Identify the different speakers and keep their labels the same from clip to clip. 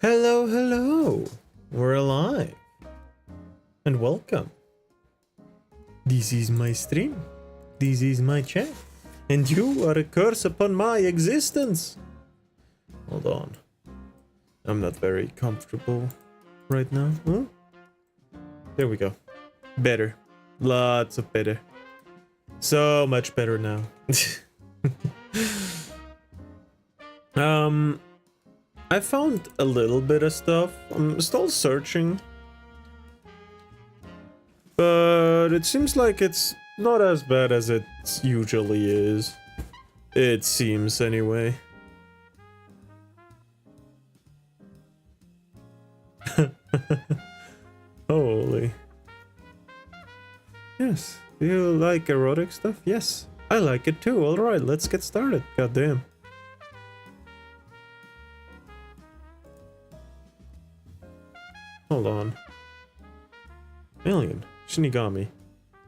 Speaker 1: Hello, hello. We're alive. And welcome. This is my stream. This is my chat. And you are a curse upon my existence. Hold on. I'm not very comfortable right now. Huh? There we go. Better. Lots of better. So much better now. I found a little bit of stuff. I'm still searching. But it seems like it's not as bad as it usually is. It seems anyway. Holy. Yes. Do you like erotic stuff? Yes. I like it too. Alright, let's get started. Goddamn. Hold on. Alien. Shinigami.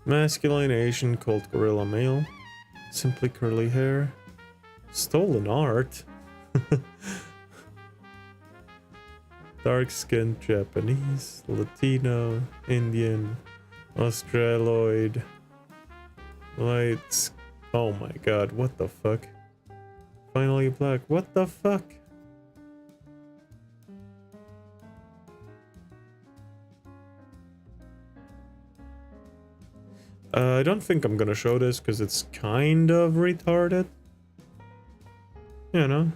Speaker 1: Masculine Asian called gorilla male. Simply curly hair. Stolen art. Dark-skinned Japanese. Latino. Indian. Australoid. Lights. Oh my god, what the fuck? Finally black. What the fuck? I don't think I'm gonna show this because it's kind of retarded. You know.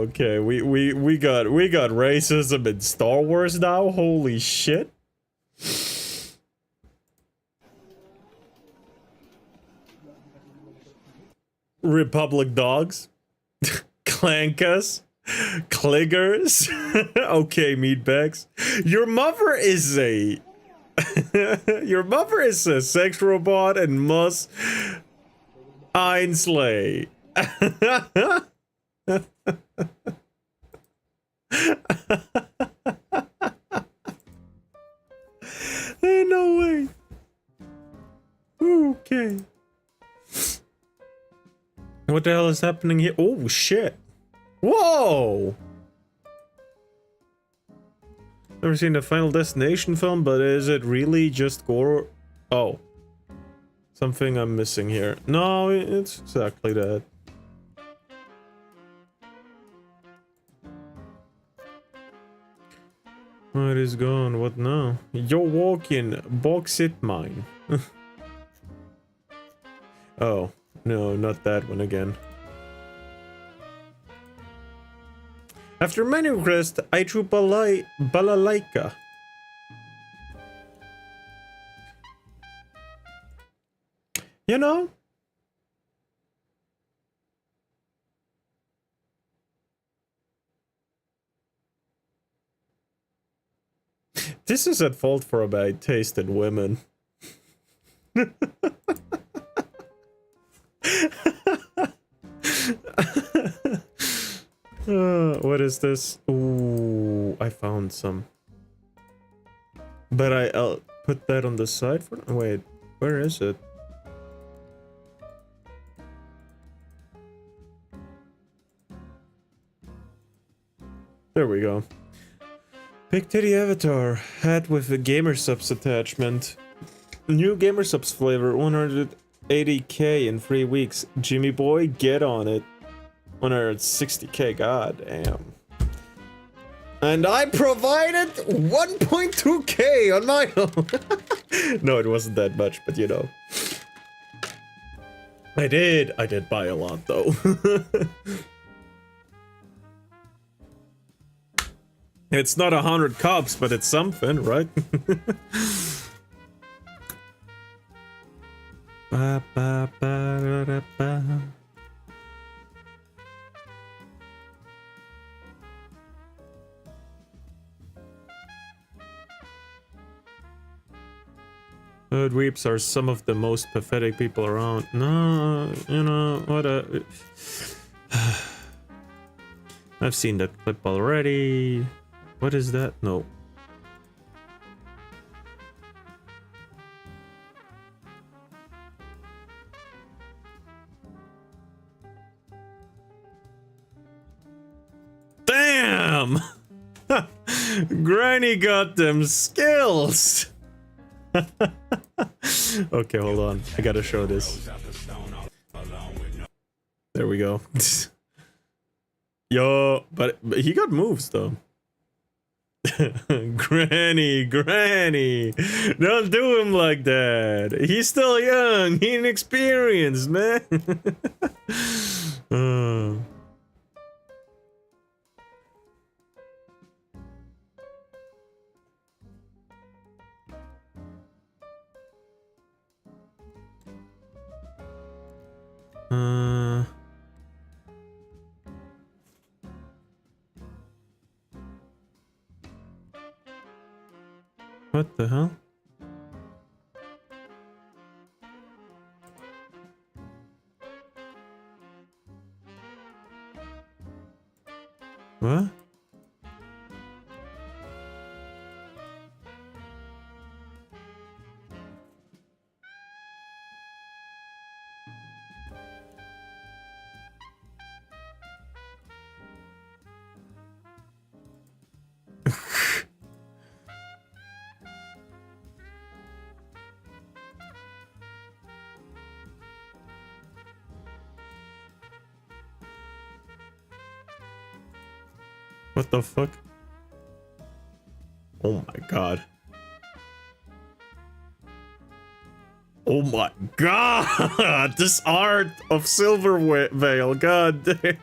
Speaker 1: Okay, we got racism in Star Wars now. Holy shit. Republic dogs, clankas, cliggers. Okay, meatbags. Your mother is a your mother is a sex robot and must einslay. Ain't no way. Okay. What the hell is happening here? Oh shit. Whoa! Never seen the Final Destination film, but is it really just gore? Oh. Something I'm missing here. No, it's exactly that. What is gone? What now? You're walking. Box it mine. Oh. No, not that one again. After many requests, I drew balalaika. You know? This is at fault for a bad taste in women. What is this? Ooh, I found some. But I'll put that on the side for... Wait, where is it? There we go. Big titty avatar. Hat with a gamer subs attachment. New gamer subs flavor. 180k in 3 weeks. Jimmy boy, get on it. 160k, god damn. And I provided 1.2k on my own. No, it wasn't that much, but you know. I did buy a lot though. It's not 100 cups, but it's something, right? Ba, ba, ba, da, ba. Dweeps are some of the most pathetic people around. No, you know, what a... I've seen that clip already. What is that? No. Damn! Granny got them skills! Okay, hold on. I gotta show this. There we go. Yo, but he got moves though. Granny, don't do him like that. He's still young, he inexperienced, man. What the hell? What? What the fuck? Oh my god. Oh my god! This art of Silver Veil, god damn.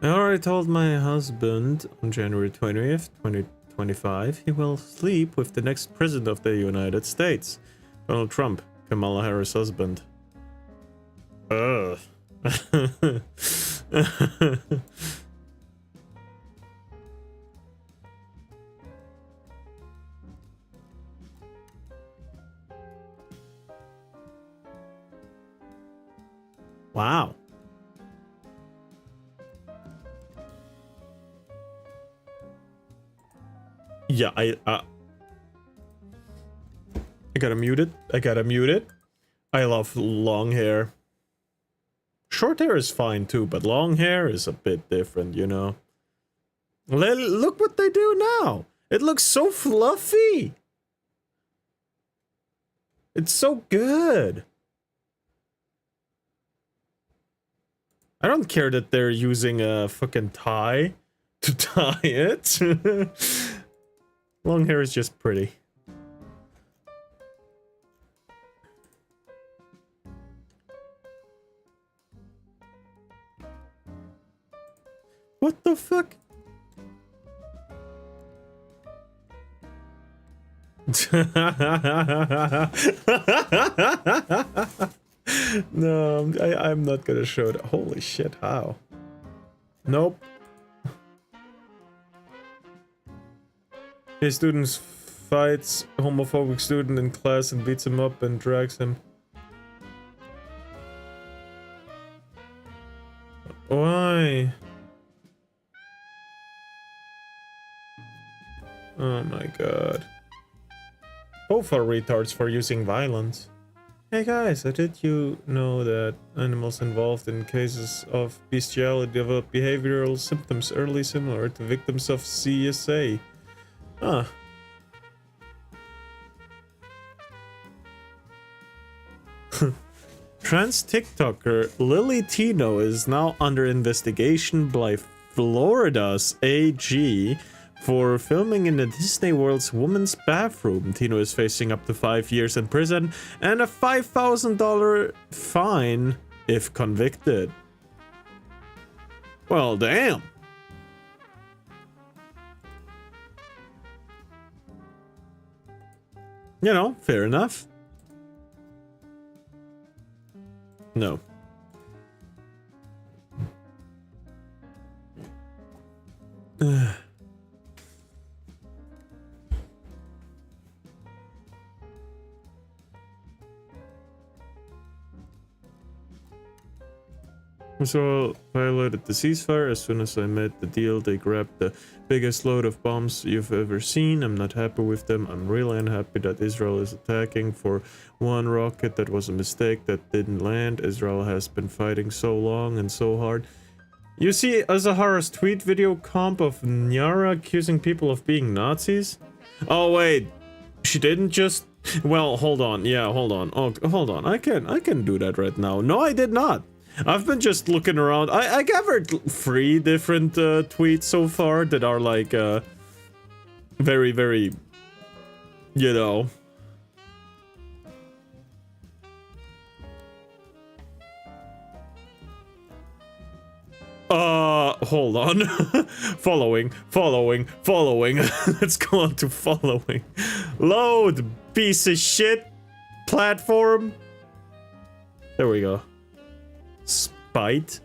Speaker 1: I already told my husband on January 20th, 2025, he will sleep with the next president of the United States, Donald Trump, Kamala Harris' husband. Ugh. Wow. Yeah, I gotta mute it. I love long hair. Short hair is fine too, but long hair is a bit different, you know. Look what they do now. It looks so fluffy. It's so good. I don't care that they're using a fucking tie to tie it. Long hair is just pretty. What the fuck? No, I'm not gonna show it. Holy shit, how? Nope. A student fights a homophobic student in class and beats him up and drags him. Why? Oh my god. Both are retards for using violence. Hey guys, did you know that animals involved in cases of bestiality develop behavioral symptoms early similar to victims of CSA? Huh. Trans TikToker Lily Tino is now under investigation by Florida's AG for filming in the Disney World's women's bathroom. Tino is facing up to 5 years in prison and a $5,000 fine if convicted. Well, damn. You know, fair enough. No. Israel violated the ceasefire. As soon as I made the deal, they grabbed the biggest load of bombs you've ever seen. I'm not happy with them. I'm really unhappy that Israel is attacking. For one rocket, that was a mistake that didn't land. Israel has been fighting so long and so hard. You see Azahara's tweet video comp of Nyara accusing people of being Nazis? Oh wait, she didn't just... Well, hold on. Yeah, hold on. Oh, hold on. I can do that right now. No, I did not. I've been just looking around. I gathered 3 different tweets so far that are like very, very, you know. Hold on. following. Let's go on to following. Load, piece of shit. Platform. There we go. Spite?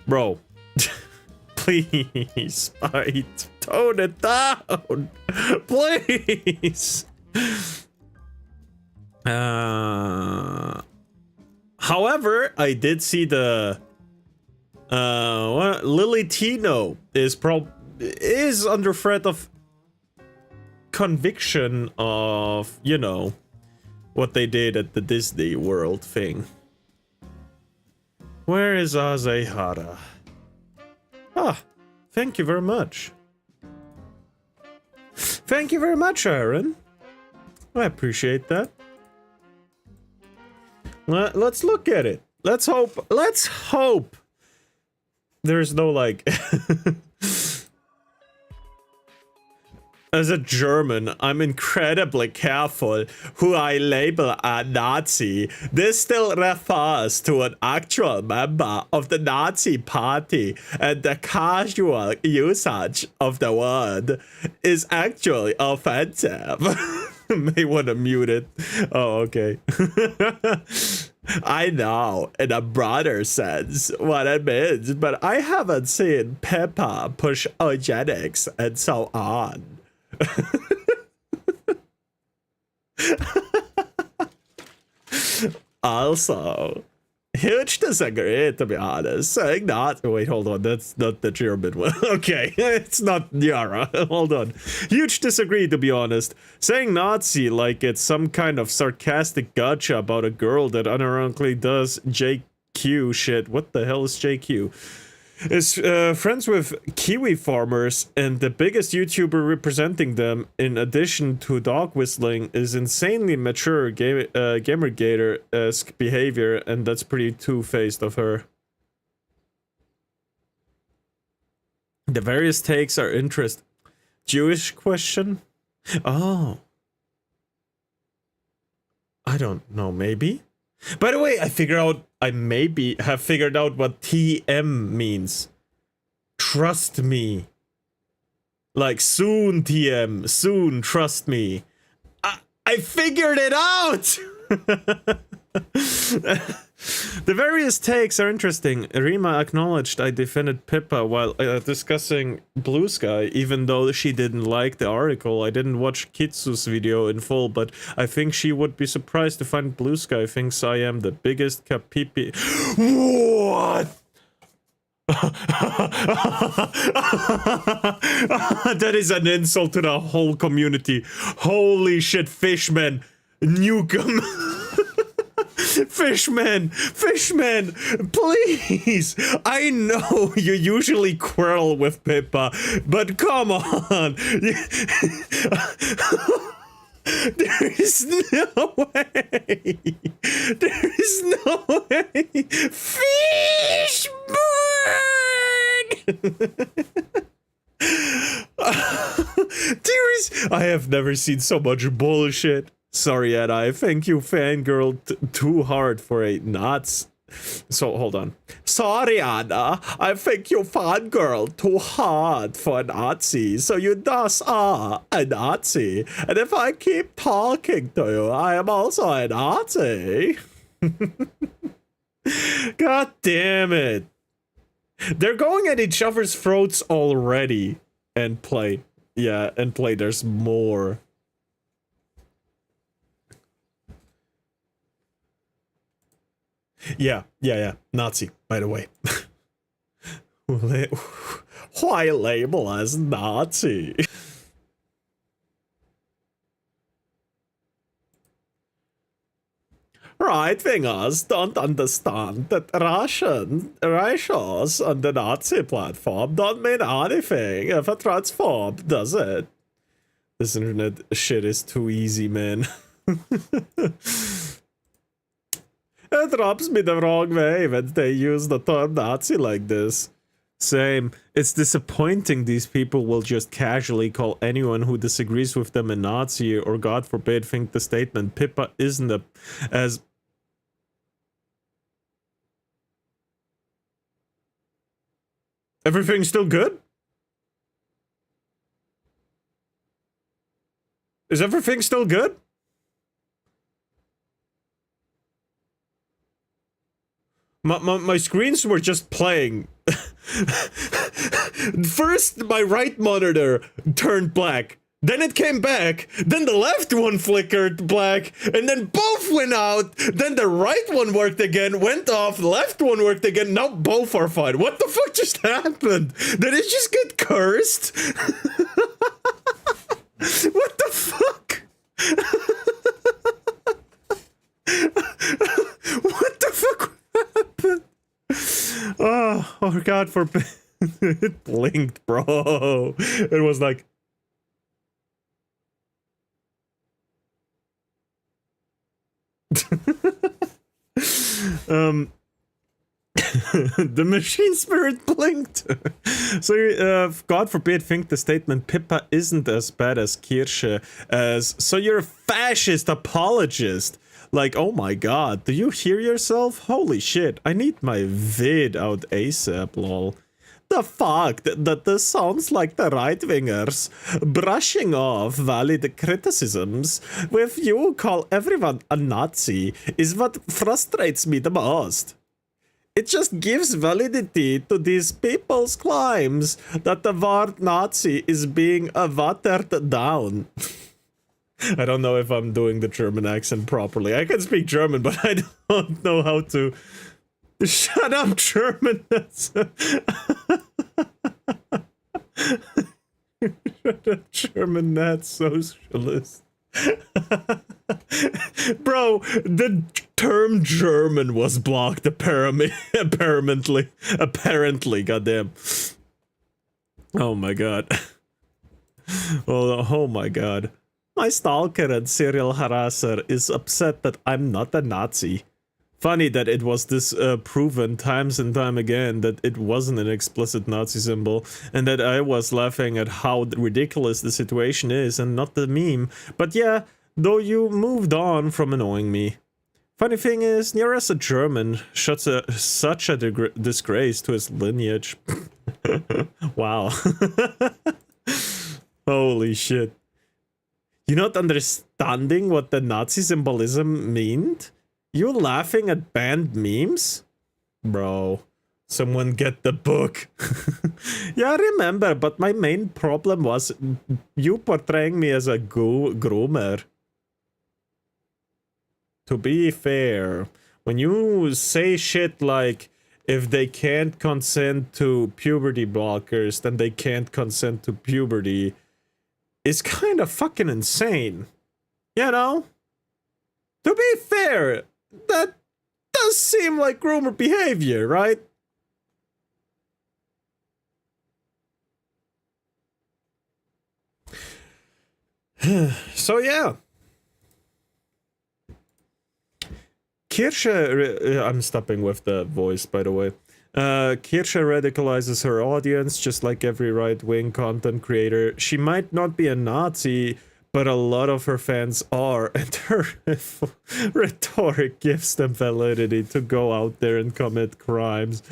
Speaker 1: Bro. Please, Spite. Tone it down. Please. However, I did see the Lily Tino is under threat of conviction of, you know, what they did at the Disney World thing. Where is Azehara? Ah, thank you very much. Thank you very much, Aaron. I appreciate that. Let's look at it. Let's hope there's no, like... As a German, I'm incredibly careful who I label a Nazi. This still refers to an actual member of the Nazi party, and the casual usage of the word is actually offensive. May want to mute it. Oh, okay. I know, in a broader sense, what it means, but I haven't seen Peppa push eugenics and so on. Also, huge disagree, to be honest. Saying not... Wait, hold on. That's not the German one. Okay, it's not Yara. Hold on. Huge disagree, to be honest. Saying Nazi like it's some kind of sarcastic gotcha about a girl that unironically does JQ shit. What the hell is JQ? Is friends with Kiwi farmers, and the biggest YouTuber representing them, in addition to dog whistling, is insanely mature Gamergator-esque behavior, and that's pretty two-faced of her. The various takes are interest. Jewish question? Oh. I don't know, maybe? By the way, I maybe have figured out what TM means. Trust me. Like, soon, TM. Soon, trust me. I figured it out! The various takes are interesting. Rima acknowledged I defended Pippa while discussing Blue Sky, even though she didn't like the article. I didn't watch Kitsu's video in full, but I think she would be surprised to find Blue Sky thinks I am the biggest kapipi. What? That is an insult to the whole community. Holy shit, Fishman. Nuke 'em. Fishman, please. I know you usually quarrel with Pippa, but come on. There is no way. There is no way. Fishman. I have never seen so much bullshit. Sorry, Ed, I think you fangirl too hard for a Nazi. So, hold on. Sorry, Anna. I think you fangirl too hard for a Nazi. So you thus are a Nazi. And if I keep talking to you, I am also a Nazi. God damn it. They're going at each other's throats already. And play. Yeah, and play. There's more. Yeah. Nazi, by the way. Why label as Nazi? Right-wingers don't understand that Russians on the Nazi platform don't mean anything if a transform, does it? This internet shit is too easy, man. It rubs me the wrong way when they use the term Nazi like this. Same. It's disappointing these people will just casually call anyone who disagrees with them a Nazi, or God forbid think the statement Pippa isn't as... Everything still good? Is everything still good? My screens were just playing. First, my right monitor turned black. Then it came back. Then the left one flickered black. And then both went out. Then the right one worked again, went off. The left one worked again. Now both are fine. What the fuck just happened? Did it just get cursed? What the fuck? What the fuck happened? Oh God forbid. It blinked, bro. It was like... The machine spirit blinked. So, God forbid, think the statement Pippa isn't as bad as Kirche as... So you're a fascist apologist. Like, oh my god, do you hear yourself? Holy shit, I need my vid out ASAP, lol. The fuck that this sounds like the right-wingers brushing off valid criticisms with you call everyone a Nazi is what frustrates me the most. It just gives validity to these people's claims that the word Nazi is being watered down. I don't know if I'm doing the German accent properly. I can speak German, but I don't know how to... Shut up, German! Shut up, German Nat socialist. Bro, the term German was blocked apparently, goddamn. Oh my god. Oh my god. My stalker and serial harasser is upset that I'm not a Nazi. Funny that it was proven times and time again that it wasn't an explicit Nazi symbol, and that I was laughing at how ridiculous the situation is and not the meme. But yeah, though you moved on from annoying me. Funny thing is, Nero as a German such a disgrace to his lineage. Wow. Holy shit. You not understanding what the Nazi symbolism meant? You laughing at banned memes? Bro, someone get the book. Yeah, I remember, but my main problem was you portraying me as a groomer. To be fair, when you say shit like, if they can't consent to puberty blockers, then they can't consent to puberty, it's kind of fucking insane. You know? To be fair, that does seem like groomer behavior, right? So yeah. Kirche, I'm stopping with the voice, by the way. Kirche radicalizes her audience just like every right-wing content creator. She might not be a Nazi, but a lot of her fans are, and her rhetoric gives them validity to go out there and commit crimes.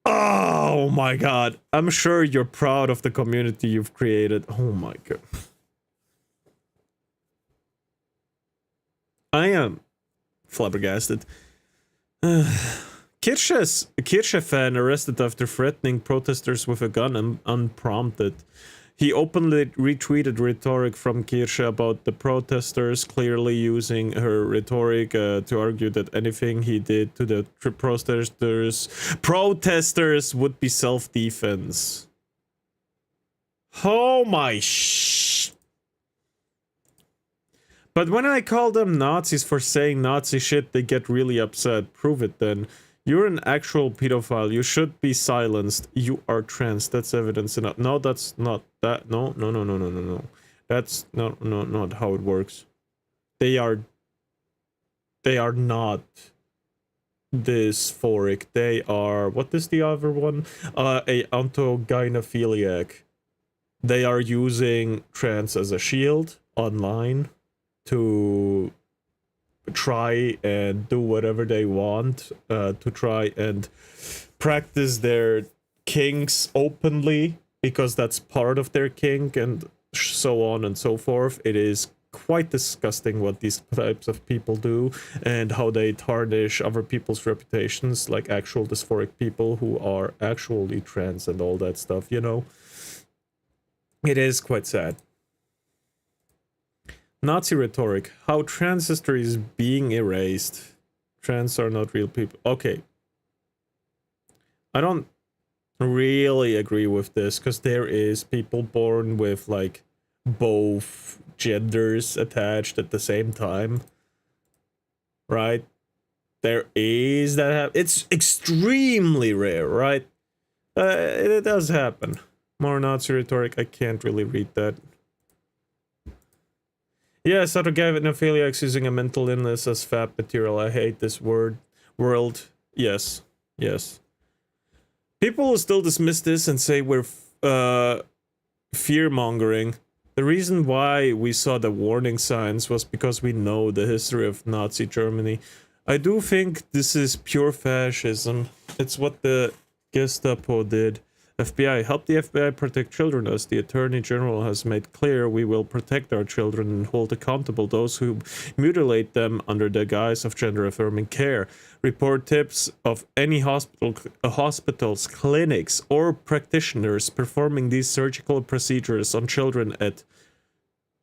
Speaker 1: Oh my god. I'm sure you're proud of the community you've created. Oh my god. I am flabbergasted. Kirche fan arrested after threatening protesters with a gun unprompted. He openly retweeted rhetoric from Kirche about the protesters, clearly using her rhetoric to argue that anything he did to the protesters would be self-defense. Oh my But when I call them Nazis for saying Nazi shit, they get really upset. Prove it then. You're an actual pedophile. You should be silenced. You are trans. That's evidence enough. No, that's not that. No. That's not how it works. They are not dysphoric. They are, what is the other one? A ontogynephiliac. They are using trans as a shield online to try and do whatever they want, to try and practice their kinks openly, because that's part of their kink, and so on and so forth. It is quite disgusting what these types of people do, and how they tarnish other people's reputations, like actual dysphoric people who are actually trans and all that stuff, you know? It is quite sad. Nazi rhetoric. How trans history is being erased. Trans are not real people. Okay. I don't really agree with this, because there is people born with, like, both genders attached at the same time. Right? There is that. It's extremely rare, right? It does happen. More Nazi rhetoric. I can't really read that. Yes, autogynephiliacs using a mental illness as fab material. I hate this world. Yes. People will still dismiss this and say we're fear-mongering. The reason why we saw the warning signs was because we know the history of Nazi Germany. I do think this is pure fascism. It's what the Gestapo did. FBI, help the FBI protect children. As the Attorney General has made clear, we will protect our children and hold accountable those who mutilate them under the guise of gender-affirming care. Report tips of any hospitals, clinics, or practitioners performing these surgical procedures on children at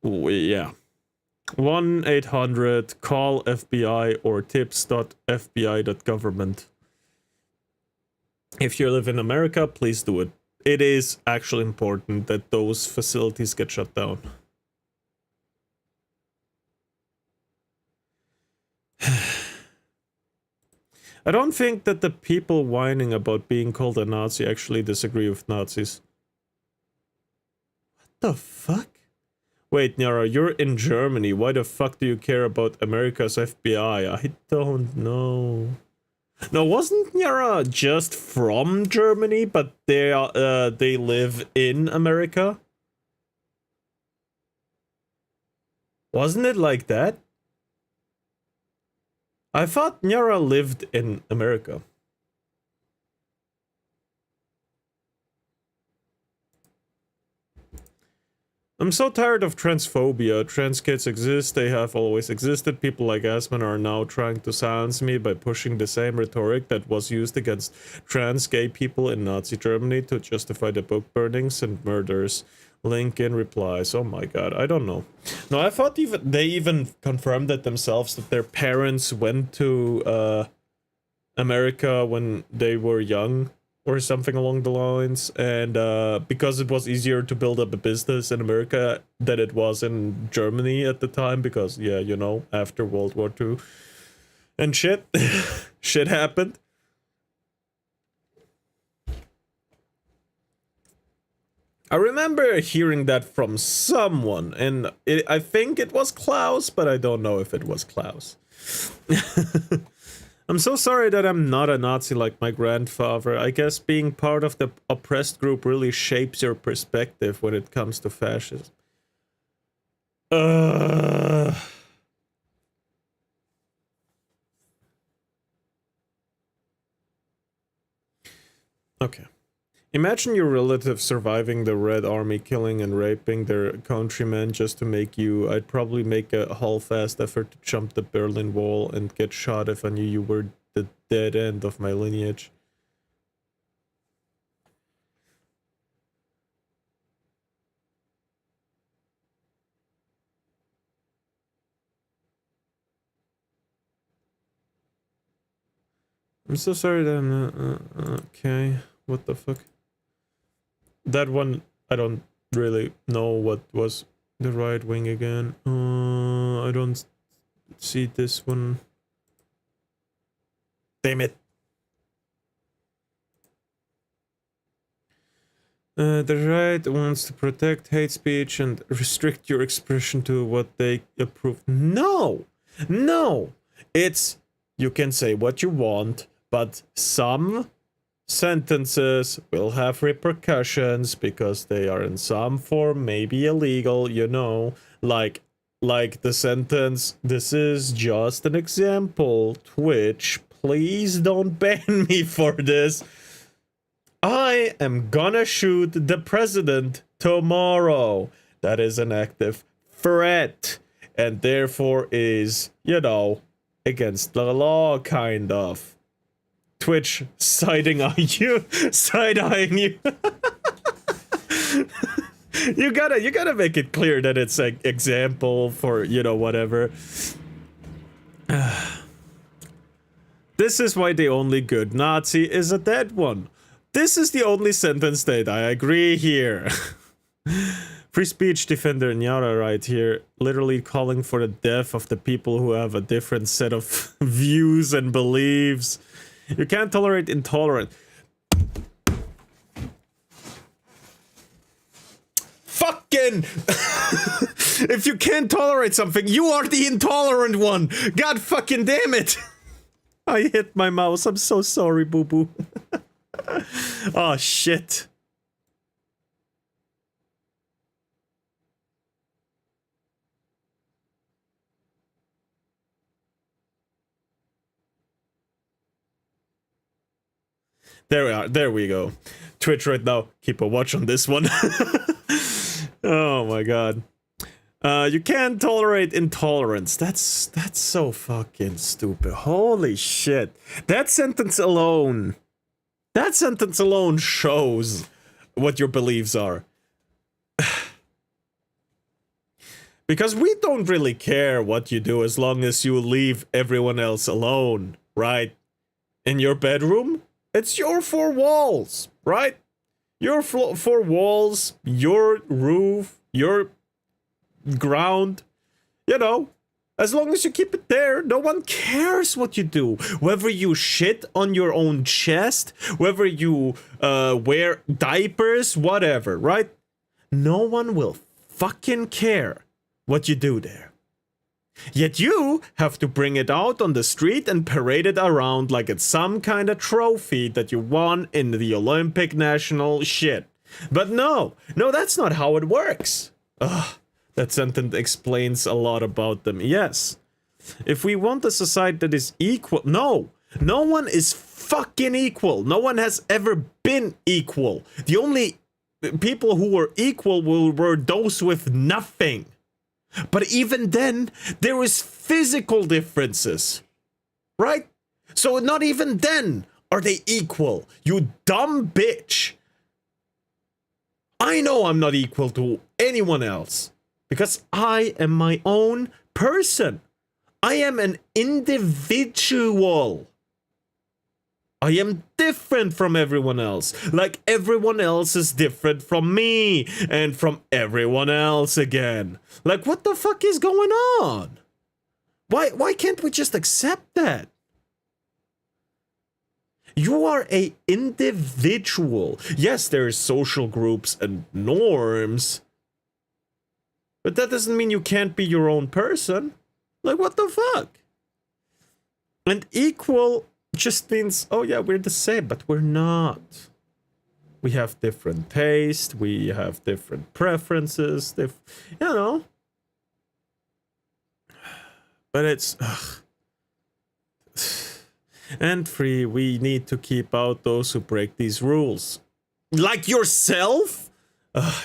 Speaker 1: 1-800-CALL-FBI or tips.fbi.government. If you live in America, please do it. It is actually important that those facilities get shut down. I don't think that the people whining about being called a Nazi actually disagree with Nazis. What the fuck? Wait, Nyara, you're in Germany. Why the fuck do you care about America's FBI? I don't know. No, wasn't Nyara just from Germany, but they live in America? Wasn't it like that? I thought Nyara lived in America. I'm so tired of transphobia. Trans kids exist, they have always existed. People like Asman are now trying to silence me by pushing the same rhetoric that was used against trans gay people in Nazi Germany to justify the book burnings and murders. Lincoln replies, oh my god, I don't know. No, I thought they even confirmed that themselves, that their parents went to America when they were young, or something along the lines, and because it was easier to build up a business in America than it was in Germany at the time, because, yeah, you know, after World War II and shit, shit happened. I remember hearing that from someone, and I think it was Klaus, but I don't know if it was Klaus. I'm so sorry that I'm not a Nazi like my grandfather. I guess being part of the oppressed group really shapes your perspective when it comes to fascism. Okay. Imagine your relative surviving the Red Army killing and raping their countrymen just to make you. I'd probably make a half-assed effort to jump the Berlin Wall and get shot if I knew you were the dead end of my lineage. I'm so sorry that okay, what the fuck? That one, I don't really know what was the right wing again. I don't see this one. Damn it. The right wants to protect hate speech and restrict your expression to what they approve. No! No! It's, you can say what you want, but some sentences will have repercussions because they are in some form maybe illegal, you know, like the sentence, this is just an example, Twitch, please don't ban me for this. I am gonna shoot the president tomorrow. That is an active threat and therefore is, you know, against the law, kind of. Twitch side-eyeing you. you gotta make it clear that it's an example for, you know, whatever. This is why the only good Nazi is a dead one. This is the only sentence that I agree here. Free speech defender Nyara right here, literally calling for the death of the people who have a different set of views and beliefs. You can't tolerate intolerance. Fucking! If you can't tolerate something, you are the intolerant one! God fucking damn it! I hit my mouse, I'm so sorry, boo-boo. Oh, shit. There we are. There we go. Twitch right now. Keep a watch on this one. Oh my god. You can't tolerate intolerance. That's so fucking stupid. Holy shit. That sentence alone shows what your beliefs are. Because we don't really care what you do as long as you leave everyone else alone, right? In your bedroom, it's your four walls, right? Your four walls, your roof, your ground, you know, as long as you keep it there, no one cares what you do. Whether you shit on your own chest, whether you wear diapers, whatever, right? No one will fucking care what you do there. Yet you have to bring it out on the street and parade it around like it's some kind of trophy that you won in the Olympic national shit. But no, that's not how it works. Ugh. That sentence explains a lot about them. Yes. If we want a society that is equal... No one is fucking equal. No one has ever been equal. The only people who were equal were those with nothing. But even then, there is physical differences. Right? So not even then are they equal. You dumb bitch. I know I'm not equal to anyone else. Because I am my own person. I am an individual. I am different from everyone else. Like everyone else is different from me. And from everyone else again. Like what the fuck is going on? Why can't we just accept that? You are an individual. Yes, there are social groups and norms. But that doesn't mean you can't be your own person. Like, what the fuck? And equal just means, oh yeah, we're the same, but we're not. We have different taste, we have different preferences, you know. But it's... And free, we need to keep out those who break these rules. Like yourself?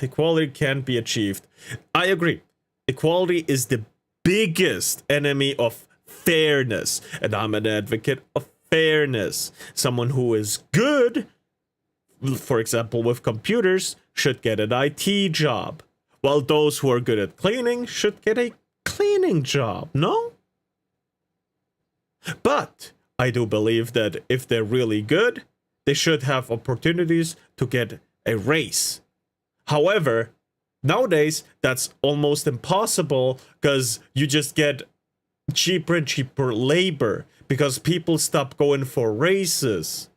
Speaker 1: Equality can't be achieved. I agree. Equality is the biggest enemy of fairness. And I'm an advocate of fairness. Someone who is good, for example, with computers, should get an IT job. While those who are good at cleaning should get a cleaning job, no? But I do believe that if they're really good, they should have opportunities to get a raise. However, nowadays, that's almost impossible because you just get cheaper and cheaper labor because people stop going for raises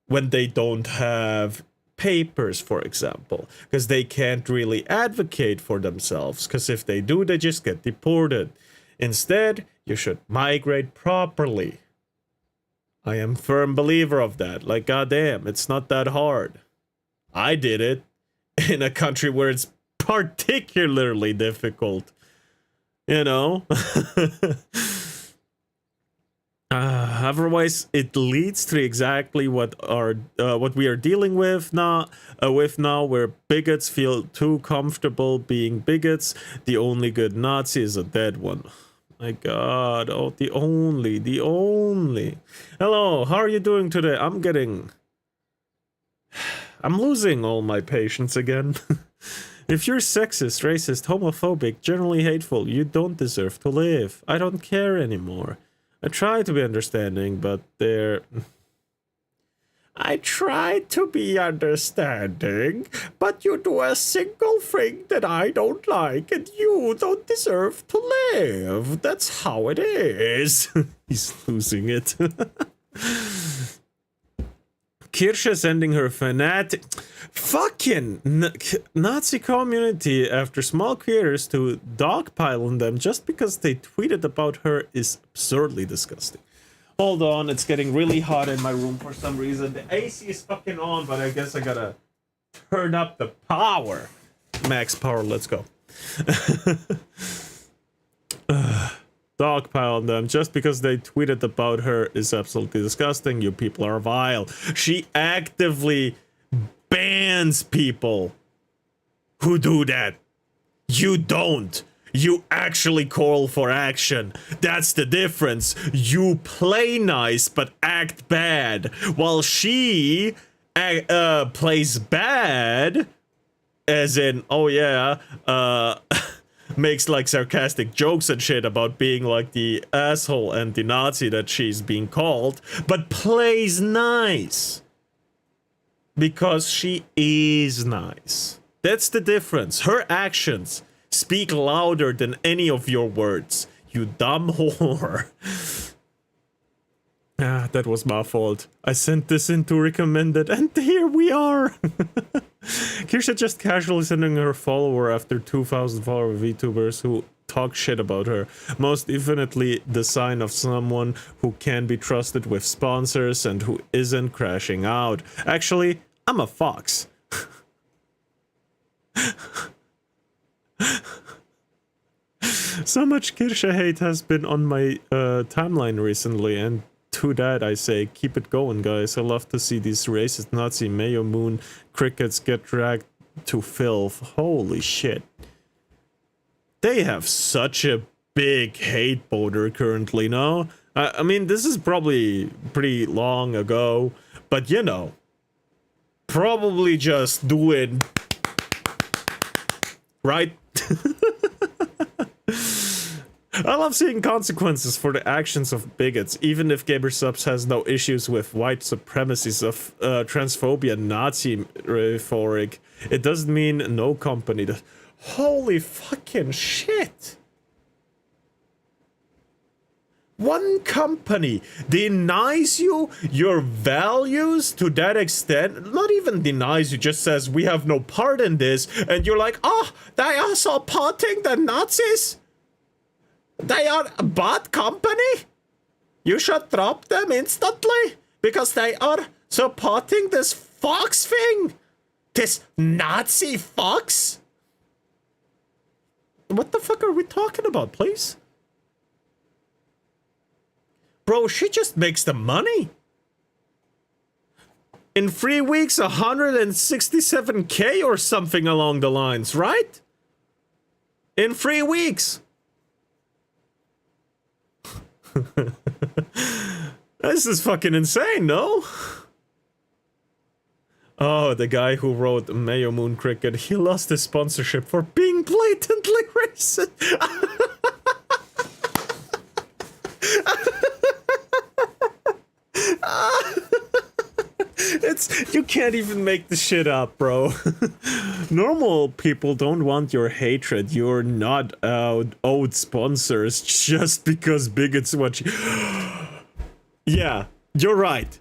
Speaker 1: when they don't have papers, for example, because they can't really advocate for themselves, because if they do, they just get deported. Instead, you should migrate properly. I am a firm believer of that. Like, goddamn, it's not that hard. I did it in a country where it's particularly difficult. You know? Otherwise, it leads to exactly what we are dealing with now, where bigots feel too comfortable being bigots. The only good Nazi is a dead one. My God, oh, the only. Hello, how are you doing today? I'm losing all my patience again. If you're sexist, racist, homophobic, generally hateful, you don't deserve to live. I don't care anymore. I try to be understanding, but I try to be understanding, but you do a single thing that I don't like, and you don't deserve to live. That's how it is. He's losing it. Kirsche sending her fanatic fucking Nazi community after small creators to dogpile on them just because they tweeted about her is absurdly disgusting. Hold on, it's getting really hot in my room for some reason. The AC is fucking on, but I guess I gotta turn up the power. Max power, let's go. Dogpile on them just because they tweeted about her is absolutely disgusting. You people are vile. She actively bans people who do that. You don't. You actually call for action. That's the difference. You play nice but act bad, while she plays bad, as in, oh yeah, makes like sarcastic jokes and shit about being like the asshole and the Nazi that she's being called, but plays nice because she is nice. That's the difference. Her actions speak louder than any of your words, you dumb whore. Ah, that was my fault. I sent this in to recommend it, and here we are. Kirsche just casually sending her follower after 2,000 follower VTubers who talk shit about her. Most definitely the sign of someone who can be trusted with sponsors and who isn't crashing out. Actually, I'm a fox. So much Kirsche hate has been on my timeline recently, and to that I say, keep it going, guys. I love to see these racist Nazi Mayo Moon crickets get dragged to filth. Holy shit. They have such a big hate boulder currently, no? I mean, this is probably pretty long ago, but you know, probably just do it, right? I love seeing consequences for the actions of bigots, even if GamerSubs has no issues with white supremacies of transphobia and Nazi rhetoric. It doesn't mean no company does. Holy fucking shit! One company denies you your values to that extent, not even denies you, just says we have no part in this, and you're like, oh, they are supporting the Nazis? They are a bad company? You should drop them instantly because they are supporting this fox thing? This Nazi fox? What the fuck are we talking about, please? Bro, she just makes the money. In 3 weeks, 167k or something along the lines, right? In 3 weeks. This is fucking insane, no? Oh, the guy who wrote Mayo Moon Cricket, he lost his sponsorship for being blatantly racist. You can't even make the shit up, bro. Normal people don't want your hatred. You're not owed sponsors just because bigots watch you. Yeah, you're right.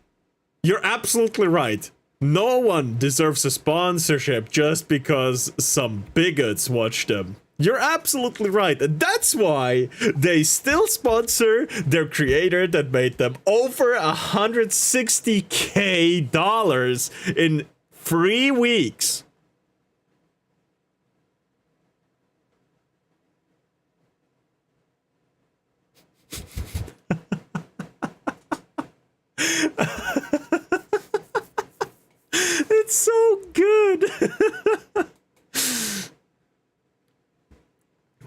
Speaker 1: You're absolutely right. No one deserves a sponsorship just because some bigots watch them. You're absolutely right, and that's why they still sponsor their creator that made them over $160K in 3 weeks. It's so good.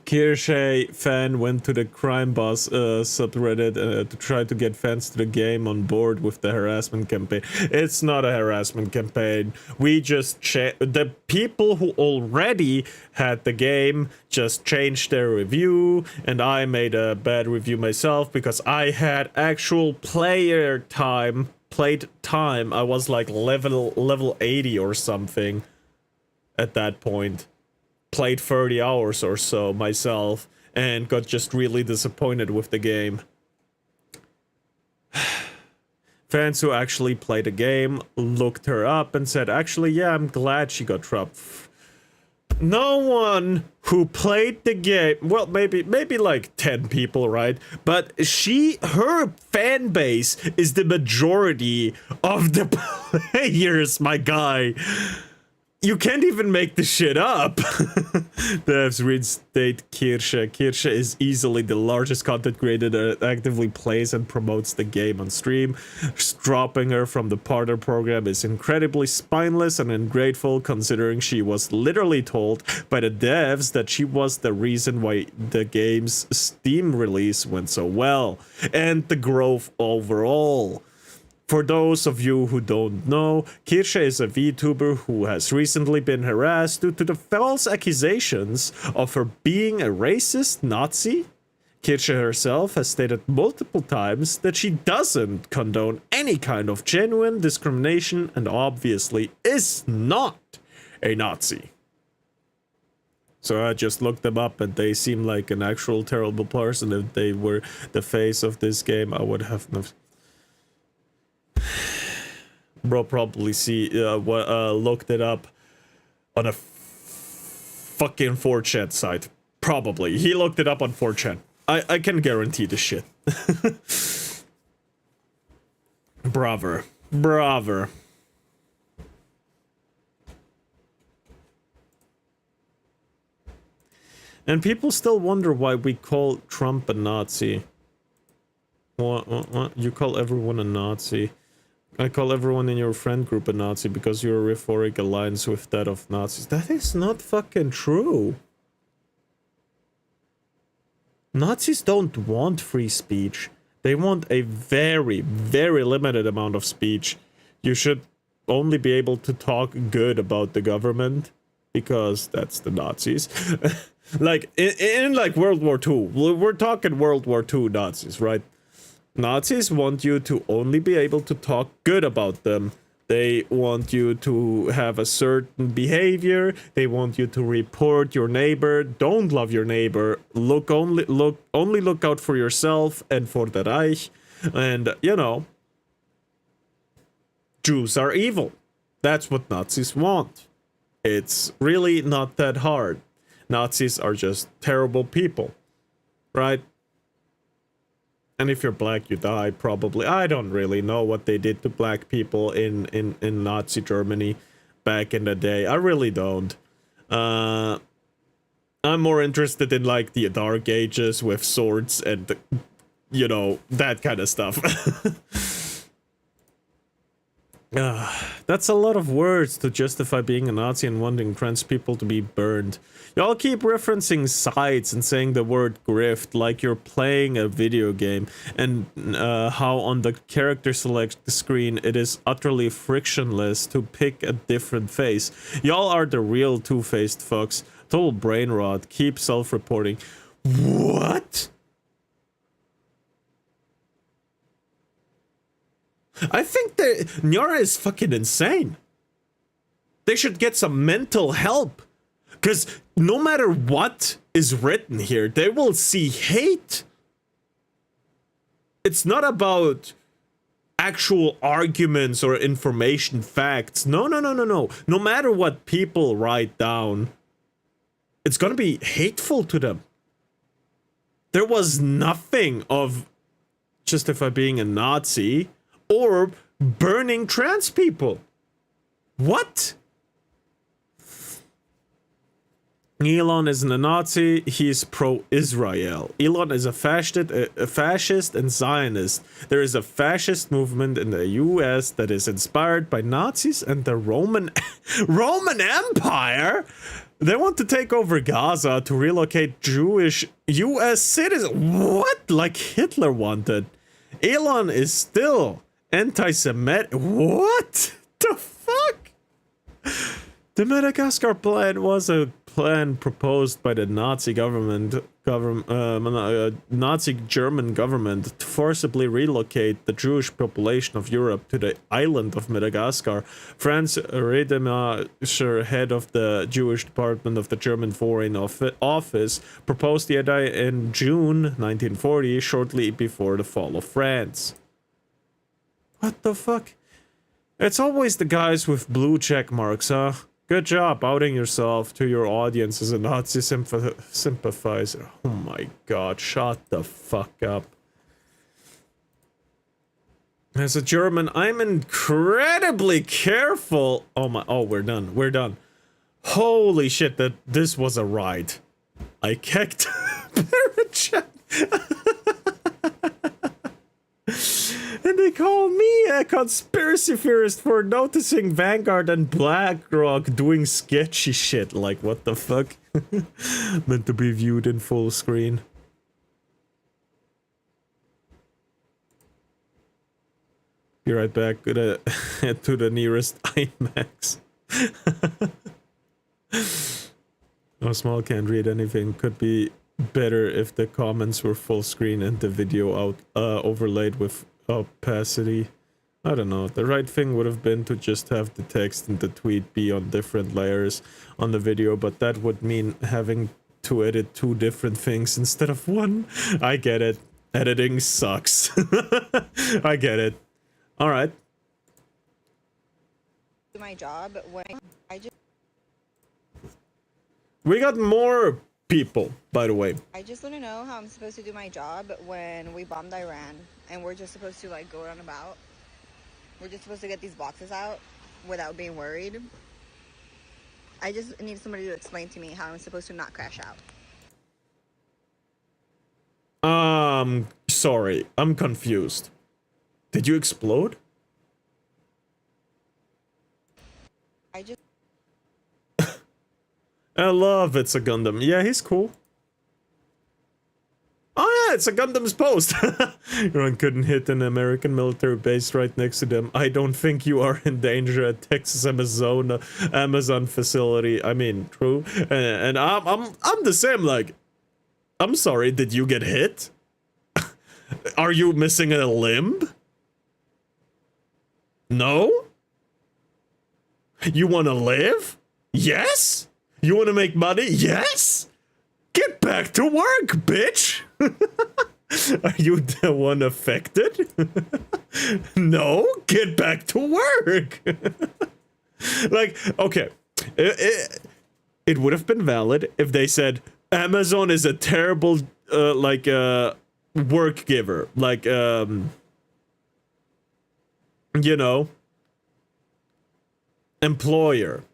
Speaker 1: Kirsche fan went to the Crime Boss subreddit to try to get fans to the game on board with the harassment campaign. It's not a harassment campaign. We just the people who already had the game just changed their review, and I made a bad review myself because I had actual played time. I was like level 80 or something at that point. Played 30 hours or so myself and got just really disappointed with the game. Fans who actually played the game looked her up and said, actually, yeah, I'm glad she got dropped. No one who played the game, well, maybe like 10 people, right? But her fan base is the majority of the players, my guy. You can't even make this shit up. Devs reinstate Kirsche. Kirsche is easily the largest content creator that actively plays and promotes the game on stream. Dropping her from the partner program is incredibly spineless and ungrateful, considering she was literally told by the devs that she was the reason why the game's Steam release went so well, and the growth overall. For those of you who don't know, Kirsche is a VTuber who has recently been harassed due to the false accusations of her being a racist Nazi. Kirsche herself has stated multiple times that she doesn't condone any kind of genuine discrimination and obviously is not a Nazi. So I just looked them up and they seem like an actual terrible person. If they were the face of this game, I would have no... Bro probably looked it up on a fucking 4chan site. Probably. He looked it up on 4chan. I can guarantee this shit. Braver. Braver. And people still wonder why we call Trump a Nazi. What? You call everyone a Nazi. I call everyone in your friend group a Nazi because your rhetoric aligns with that of Nazis. That is not fucking true. Nazis don't want free speech. They want a very, very limited amount of speech. You should only be able to talk good about the government because that's the Nazis. Like, in like World War II. We're talking World War II Nazis, right? Nazis want you to only be able to talk good about them. They want you to have a certain behavior. They want you to report your neighbor. Don't love your neighbor. Only look out for yourself and for the Reich. And, you know, Jews are evil. That's what Nazis want. It's really not that hard. Nazis are just terrible people, right? And if you're black, you die, probably. I don't really know what they did to black people in Nazi Germany back in the day. I really don't. I'm more interested in, like, the Dark Ages with swords and, you know, that kind of stuff. That's a lot of words to justify being a Nazi and wanting trans people to be burned. Y'all keep referencing sites and saying the word grift like you're playing a video game, and how on the character select screen it is utterly frictionless to pick a different face. Y'all are the real two-faced fucks. Total brain rot. Keep self-reporting. What? I think that Nyara is fucking insane. They should get some mental help. Because no matter what is written here, they will see hate. It's not about actual arguments or information facts. No. No matter what people write down, it's gonna be hateful to them. There was nothing of justify being a Nazi or burning trans people. What? Elon isn't a Nazi, he's pro-Israel. Elon is a fascist and Zionist. There is a fascist movement in the US that is inspired by Nazis and the Roman Empire. They want to take over Gaza to relocate Jewish US citizens. What? Like Hitler wanted. Elon is still anti-Semitic. What the fuck? The Madagascar plan was a plan proposed by the Nazi Nazi German government to forcibly relocate the Jewish population of Europe to the island of Madagascar. Franz Riedemacher, head of the Jewish department of the German Foreign Office, proposed the idea in June 1940, shortly before the fall of France. What the fuck? It's always the guys with blue check marks, huh? Good job outing yourself to your audience as a Nazi sympathizer. Oh my god, shut the fuck up. As a German, I'm incredibly careful. Oh, we're done. Holy shit, this was a ride. I kicked Parachat. And they call me a conspiracy theorist for noticing Vanguard and BlackRock doing sketchy shit. Like, what the fuck? Meant to be viewed in full screen. Be right back. Gonna head to the nearest IMAX. Oh, small can't read anything. Could be better if the comments were full screen and the video overlaid with opacity. I don't know. The right thing would have been to just have the text and the tweet be on different layers on the video, but that would mean having to edit two different things instead of one. I get it. Editing sucks. I get it. All right.
Speaker 2: My job when
Speaker 1: We got more people, by the way.
Speaker 2: I just want to know how I'm supposed to do my job when we bombed Iran and we're just supposed to like go around about. We're just supposed to get these boxes out without being worried. I just need somebody to explain to me how I'm supposed to not crash out.
Speaker 1: Sorry, I'm confused. Did you explode?
Speaker 2: I just
Speaker 1: I love It's a Gundam. Yeah, he's cool. Oh yeah, It's a Gundam's post. Iran couldn't hit an American military base right next to them. I don't think you are in danger at Texas Amazon facility. I mean, true. And I'm the same. Like, I'm sorry. Did you get hit? Are you missing a limb? No? You want to live? Yes? You want to make money? Yes? Get back to work, bitch! Are you the one affected? No? Get back to work! Like, okay. It would have been valid if they said, Amazon is a terrible, work giver. Like, you know, employer.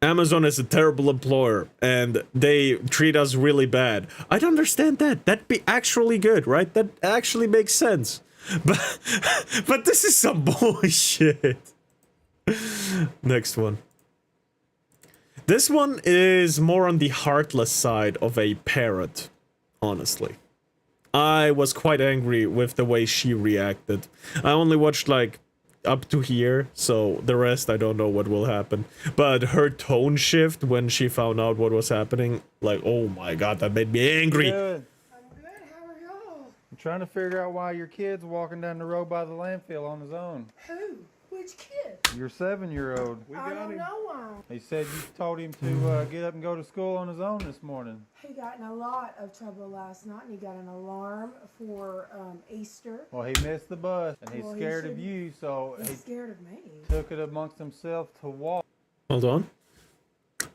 Speaker 1: Amazon is a terrible employer and they treat us really bad. I'd understand that. That'd be actually good, right? That actually makes sense. But this is some bullshit. Next one. This one is more on the heartless side of a parrot, honestly. I was quite angry with the way she reacted. I only watched like up to here, so the rest I don't know what will happen. But her tone shift when she found out what was happening, like, oh my god, that made me angry.
Speaker 3: Good. I'm good, how are y'all? I'm trying to figure out why your kid's walking down the road by the landfill on his own.
Speaker 4: Who? Which kid?
Speaker 3: Your 7-year-old.
Speaker 4: I don't know why.
Speaker 3: He said you told him to get up and go to school on his own this morning.
Speaker 4: He got in a lot of trouble last night, and he got an alarm for Easter.
Speaker 3: Well, he missed the bus, and he's
Speaker 4: Well,
Speaker 3: scared of you, so
Speaker 4: He's
Speaker 3: he
Speaker 4: scared of me.
Speaker 3: took it amongst himself to walk.
Speaker 1: Hold on.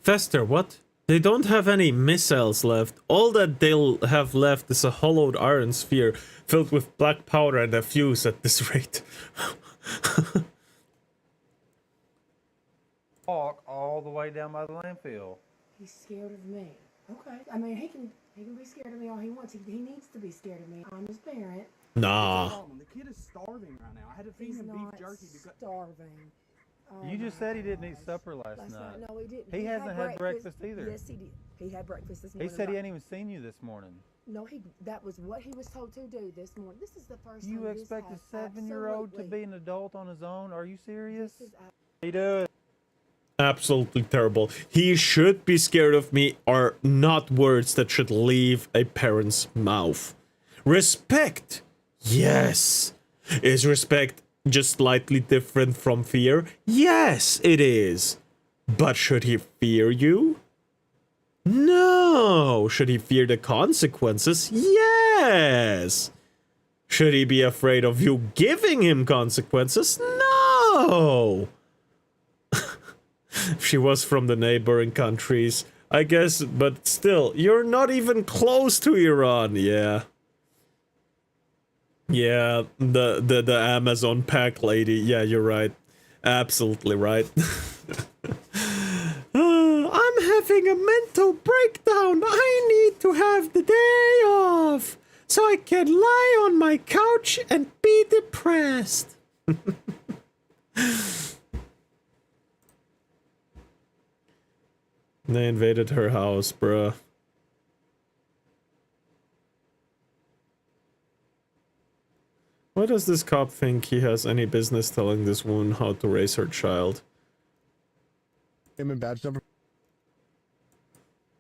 Speaker 1: Fester, what? They don't have any missiles left. All that they'll have left is a hollowed iron sphere filled with black powder and a fuse at this rate.
Speaker 3: Walk all the way down by the landfill.
Speaker 4: He's scared of me. Okay. I mean, he can be scared of me all he wants. He needs to be scared of me. I'm his parent.
Speaker 1: Nah.
Speaker 5: The kid is starving right now. I had to feed
Speaker 4: He's
Speaker 5: him
Speaker 4: not
Speaker 5: beef jerky because
Speaker 4: starving. Oh
Speaker 3: You just
Speaker 4: my
Speaker 3: said he didn't eat
Speaker 4: gosh.
Speaker 3: supper last night.
Speaker 4: No, he didn't.
Speaker 3: He hasn't had breakfast either.
Speaker 4: Yes, he did. He had breakfast this
Speaker 3: He
Speaker 4: morning.
Speaker 3: said he hadn't even seen you this morning.
Speaker 4: No, that was what he was told to do this morning. This is the first time
Speaker 3: You
Speaker 4: this
Speaker 3: expect a
Speaker 4: has
Speaker 3: 7-year-old to
Speaker 4: absolutely-
Speaker 3: be an adult on his own? Are you serious?
Speaker 4: This is
Speaker 3: He does.
Speaker 1: Absolutely terrible. He should be scared of me are not words that should leave a parent's mouth. Respect! Yes! Is respect just slightly different from fear? Yes, it is. But should he fear you? No! Should he fear the consequences? Yes! Should he be afraid of you giving him consequences? No! If she was from the neighboring countries, I guess, but still, you're not even close to Iran, yeah. Yeah, the Amazon pack lady, yeah, you're right. Absolutely right. I'm having a mental breakdown. I need to have the day off so I can lie on my couch and be depressed. They invaded her house, bruh. Why does this cop think he has any business telling this woman how to raise her child?
Speaker 6: Name and badge number.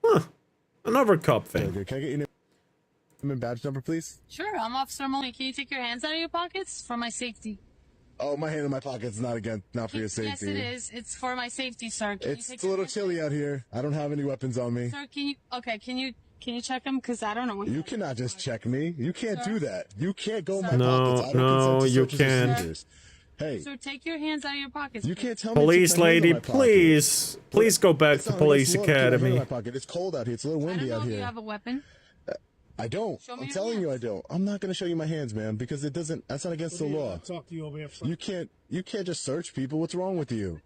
Speaker 1: Huh. Another cop thing.
Speaker 6: Okay, can I get your name and badge number, please?
Speaker 7: Sure, I'm Officer Molly. Can you take your hands out of your pockets for my safety?
Speaker 6: Oh, my hand in my pocket is not for your safety.
Speaker 7: Yes, it is. It's for my safety, sir. Can you
Speaker 6: It's
Speaker 7: take
Speaker 6: a
Speaker 7: your
Speaker 6: little
Speaker 7: hands
Speaker 6: chilly out here. I don't have any weapons on me.
Speaker 7: Sir, can you check them? Because I don't know what
Speaker 6: You cannot just check me. You can't do that. You can't go in my
Speaker 7: Sir.
Speaker 1: No,
Speaker 6: pockets. I don't
Speaker 1: no,
Speaker 6: consent to
Speaker 1: you
Speaker 6: searches or
Speaker 1: can't.
Speaker 6: seizures. Hey,
Speaker 7: Sir, take your hands out of your pockets.
Speaker 6: you
Speaker 7: please.
Speaker 6: can't tell me.
Speaker 1: Police
Speaker 6: to put my hands in
Speaker 1: lady,
Speaker 6: my pocket.
Speaker 1: please go back
Speaker 6: It's
Speaker 1: to
Speaker 6: not
Speaker 1: police
Speaker 6: against the law to put my hand in
Speaker 1: academy.
Speaker 6: my pocket. It's cold out here. It's a little
Speaker 7: I don't
Speaker 6: windy
Speaker 7: know
Speaker 6: out
Speaker 7: if you
Speaker 6: here.
Speaker 7: have a weapon.
Speaker 6: I don't.
Speaker 7: Show me
Speaker 6: I'm
Speaker 7: your
Speaker 6: telling you, I
Speaker 7: hands.
Speaker 6: don't. I'm not going to show you my hands, man, because it doesn't. That's not against the law.
Speaker 5: talk to you over here.
Speaker 6: You can't just search people. What's wrong with you?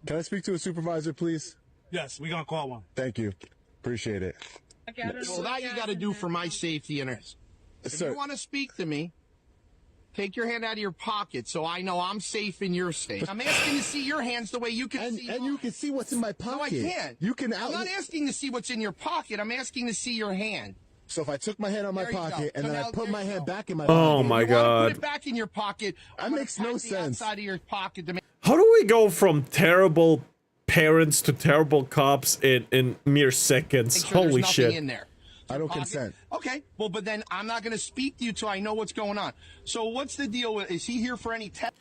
Speaker 6: Can I speak to a supervisor, please?
Speaker 5: Yes, we gonna call one.
Speaker 6: Thank you. Appreciate it.
Speaker 7: Okay, I don't know
Speaker 8: Well,
Speaker 7: what
Speaker 8: that you got to do for my safety and if
Speaker 6: Sir,
Speaker 8: you want to speak to me, take your hand out of your pocket so I know I'm safe and you're safe. I'm asking to see your hands the way you can see
Speaker 6: and you
Speaker 8: mine.
Speaker 6: can see what's in my
Speaker 8: No, I
Speaker 6: pocket.
Speaker 8: can't.
Speaker 6: You can
Speaker 8: I'm not asking to see what's in your pocket. I'm asking to see your hand.
Speaker 6: So if I took my hand out of my
Speaker 8: There you go.
Speaker 6: pocket and
Speaker 8: Come
Speaker 6: then I
Speaker 8: out,
Speaker 6: put
Speaker 8: there
Speaker 6: my
Speaker 8: you
Speaker 6: hand
Speaker 8: go.
Speaker 6: back in my
Speaker 1: Oh
Speaker 6: pocket.
Speaker 1: my
Speaker 8: If you want to
Speaker 1: God.
Speaker 8: put it back in your pocket. I'm gonna
Speaker 6: makes no
Speaker 8: pat the
Speaker 6: sense.
Speaker 8: outside of your pocket to make
Speaker 1: How do we go from terrible parents to terrible cops in mere seconds?
Speaker 8: sure
Speaker 1: Holy
Speaker 8: there's nothing
Speaker 1: shit.
Speaker 8: in there.
Speaker 6: I don't
Speaker 8: Pocket?
Speaker 6: consent.
Speaker 8: Okay, well, but then I'm not going to speak to you till I know what's going on. So what's the deal with? Is he here for any test?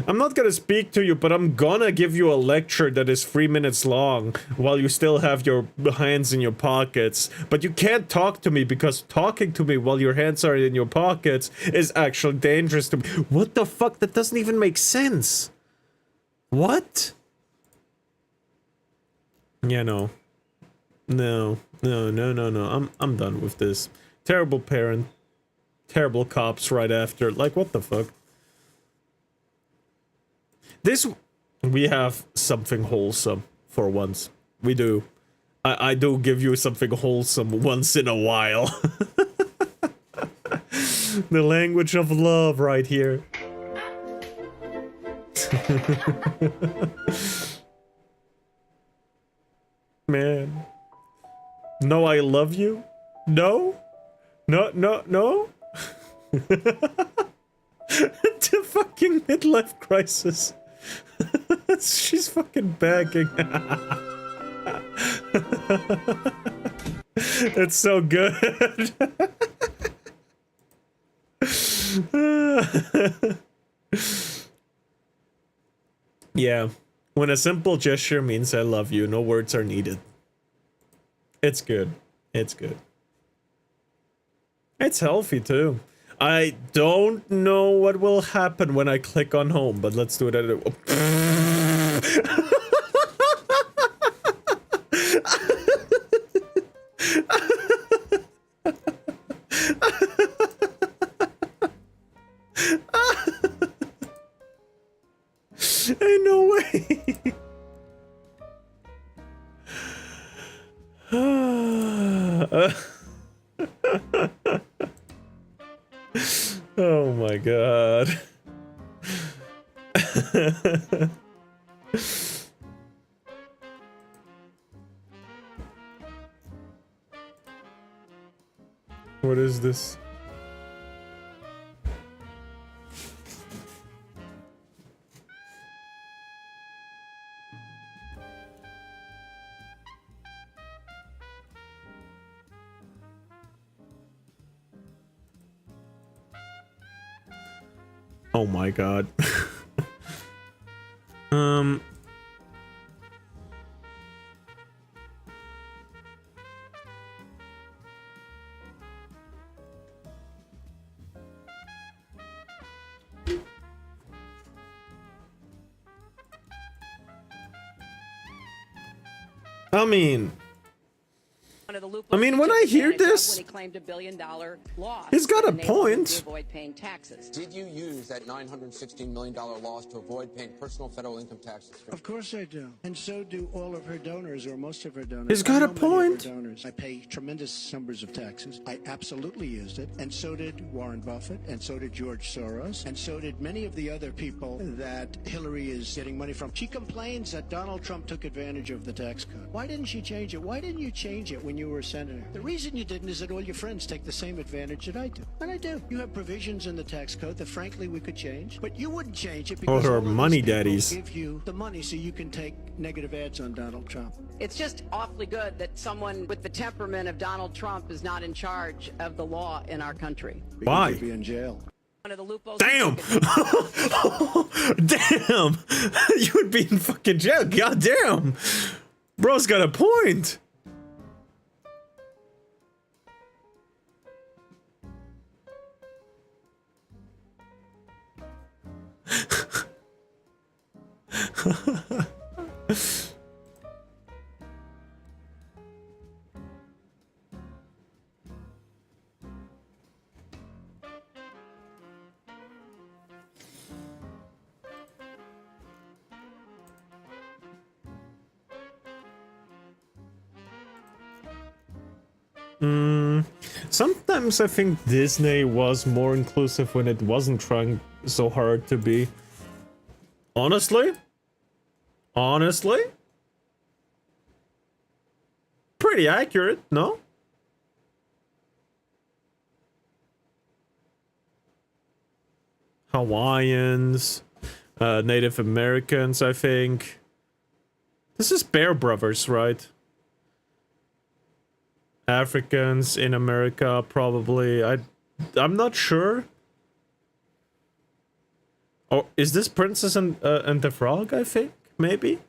Speaker 1: I'm not gonna speak to you, but I'm gonna give you a lecture that is 3 minutes long while you still have your hands in your pockets. But you can't talk to me because talking to me while your hands are in your pockets is actually dangerous to me. What the fuck? That doesn't even make sense. What? Yeah, no. No. I'm done with this. Terrible parent. Terrible cops right after. Like, what the fuck? We have something wholesome for once. We do. I do give you something wholesome once in a while. The language of love right here. Man. No, I love you? No? No. The fucking midlife crisis. She's fucking begging. It's so good. Yeah, when a simple gesture means I love you, no words are needed. It's good. It's good. It's healthy too. I don't know what will happen when I click on home, but let's do it at Ain't no way. Oh my god. What is this? Oh my god. I mean, when I hear this,
Speaker 9: when he claimed $1 billion loss,
Speaker 1: he's got a point.
Speaker 9: to avoid paying taxes.
Speaker 10: Did you use that $916 million loss to avoid paying personal federal income taxes?
Speaker 11: Of course I do. And so do all of her donors, or most of her donors.
Speaker 1: He's got a
Speaker 11: I know many of
Speaker 1: point.
Speaker 11: her donors. I pay tremendous numbers of taxes. I absolutely used it. And so did Warren Buffett. And so did George Soros. And so did many of the other people that Hillary is getting money from. She complains that Donald Trump took advantage of the tax code. Why didn't she change it? Why didn't you change it when you were a senator? The reason you didn't is that all your friends take the same advantage that I do. And I do. You have provisions in the tax code that frankly we could change, but you wouldn't change it because
Speaker 1: her
Speaker 11: all of these
Speaker 1: money
Speaker 11: people
Speaker 1: daddies
Speaker 11: give you the money so you can take negative ads on Donald Trump.
Speaker 9: It's just awfully good that someone with the temperament of Donald Trump is not in charge of the law in our country.
Speaker 1: Why?
Speaker 11: You'd be in jail.
Speaker 9: One of the loopholes.
Speaker 1: Damn! Damn! You would be in fucking jail. God damn! Bro's got a point. Sometimes I think Disney was more inclusive when it wasn't trying so hard to be. Honestly? Honestly? Pretty accurate, no? Hawaiians, Native Americans, I think. This is Bear Brothers, right? Africans in America, probably. I'm not sure. Oh, is this Princess and the Frog, I think? Maybe?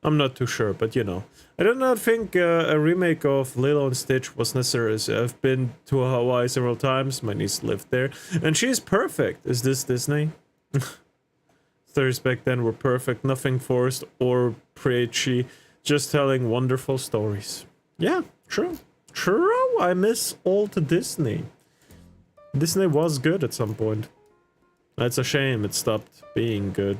Speaker 1: I'm not too sure, but you know. I do not think a remake of Lilo and Stitch was necessary. I've been to Hawaii several times. My niece lived there. And she's perfect. Is this Disney? Stories back then were perfect. Nothing forced or preachy. Just telling wonderful stories. Yeah, true. True, I miss old Disney. Disney was good at some point. It's a shame it stopped being good.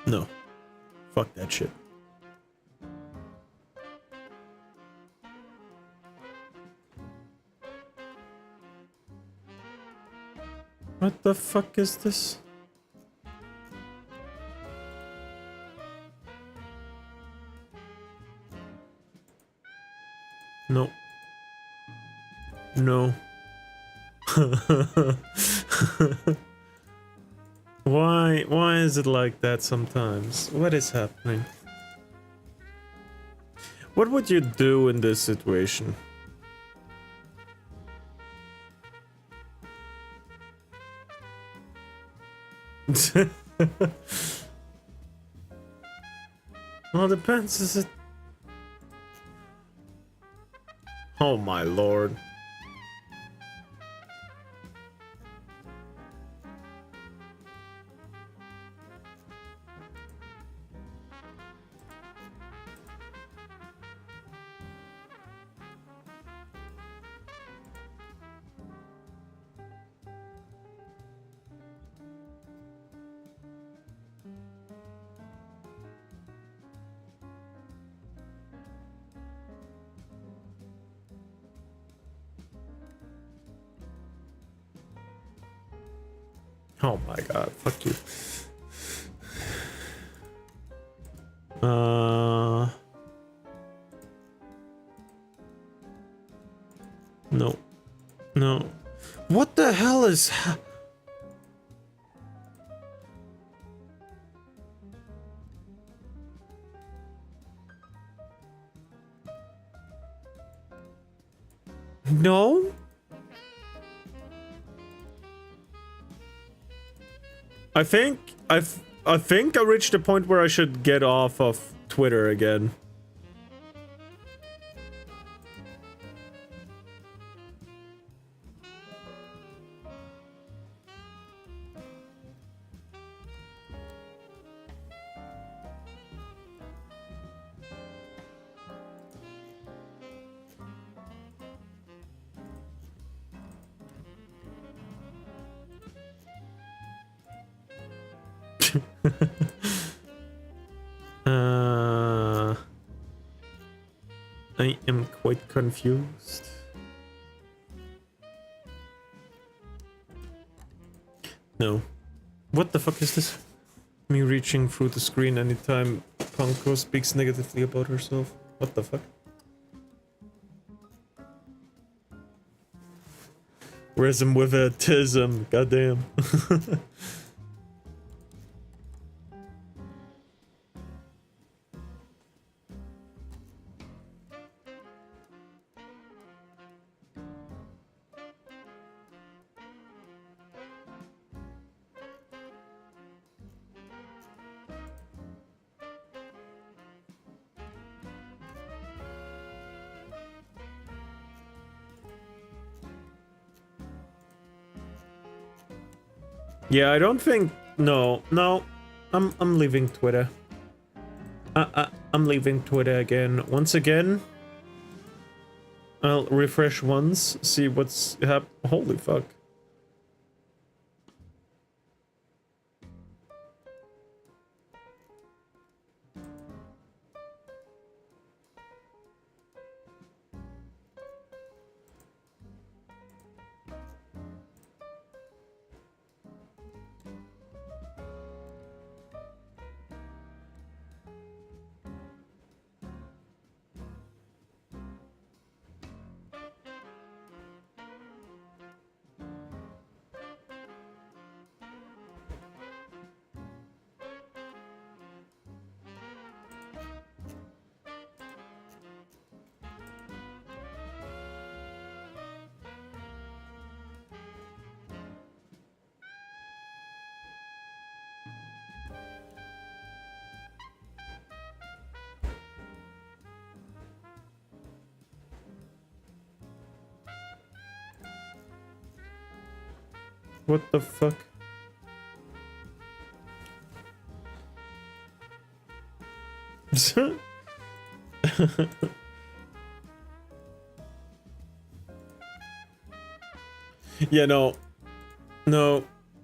Speaker 1: No. Fuck that shit. What the fuck is this? No. No. Why is it like that sometimes? What is happening? What would you do in this situation? Well, it depends, is it? Oh my lord. Oh my god, fuck you. No. No. What the hell is No? I think I reached a point where I should get off of Twitter again. I am quite confused. No. What the fuck is this? Me reaching through the screen anytime Panko speaks negatively about herself. What the fuck? Rism with a tism, goddamn. Yeah, I don't think. No. I'm leaving Twitter. I'm leaving Twitter again. Once again, I'll refresh once, see what's holy fuck. What the fuck? Yeah, no,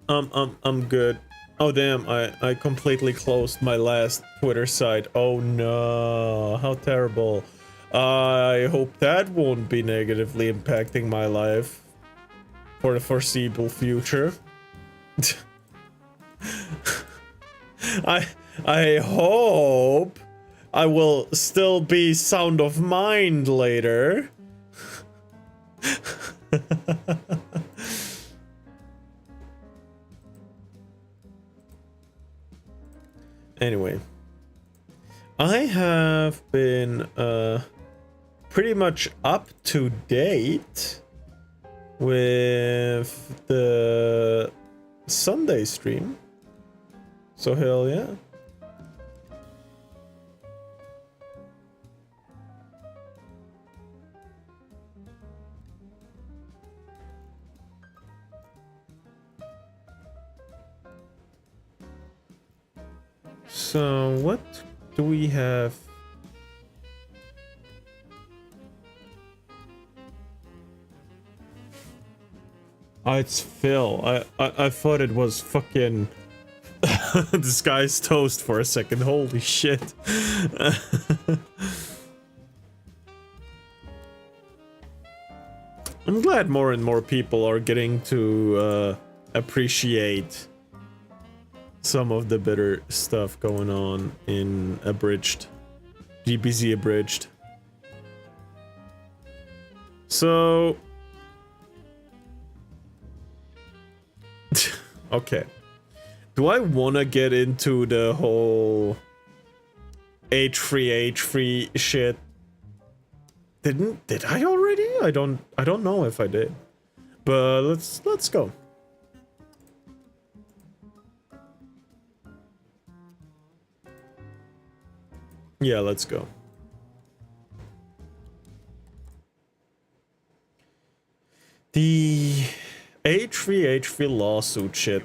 Speaker 1: I'm good. Oh damn, I completely closed my last Twitter site. Oh no, how terrible. I hope that won't be negatively impacting my life for the foreseeable future. I hope I will still be sound of mind later. Anyway, I have been pretty much up to date with the Sunday stream. So hell yeah. So what do we have? Oh, it's Phil. I thought it was fucking this guy's toast for a second. Holy shit. I'm glad more and more people are getting to appreciate some of the better stuff going on in Abridged. GBZ Abridged. So... okay. Do I want to get into the whole H3 shit? Did I already? I don't know if I did. But let's go. Yeah, let's go. The H3 lawsuit shit.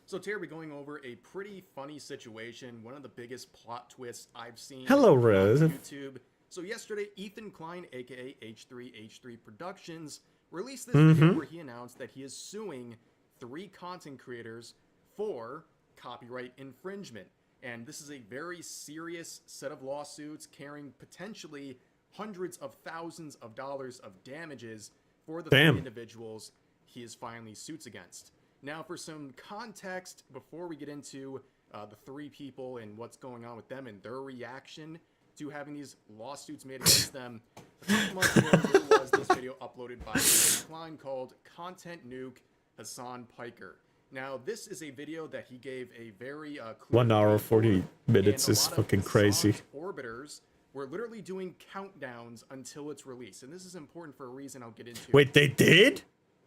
Speaker 12: So today we're going over a pretty funny situation, one of the biggest plot twists I've seen
Speaker 1: Hello,
Speaker 12: on
Speaker 1: Rez.
Speaker 12: YouTube. So yesterday, Ethan Klein, aka H3 Productions, released this video where he announced that he is suing 3 content creators for copyright infringement. And this is a very serious set of lawsuits carrying potentially hundreds of thousands of dollars of damages for the 3 individuals he is filing these suits against. Now, for some context, before we get into the 3 people and what's going on with them and their reaction to having these lawsuits made against them, a couple months ago there was this video uploaded by Ethan Klein called Content Nuke Hassan Piker. Now, this is a video that he gave a very
Speaker 1: 1 hour 40 minutes is fucking crazy.
Speaker 12: Orbiters were literally doing countdowns until its release, and this is important for a reason I'll get into.
Speaker 1: Wait, they did?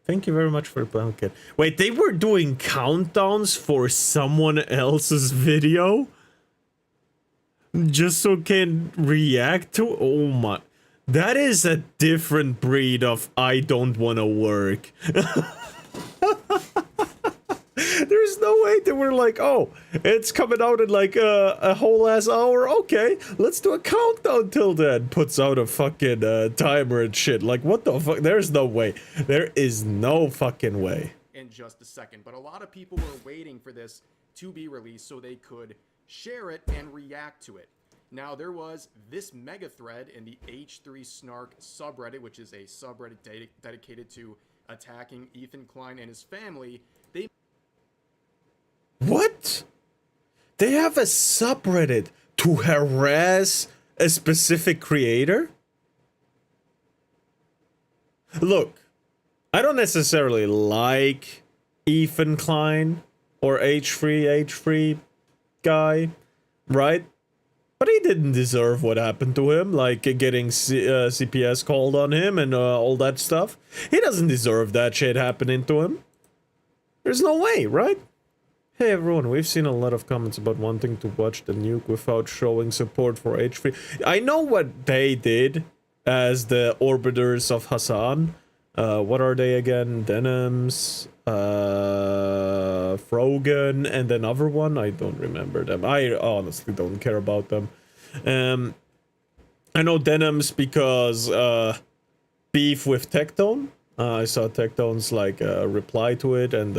Speaker 1: Thank you very much for the blanket. Wait, they were doing countdowns for someone else's video? Just so can react to? Oh my. That is a different breed of I don't want to work. There's no way they were like, oh, it's coming out in like a whole ass hour. Okay, let's do a countdown till then. Puts out a fucking timer and shit. Like, what the fuck? There's no way. There is no fucking way.
Speaker 12: In just a second, but a lot of people were waiting for this to be released so they could share it and react to it. Now, there was this mega thread in the H3 Snark subreddit, which is a subreddit dedicated to attacking Ethan Klein and his family.
Speaker 1: What? They have a subreddit to harass a specific creator? Look, I don't necessarily like Ethan Klein or H3 guy, right? But he didn't deserve what happened to him, like getting CPS called on him and all that stuff. He doesn't deserve that shit happening to him. There's no way, right? Hey everyone, we've seen a lot of comments about wanting to watch the nuke without showing support for H3. I know what they did as the Orbiters of Hassan. What are they again? Denims, Frogan, and another one? I don't remember them. I honestly don't care about them. I know Denims because beef with Tectone. I saw Tectone's like reply to it and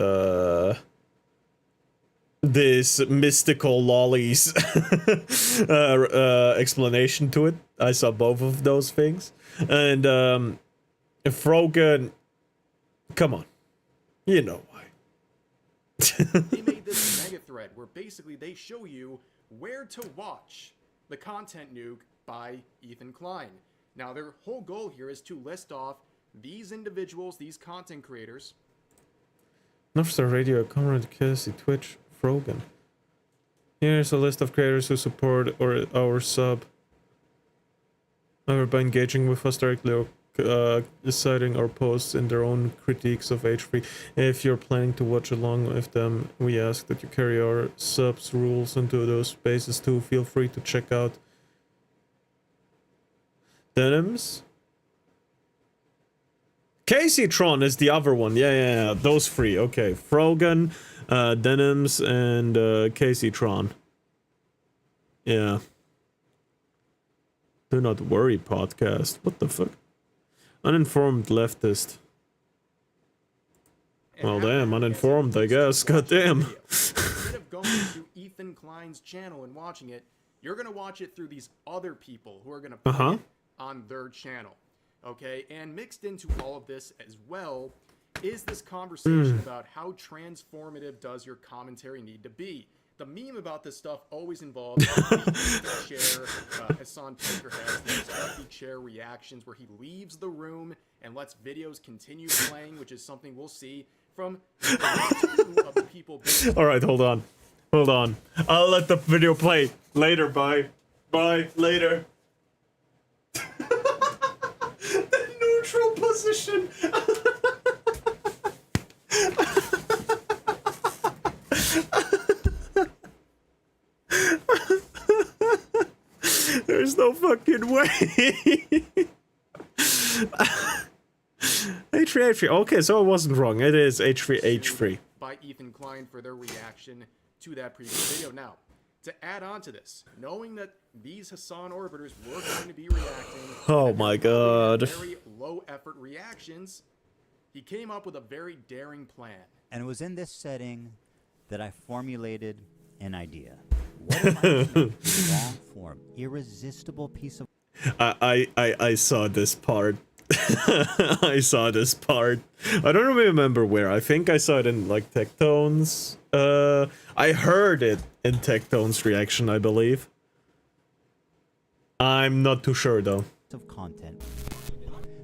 Speaker 1: this mystical lollies explanation to it. I saw both of those things. And Frogan, come on, you know why.
Speaker 12: They made this mega thread where basically they show you where to watch the Content Nuke by Ethan Klein. Now, their whole goal here is to list off these individuals, these content creators.
Speaker 1: Nofstar Radio, Comrade Casey, Twitch, Frogan. Here's a list of creators who support our sub. Either by engaging with us directly or citing our posts in their own critiques of H3. If you're planning to watch along with them, we ask that you carry our subs rules into those spaces too. Feel free to check out Denims. Caseytron is the other one. Yeah. Those three. Okay. Frogan, Denims, and Caseytron. Yeah. Do not worry, podcast. What the fuck? Uninformed leftist. Well, damn, uninformed, I guess. Goddamn.
Speaker 12: Instead of going to Ethan Klein's channel and watching it, you're gonna watch it through these other people who are gonna put it on their channel. Okay, and mixed into all of this as well is this conversation about how transformative does your commentary need to be. The meme about this stuff always involves the chair. Hassan Piker has these empty chair reactions where he leaves the room and lets videos continue playing, which is something we'll see from two of the people.
Speaker 1: All right, hold on. I'll let the video play later. Bye, later. The neutral position. There's no fucking way. H3H3. Okay, so it wasn't wrong. It is H3H3.
Speaker 12: By Ethan Klein for their reaction to that previous video. Now, to add on to this, knowing that these Hassan orbiters were going to be reacting,
Speaker 1: oh my god,
Speaker 12: very low effort reactions, he came up with a very daring plan.
Speaker 13: And it was in this setting that I formulated an idea. What if I long form, irresistible piece of
Speaker 1: I saw this part. I saw this part. I don't remember where. I think I saw it in like Tectone's. I heard it in Tectone's reaction, I believe. I'm not too sure though.
Speaker 13: Of content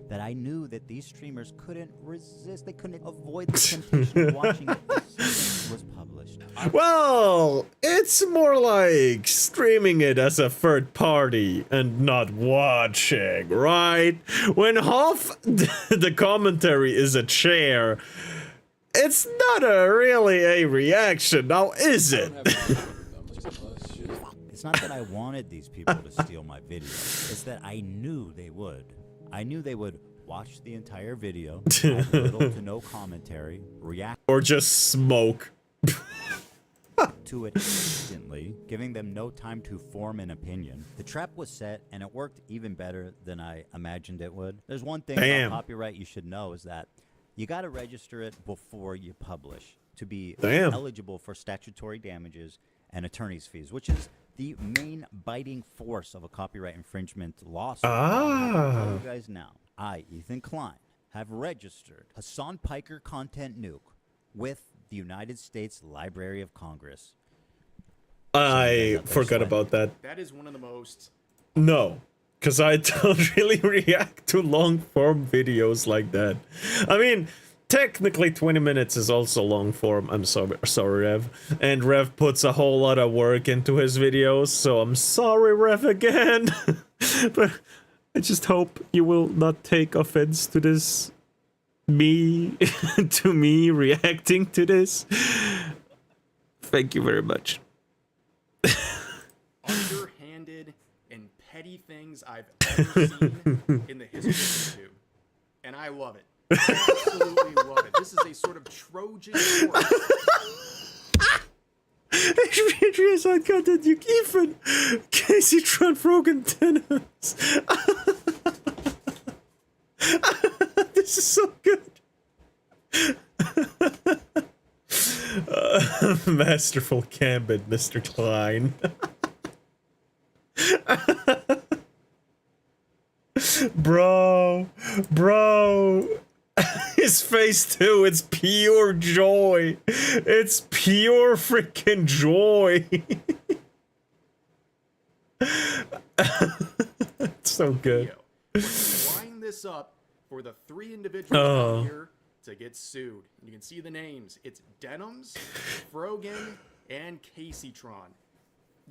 Speaker 13: that I knew that these streamers couldn't resist. They couldn't avoid the temptation of watching it as it was published.
Speaker 1: Well, it's more like streaming it as a third party and not watching, right? When half the commentary is a chair, it's not really a reaction, now is it?
Speaker 13: It's not that I wanted these people to steal my video. It's that I knew they would. I knew they would watch the entire video, have little to no commentary, react,
Speaker 1: or just smoke
Speaker 13: to it instantly, giving them no time to form an opinion. The trap was set, and it worked even better than I imagined it would. There's one thing about copyright you should know is that you got to register it before you publish to be eligible for statutory damages and attorney's fees, which is the main biting force of a copyright infringement lawsuit. I'll tell you guys now, I, Ethan Klein, have registered Hassan Piker Content Nuke with the United States Library of Congress.
Speaker 1: I forgot about that.
Speaker 12: That is one of the most...
Speaker 1: No, because I don't really react to long-form videos like that. I mean, technically 20 minutes is also long-form. I'm sorry, Rev. And Rev puts a whole lot of work into his videos, so I'm sorry, Rev, again. But I just hope you will not take offense to this. Me reacting to this. Thank you very much.
Speaker 12: Underhanded and petty things I've ever seen in the history of YouTube. And I love it. I absolutely love it. This is a sort of Trojan horse.
Speaker 1: Adrian's on content, you Ethan, Casey, Tron, Frogan, Tennis. This is so good. Masterful gambit, Mr. Klein. Bro. His face too, it's pure joy. It's pure freaking joy. It's so good.
Speaker 12: Line this up for the three individuals out here to get sued. You can see the names. It's Denims, Frogan, and Caseytron.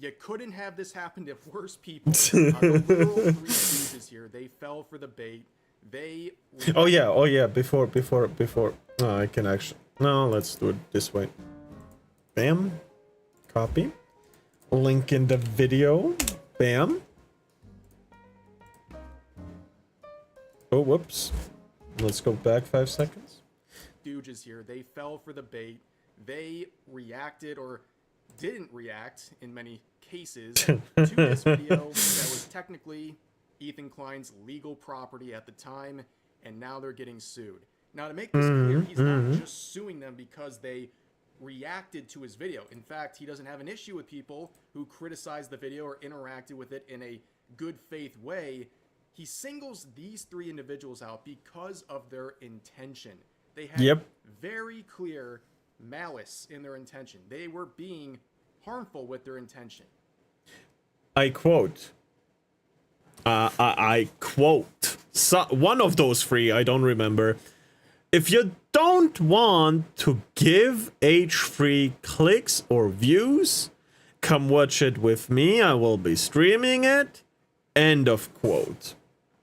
Speaker 12: You couldn't have this happened if worse people. The literal three stooges here, they fell for the bait. They.
Speaker 1: Oh yeah. Before. Oh, I can actually. No, let's do it this way. Bam. Copy. Link in the video. Bam. Oh, whoops. Let's go back 5 seconds.
Speaker 12: Stooges here, they fell for the bait. They reacted or didn't react in many cases to this video that was technically Ethan Klein's legal property at the time, and now they're getting sued. Now, to make this clear, he's not just suing them because they reacted to his video. In fact, he doesn't have an issue with people who criticized the video or interacted with it in a good faith way. He singles these three individuals out because of their intention. They had very clear malice in their intention. They were being harmful with their intention.
Speaker 1: I quote. I quote. One of those three, I don't remember. If you don't want to give H3 clicks or views, come watch it with me. I will be streaming it. End of quote.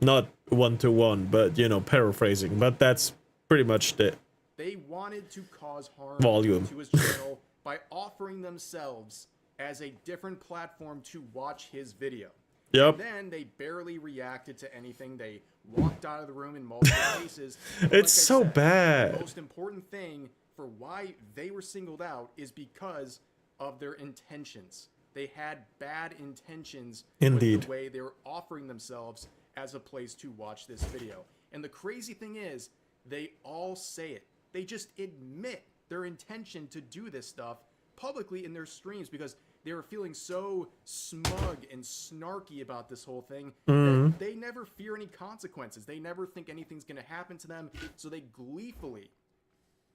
Speaker 1: Not one-to-one, but, you know, paraphrasing. But that's pretty much the
Speaker 12: They wanted to cause harm
Speaker 1: volume
Speaker 12: to his channel by offering themselves as a different platform to watch his video.
Speaker 1: Yep.
Speaker 12: And then they barely reacted to anything. They walked out of the room in multiple cases. But
Speaker 1: It's so bad.
Speaker 12: The most important thing for why they were singled out is because of their intentions. They had bad intentions
Speaker 1: Indeed.
Speaker 12: with the way they were offering themselves as a place to watch this video. And the crazy thing is, they all say it. They just admit their intention to do this stuff publicly in their streams because they were feeling so smug and snarky about this whole thing that they never fear any consequences. They never think anything's going to happen to them. So they gleefully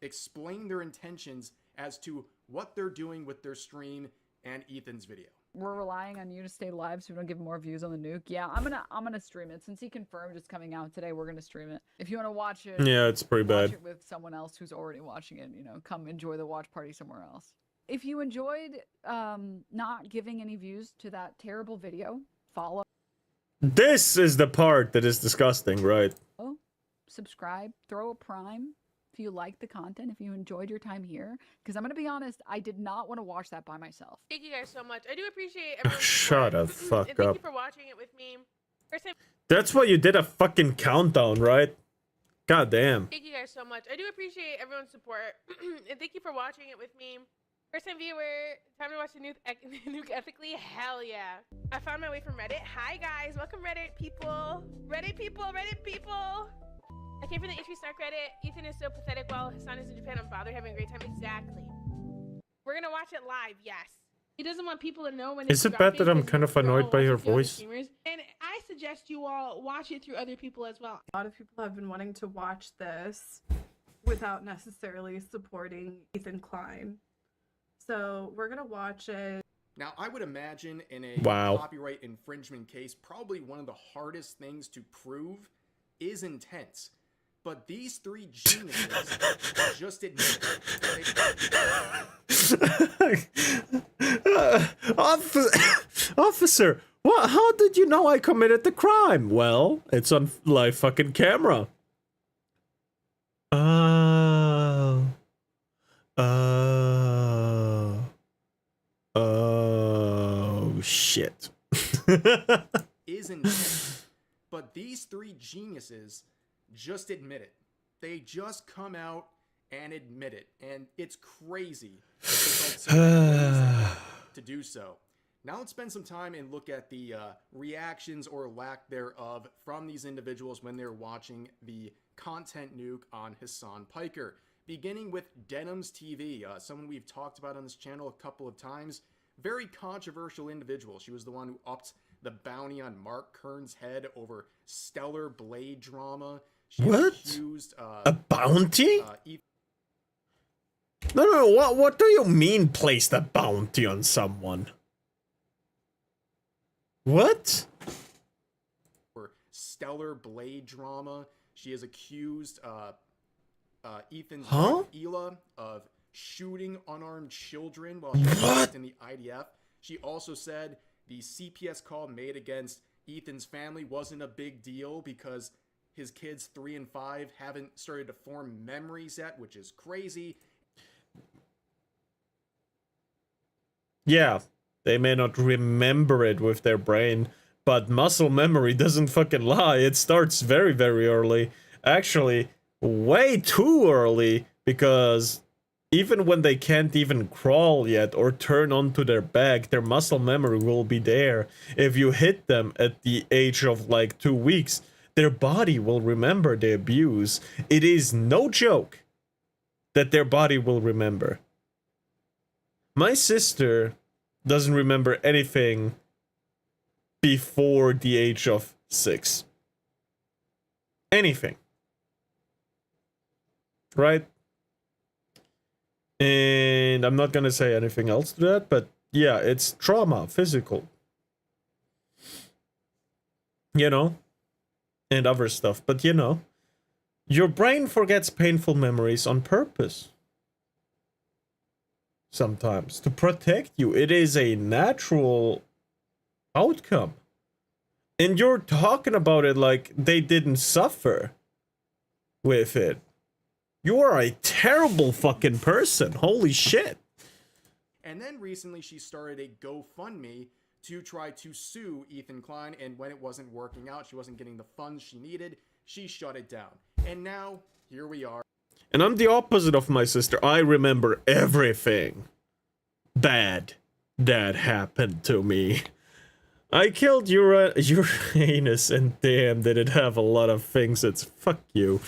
Speaker 12: explain their intentions as to what they're doing with their stream and Ethan's video.
Speaker 14: We're relying on you to stay live so we don't give more views on the nuke. Yeah, I'm gonna stream it. Since he confirmed it's coming out today, we're gonna stream it. If you want to watch it,
Speaker 1: yeah, it's pretty
Speaker 14: watch
Speaker 1: bad.
Speaker 14: it with someone else who's already watching it, you know, come enjoy the watch party somewhere else. If you enjoyed not giving any views to that terrible video, follow,
Speaker 1: This is the part that is disgusting, right?
Speaker 14: subscribe, throw a prime if you like the content, if you enjoyed your time here. Because I'm going to be honest, I did not want to watch that by myself.
Speaker 15: Thank you guys so much. I do appreciate everyone's
Speaker 1: Shut the
Speaker 15: support.
Speaker 1: fuck
Speaker 15: And thank
Speaker 1: up.
Speaker 15: you for watching it with me. First time.
Speaker 1: That's why you did a fucking countdown, right? God damn.
Speaker 15: Thank you guys so much. I do appreciate everyone's support. And thank you for watching it with me. First time viewer, time to watch the nuke ethically? Hell yeah. I found my way from Reddit. Hi guys, welcome Reddit people. Reddit people, Reddit people. I came from the H3 Snark Reddit. Ethan is so pathetic while Hassan is in Japan. I'm bothered having a great time. Exactly. We're gonna watch it live, yes. He doesn't want people to know when it's
Speaker 1: Is it bad that I'm kind of annoyed by your voice?
Speaker 15: And I suggest you all watch it through other people as well.
Speaker 16: A lot of people have been wanting to watch this without necessarily supporting Ethan Klein. So we're gonna watch it.
Speaker 12: Now, I would imagine in a
Speaker 1: Wow.
Speaker 12: copyright infringement case, probably one of the hardest things to prove is intent. But these three geniuses just admit it.
Speaker 1: Officer, what? How did you know I committed the crime? Well, it's on live fucking camera. Oh, shit.
Speaker 12: Is intent. But these three geniuses just admit it. They just come out and admit it. And it's crazy to do so. Now let's spend some time and look at the reactions or lack thereof from these individuals when they're watching the content nuke on Hassan Piker. Beginning with Denim's TV, someone we've talked about on this channel a couple of times. Very controversial individual. She was the one who upped the bounty on Mark Kern's head over Stellar Blade drama. She
Speaker 1: What?
Speaker 12: accused,
Speaker 1: A bounty? No, what do you mean placed a bounty on someone? What?
Speaker 12: For Stellar Blade drama. She has accused Ethan's wife, Ela, of shooting unarmed children while she was in the IDF. She also said the CPS call made against Ethan's family wasn't a big deal because his kids 3 and 5 haven't started to form memories yet, which is crazy.
Speaker 1: Yeah, they may not remember it with their brain, but muscle memory doesn't fucking lie. It starts very, very early. Actually, way too early, because even when they can't even crawl yet or turn onto their back, their muscle memory will be there. If you hit them at the age of like 2 weeks, their body will remember the abuse. It is no joke that their body will remember. My sister doesn't remember anything before the age of 6. Anything. Right? And I'm not gonna say anything else to that, but yeah, it's trauma, physical. You know? And other stuff, but you know. Your brain forgets painful memories on purpose. Sometimes. To protect you. It is a natural outcome. And you're talking about it like they didn't suffer with it. You are a terrible fucking person. Holy shit.
Speaker 12: And then recently she started a GoFundMe to try to sue Ethan Klein, and when it wasn't working out, she wasn't getting the funds she needed, she shut it down. And now, here we are.
Speaker 1: And I'm the opposite of my sister. I remember everything bad that happened to me. I killed Uranus, and damn, did it have a lot of things. It's fuck you.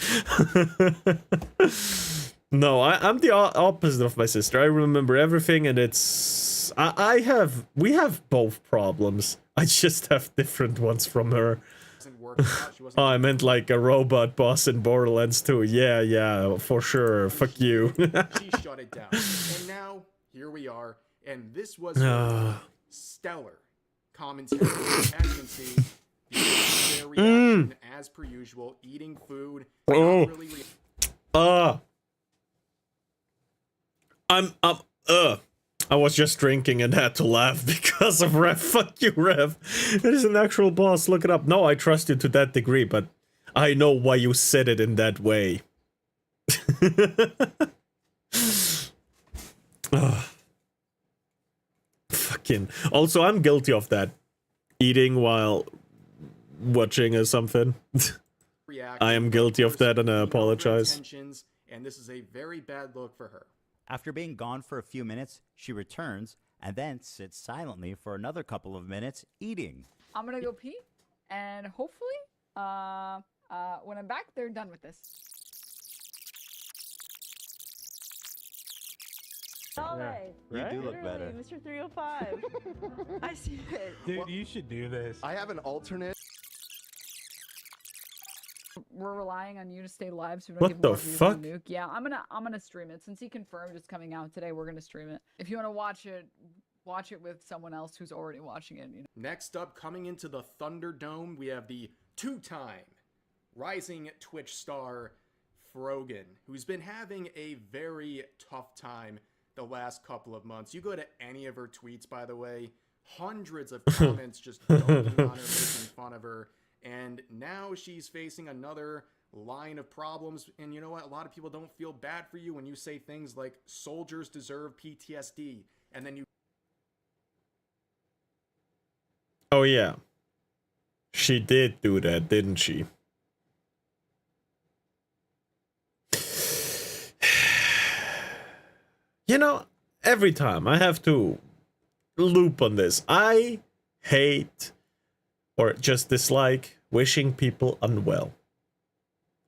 Speaker 1: No, I'm the opposite of my sister. I remember everything, and it's... we have both problems. I just have different ones from her. Oh, I meant like a robot boss in Borderlands 2. Yeah, for sure. Fuck you.
Speaker 12: She shut it down. And now, here we are, and this was stellar commentary. As you can see, their reaction, as per usual, eating food. Not really
Speaker 1: I was just drinking and had to laugh because of Rev. Fuck you, Rev. It is an actual boss. Look it up. No, I trust you to that degree, but I know why you said it in that way. Fucking. Also, I'm guilty of that. Eating while watching or something. I am guilty of that, and I apologize.
Speaker 12: And this is a very bad look for her.
Speaker 13: After being gone for a few minutes, she returns and then sits silently for another couple of minutes eating.
Speaker 14: I'm gonna go pee, and hopefully, when I'm back, they're done with this.
Speaker 13: You do look better.
Speaker 17: Mr. 305. I see it.
Speaker 5: Dude, you should do this.
Speaker 6: I have an alternate.
Speaker 14: We're relying on you to stay live so we don't
Speaker 1: What
Speaker 14: give
Speaker 1: the
Speaker 14: more views
Speaker 1: fuck?
Speaker 14: on Nuke. Yeah, I'm gonna stream it. Since he confirmed it's coming out today, we're gonna stream it. If you want to watch it with someone else who's already watching it. You know.
Speaker 12: Next up, coming into the Thunderdome, we have the two-time rising Twitch star Frogan, who's been having a very tough time the last couple of months. You go to any of her tweets, by the way, hundreds of comments just dunking on her, making fun of her. And now she's facing another line of problems. And you know what? A lot of people don't feel bad for you when you say things like soldiers deserve PTSD. And then you...
Speaker 1: Oh yeah. She did do that, didn't she? You know, every time I have to loop on this, I hate or just dislike wishing people unwell.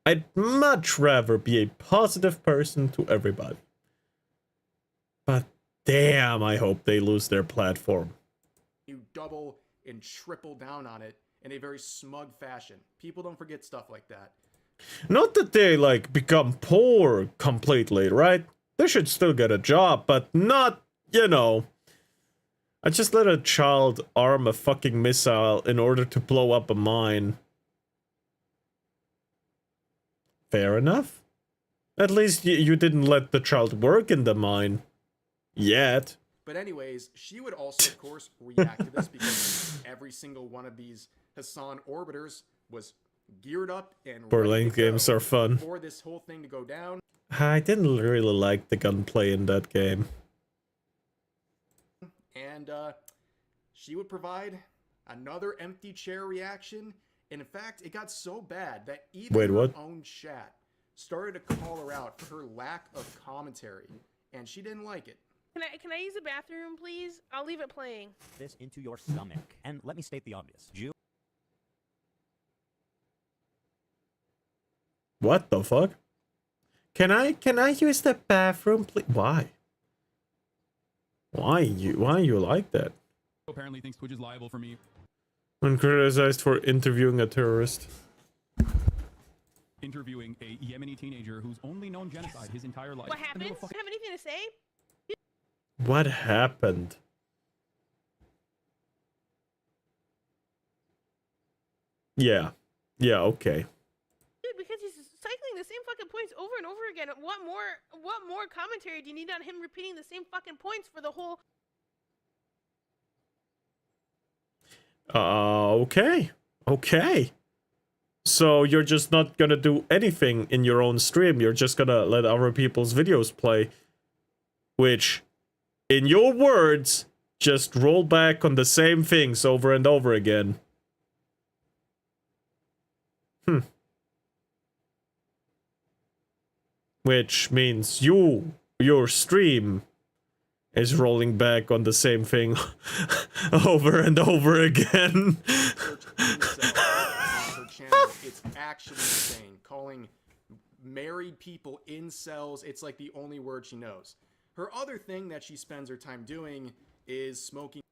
Speaker 1: I'd much rather be a positive person to everybody. But damn, I hope they lose their platform.
Speaker 12: You double and triple down on it in a very smug fashion. People don't forget stuff like that.
Speaker 1: Not that they, like, become poor completely, right? They should still get a job, but not, you know... I just let a child arm a fucking missile in order to blow up a mine. Fair enough. At least you didn't let the child work in the mine. Yet.
Speaker 12: But anyways, she would also, of course, react to this because every single one of these Hassan orbiters was geared up and ready to
Speaker 1: games
Speaker 12: go
Speaker 1: are fun.
Speaker 12: for this whole thing to go down.
Speaker 1: I didn't really like the gunplay in that game.
Speaker 12: And she would provide another empty chair reaction. And in fact, it got so bad that even her own chat started to call her out for her lack of commentary. And she didn't like it.
Speaker 15: Can I use the bathroom, please? I'll leave it playing.
Speaker 13: This into your stomach. And let me state the obvious.
Speaker 1: What the fuck? Can I use the bathroom, please? Why? Why you like that?
Speaker 18: Apparently thinks Twitch is liable for me.
Speaker 1: When criticized for interviewing a terrorist.
Speaker 18: Interviewing a Yemeni teenager who's only known genocide his entire life.
Speaker 15: What happened? Do you have anything to say?
Speaker 1: What happened? Yeah. Yeah, okay.
Speaker 15: Dude, because he's cycling the same fucking points over and over again. What more commentary do you need on him repeating the same fucking points for the whole...
Speaker 1: Okay. Okay. So you're just not gonna do anything in your own stream. You're just gonna let other people's videos play. Which, in your words, just roll back on the same things over and over again. Which means your stream is rolling back on the same thing over and over again.
Speaker 12: Her channel, it's actually insane. Calling married people incels, it's like the only word she knows. Her other thing that she spends her time doing is smoking.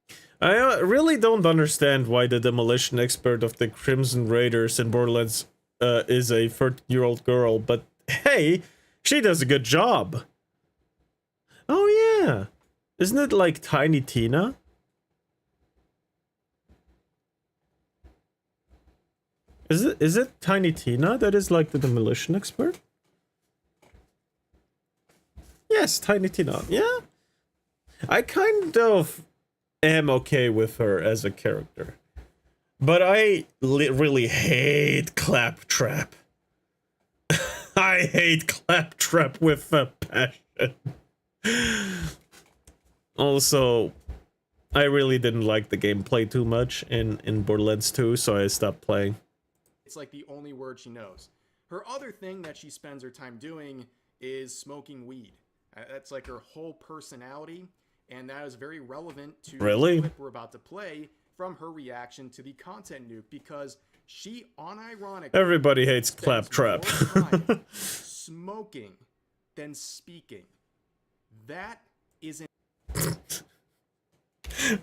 Speaker 1: I really don't understand why the demolition expert of the Crimson Raiders in Borderlands is a 30-year-old girl, but hey, she does a good job. Oh yeah. Isn't it like Tiny Tina? Is it Tiny Tina that is like the demolition expert? Yes, Tiny Tina. Yeah. I kind of am okay with her as a character. But I really hate Claptrap. I hate Claptrap with a passion. Also, I really didn't like the gameplay too much in Borderlands 2, so I stopped playing.
Speaker 12: It's like the only word she knows. Her other thing that she spends her time doing is smoking weed. That's like her whole personality, and that is very relevant to the clip we're about to play from her reaction to the content nuke, because she unironically
Speaker 1: everybody hates Claptrap.
Speaker 12: Smoking than speaking. That isn't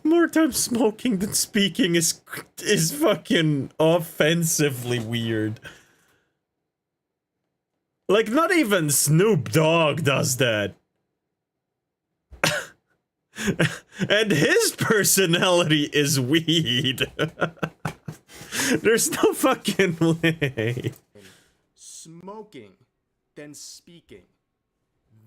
Speaker 1: more time smoking than speaking is fucking offensively weird. Like, not even Snoop Dogg does that. And his personality is weed. There's no fucking way.
Speaker 12: Smoking than speaking.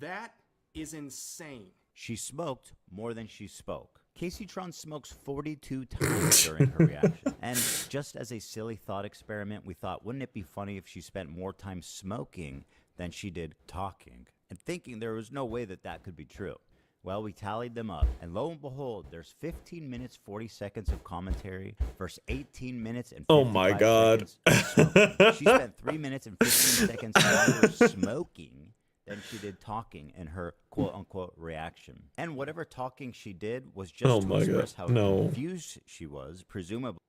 Speaker 12: That is insane.
Speaker 13: She smoked more than she spoke. Casey Tron smokes 42 times during her reaction. And just as a silly thought experiment, we thought, wouldn't it be funny if she spent more time smoking than she did talking? And thinking there was no way that that could be true. Well, we tallied them up, and lo and behold, there's 15 minutes, 40 seconds of commentary versus 18 minutes and 55
Speaker 1: oh my god.
Speaker 13: seconds. She spent 3 minutes and 15 seconds longer smoking than she did talking in her quote-unquote reaction. And whatever talking she did was just to express how confused she was, presumably.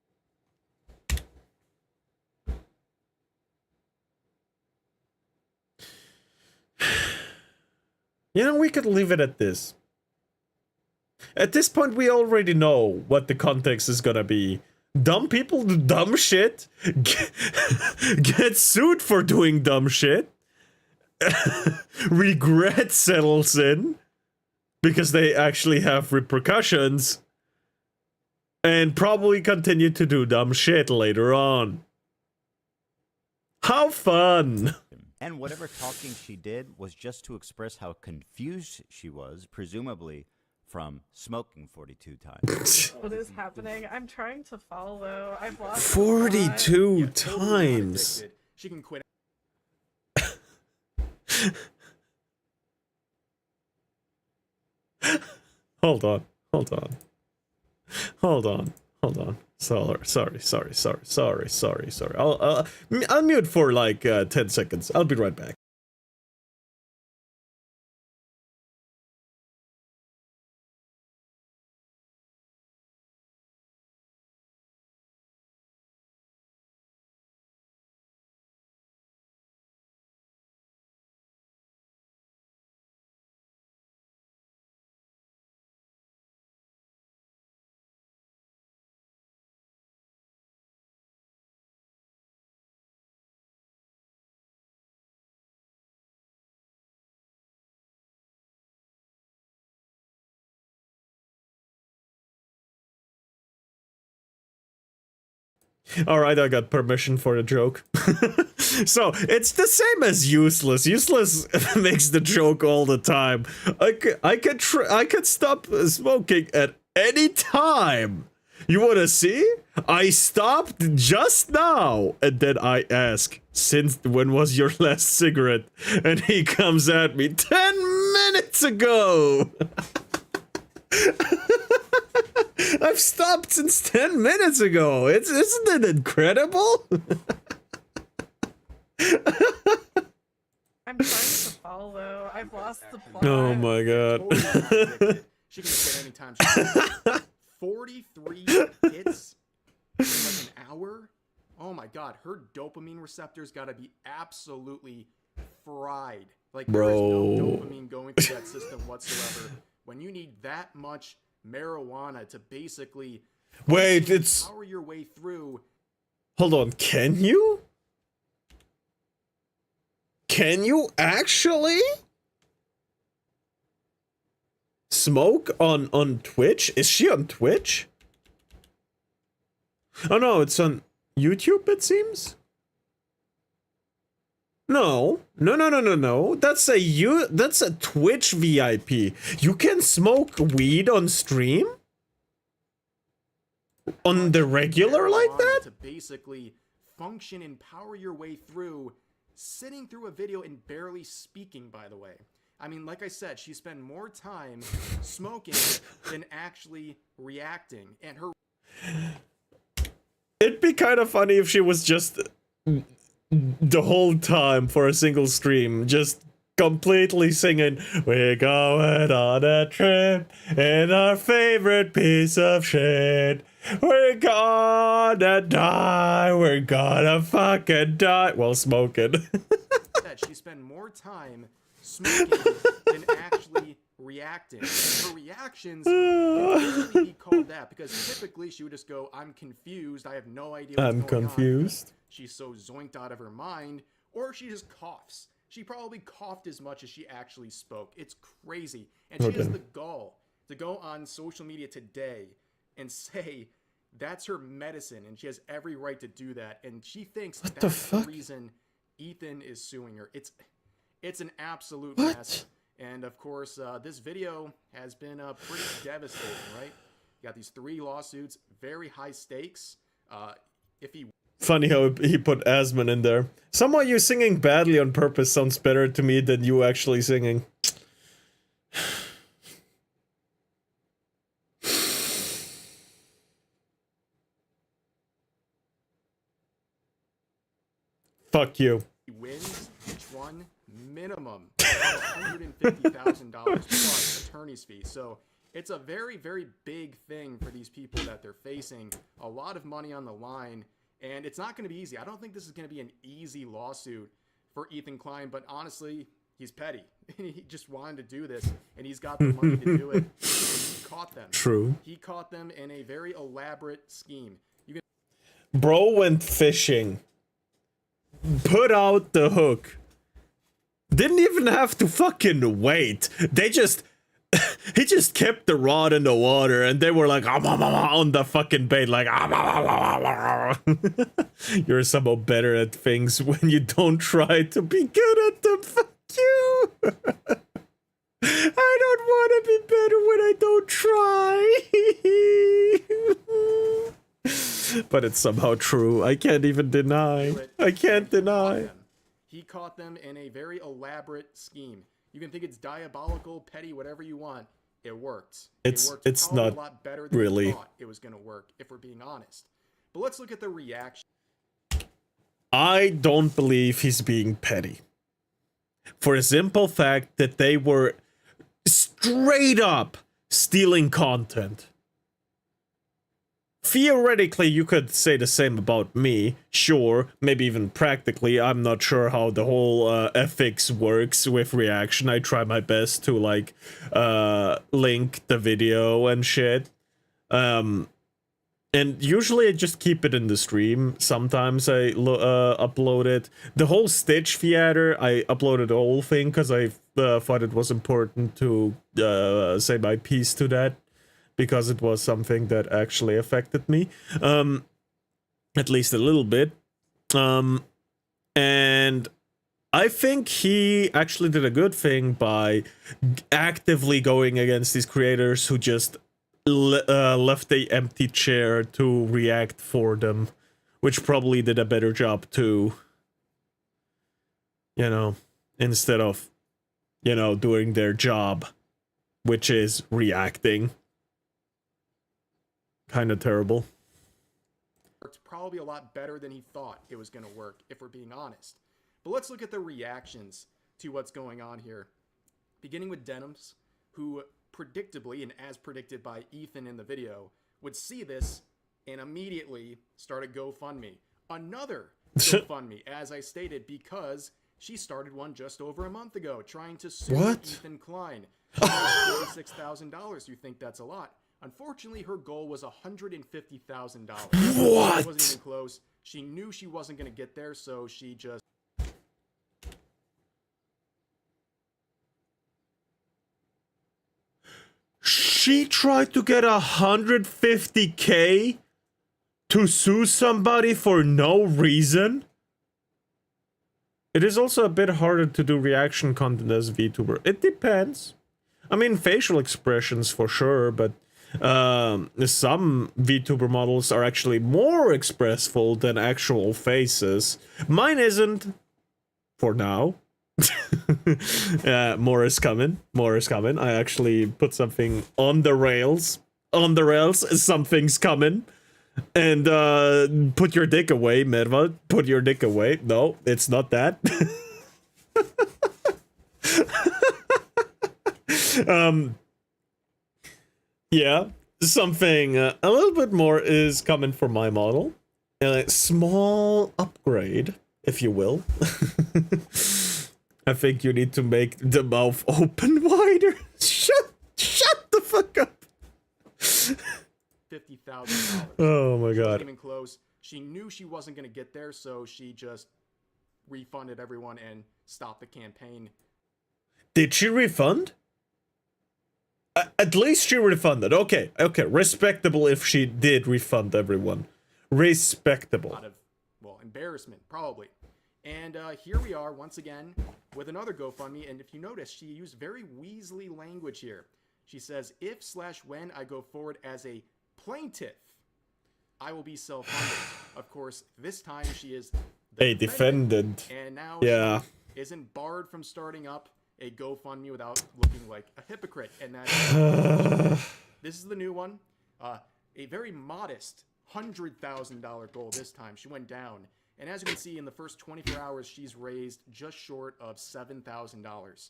Speaker 1: You know, we could leave it at this. At this point, we already know what the context is gonna be. Dumb people do dumb shit, get sued for doing dumb shit, regret settles in, because they actually have repercussions, and probably continue to do dumb shit later on. How fun!
Speaker 13: And whatever talking she did was just to express how confused she was, presumably from smoking 42 times.
Speaker 16: What is happening? I'm trying to follow. I've lost
Speaker 1: 42 times.
Speaker 12: She can quit.
Speaker 1: Hold on. Sorry. I'll mute for like 10 seconds. I'll be right back. Alright, I got permission for the joke. So, it's the same as Useless. Useless makes the joke all the time. I could stop smoking at any time. You wanna see? I stopped just now. And then I ask, since when was your last cigarette? And he comes at me 10 minutes ago. I've stopped since 10 minutes ago. Isn't it incredible?
Speaker 16: I'm trying to follow. I've lost the plot.
Speaker 1: Oh my god.
Speaker 12: She can quit anytime. 43 hits in like an hour. Oh my god, her dopamine receptors gotta be absolutely fried. Like there is no dopamine going through that system whatsoever. When you need that much marijuana to basically
Speaker 1: wait, it's
Speaker 12: power your way through.
Speaker 1: Hold on, can you? Can you actually smoke on Twitch? Is she on Twitch? Oh no, it's on YouTube it seems. No. That's a Twitch VIP. You can smoke weed on stream? On the regular like that?
Speaker 12: To basically function and power your way through sitting through a video and barely speaking, by the way. I mean, like I said, she spent more time smoking than actually reacting. And her...
Speaker 1: It'd be kind of funny if she was just the whole time for a single stream, just completely singing, "We're going on a trip in our favorite piece of shit. We're gonna die. We're gonna fucking die," while smoking.
Speaker 12: She spent more time smoking than actually reacting. And her reactions would really be called that, because typically she would just go, "I'm confused. I have no idea what's going
Speaker 1: confused.
Speaker 12: on." She's so zoinked out of her mind, or she just coughs. She probably coughed as much as she actually spoke. It's crazy. And she has the gall to go on social media today and say that's her medicine, and she has every right to do that. And she thinks that's the reason Ethan is suing her. It's an absolute mess. And of course, this video has been pretty devastating, right? You got these 3 lawsuits, very high stakes. If he
Speaker 1: Funny how he put Asman in there. Somehow you singing badly on purpose sounds better to me than you actually singing. Fuck you.
Speaker 12: He wins each one minimum $150,000 plus attorney's fees. So it's a very, very big thing for these people that they're facing. A lot of money on the line. And it's not going to be easy. I don't think this is going to be an easy lawsuit for Ethan Klein, but honestly, he's petty. He just wanted to do this, and he's got the money to do it. He caught them.
Speaker 1: True.
Speaker 12: He caught them in a very elaborate scheme.
Speaker 1: Bro went fishing. Put out the hook. Didn't even have to fucking wait. They just... he just kept the rod in the water, and they were like on the fucking bait, like you're somehow better at things when you don't try to be good at them. Fuck you. I don't want to be better when I don't But it's somehow true. I can't even deny. I can't deny.
Speaker 12: He caught them in a very elaborate scheme. You can think it's diabolical, petty, whatever you want. It worked.
Speaker 1: It's
Speaker 12: probably
Speaker 1: not
Speaker 12: a lot better than
Speaker 1: really.
Speaker 12: we thought it was going to work, if we're being honest. But let's look at the reaction.
Speaker 1: I don't believe he's being petty. For the simple fact that they were straight up stealing content. Theoretically, you could say the same about me. Sure, maybe even practically. I'm not sure how the whole ethics works with reaction. I try my best to, like, link the video and shit. And usually I just keep it in the stream. Sometimes I upload it. The whole Stitch Theater, I uploaded the whole thing because I thought it was important to say my piece to that. Because it was something that actually affected me. At least a little bit. And I think he actually did a good thing by actively going against these creators who just left the empty chair to react for them, which probably did a better job too. You know, instead of, you know, doing their job, which is reacting. Kind of terrible.
Speaker 12: It's probably a lot better than he thought it was going to work, if we're being honest. But let's look at the reactions to what's going on here. Beginning with Denims, who predictably, and as predicted by Ethan in the video, would see this and immediately start a GoFundMe. Another GoFundMe, as I stated, because she started one just over a month ago, trying to sue Ethan Klein. $46,000. You think that's a lot? Unfortunately, her goal was $150,000.
Speaker 1: What?
Speaker 12: It wasn't even close. She knew she wasn't going to get there, so she just...
Speaker 1: She tried to get $150K to sue somebody for no reason? It is also a bit harder to do reaction content as a VTuber. It depends. I mean, facial expressions for sure, but some VTuber models are actually more expressful than actual faces. Mine isn't, for now. More is coming. More is coming. I actually put something on the rails. On the rails, something's coming. And put your dick away, Merva. Put your dick away. No, it's not that. Yeah, something a little bit more is coming for my model. A small upgrade, if you will. I think you need to make the mouth open wider. Shut the fuck up.
Speaker 12: $50,000.
Speaker 1: Oh my god.
Speaker 12: Wasn't even close. She knew she wasn't going to get there, so she just refunded everyone and stopped the campaign.
Speaker 1: Did she refund? At least she refunded. Okay, respectable if she did refund everyone. Respectable.
Speaker 12: Out of, well, embarrassment, probably. And here we are, once again, with another GoFundMe, and if you notice, she used very Weasley language here. She says, if/when I go forward as a plaintiff, I will be self-funded. Of course, this time she is
Speaker 1: a defendant.
Speaker 12: And now
Speaker 1: she
Speaker 12: isn't barred from starting up a GoFundMe without looking like a hypocrite. And that's this is the new one. A very modest $100,000 goal this time. She went down. And as you can see, in the first 24 hours, she's raised just short of $7,000.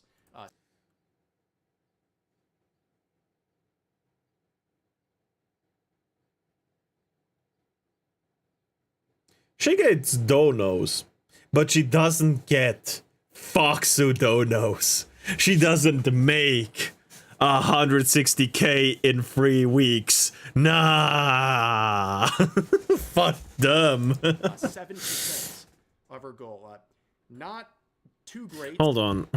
Speaker 1: She gets donos, but she doesn't get Foxu donos. She doesn't make 160K in 3 weeks. Nah. Fuck them.
Speaker 12: 7% of her goal. Not too great.
Speaker 1: Hold on.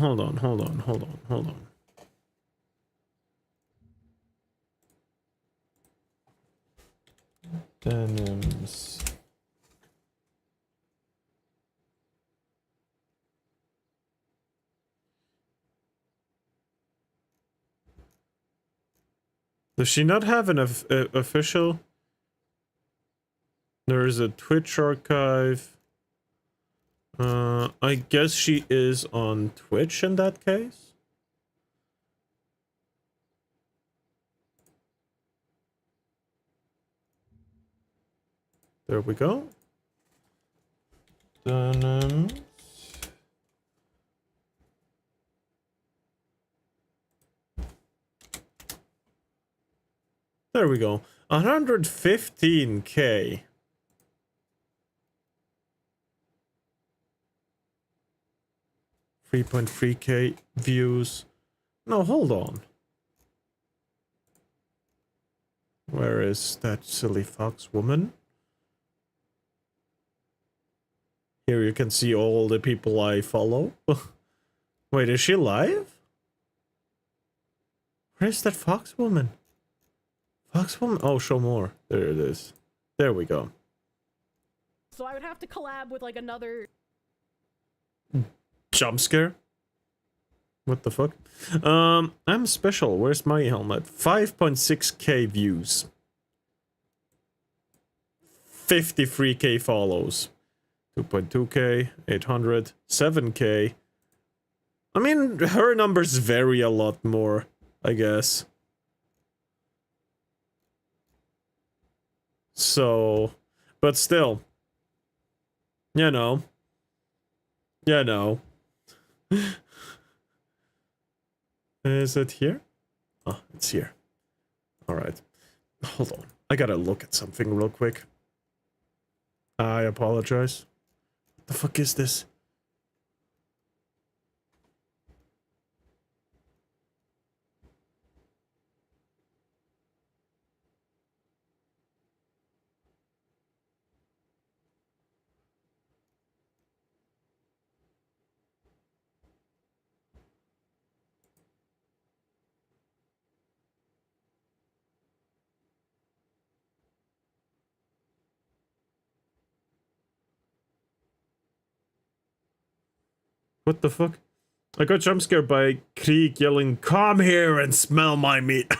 Speaker 1: Denims. Does she not have an official? There's a Twitch archive. I guess she is on Twitch in that case. There we go. Done. There we go. 115K. 3.3K views. No, hold on. Where is that silly fox woman? Here you can see all the people I follow. Wait, is she live? Where's that fox woman? Fox woman? Oh, show more. There it is. There we go.
Speaker 19: So I would have to collab with like another.
Speaker 1: Jump scare? What the fuck? I'm special. Where's my helmet? 5.6K views. 53K follows. 2.2K, 800, 7K. I mean, her numbers vary a lot more, I guess. So, but still. You know. You know. Is it here? Oh, it's here. Alright. Hold on. I gotta look at something real quick. I apologize. What the fuck is this? What the fuck? I got jump scared by Krieg yelling, "Come here and smell my meat."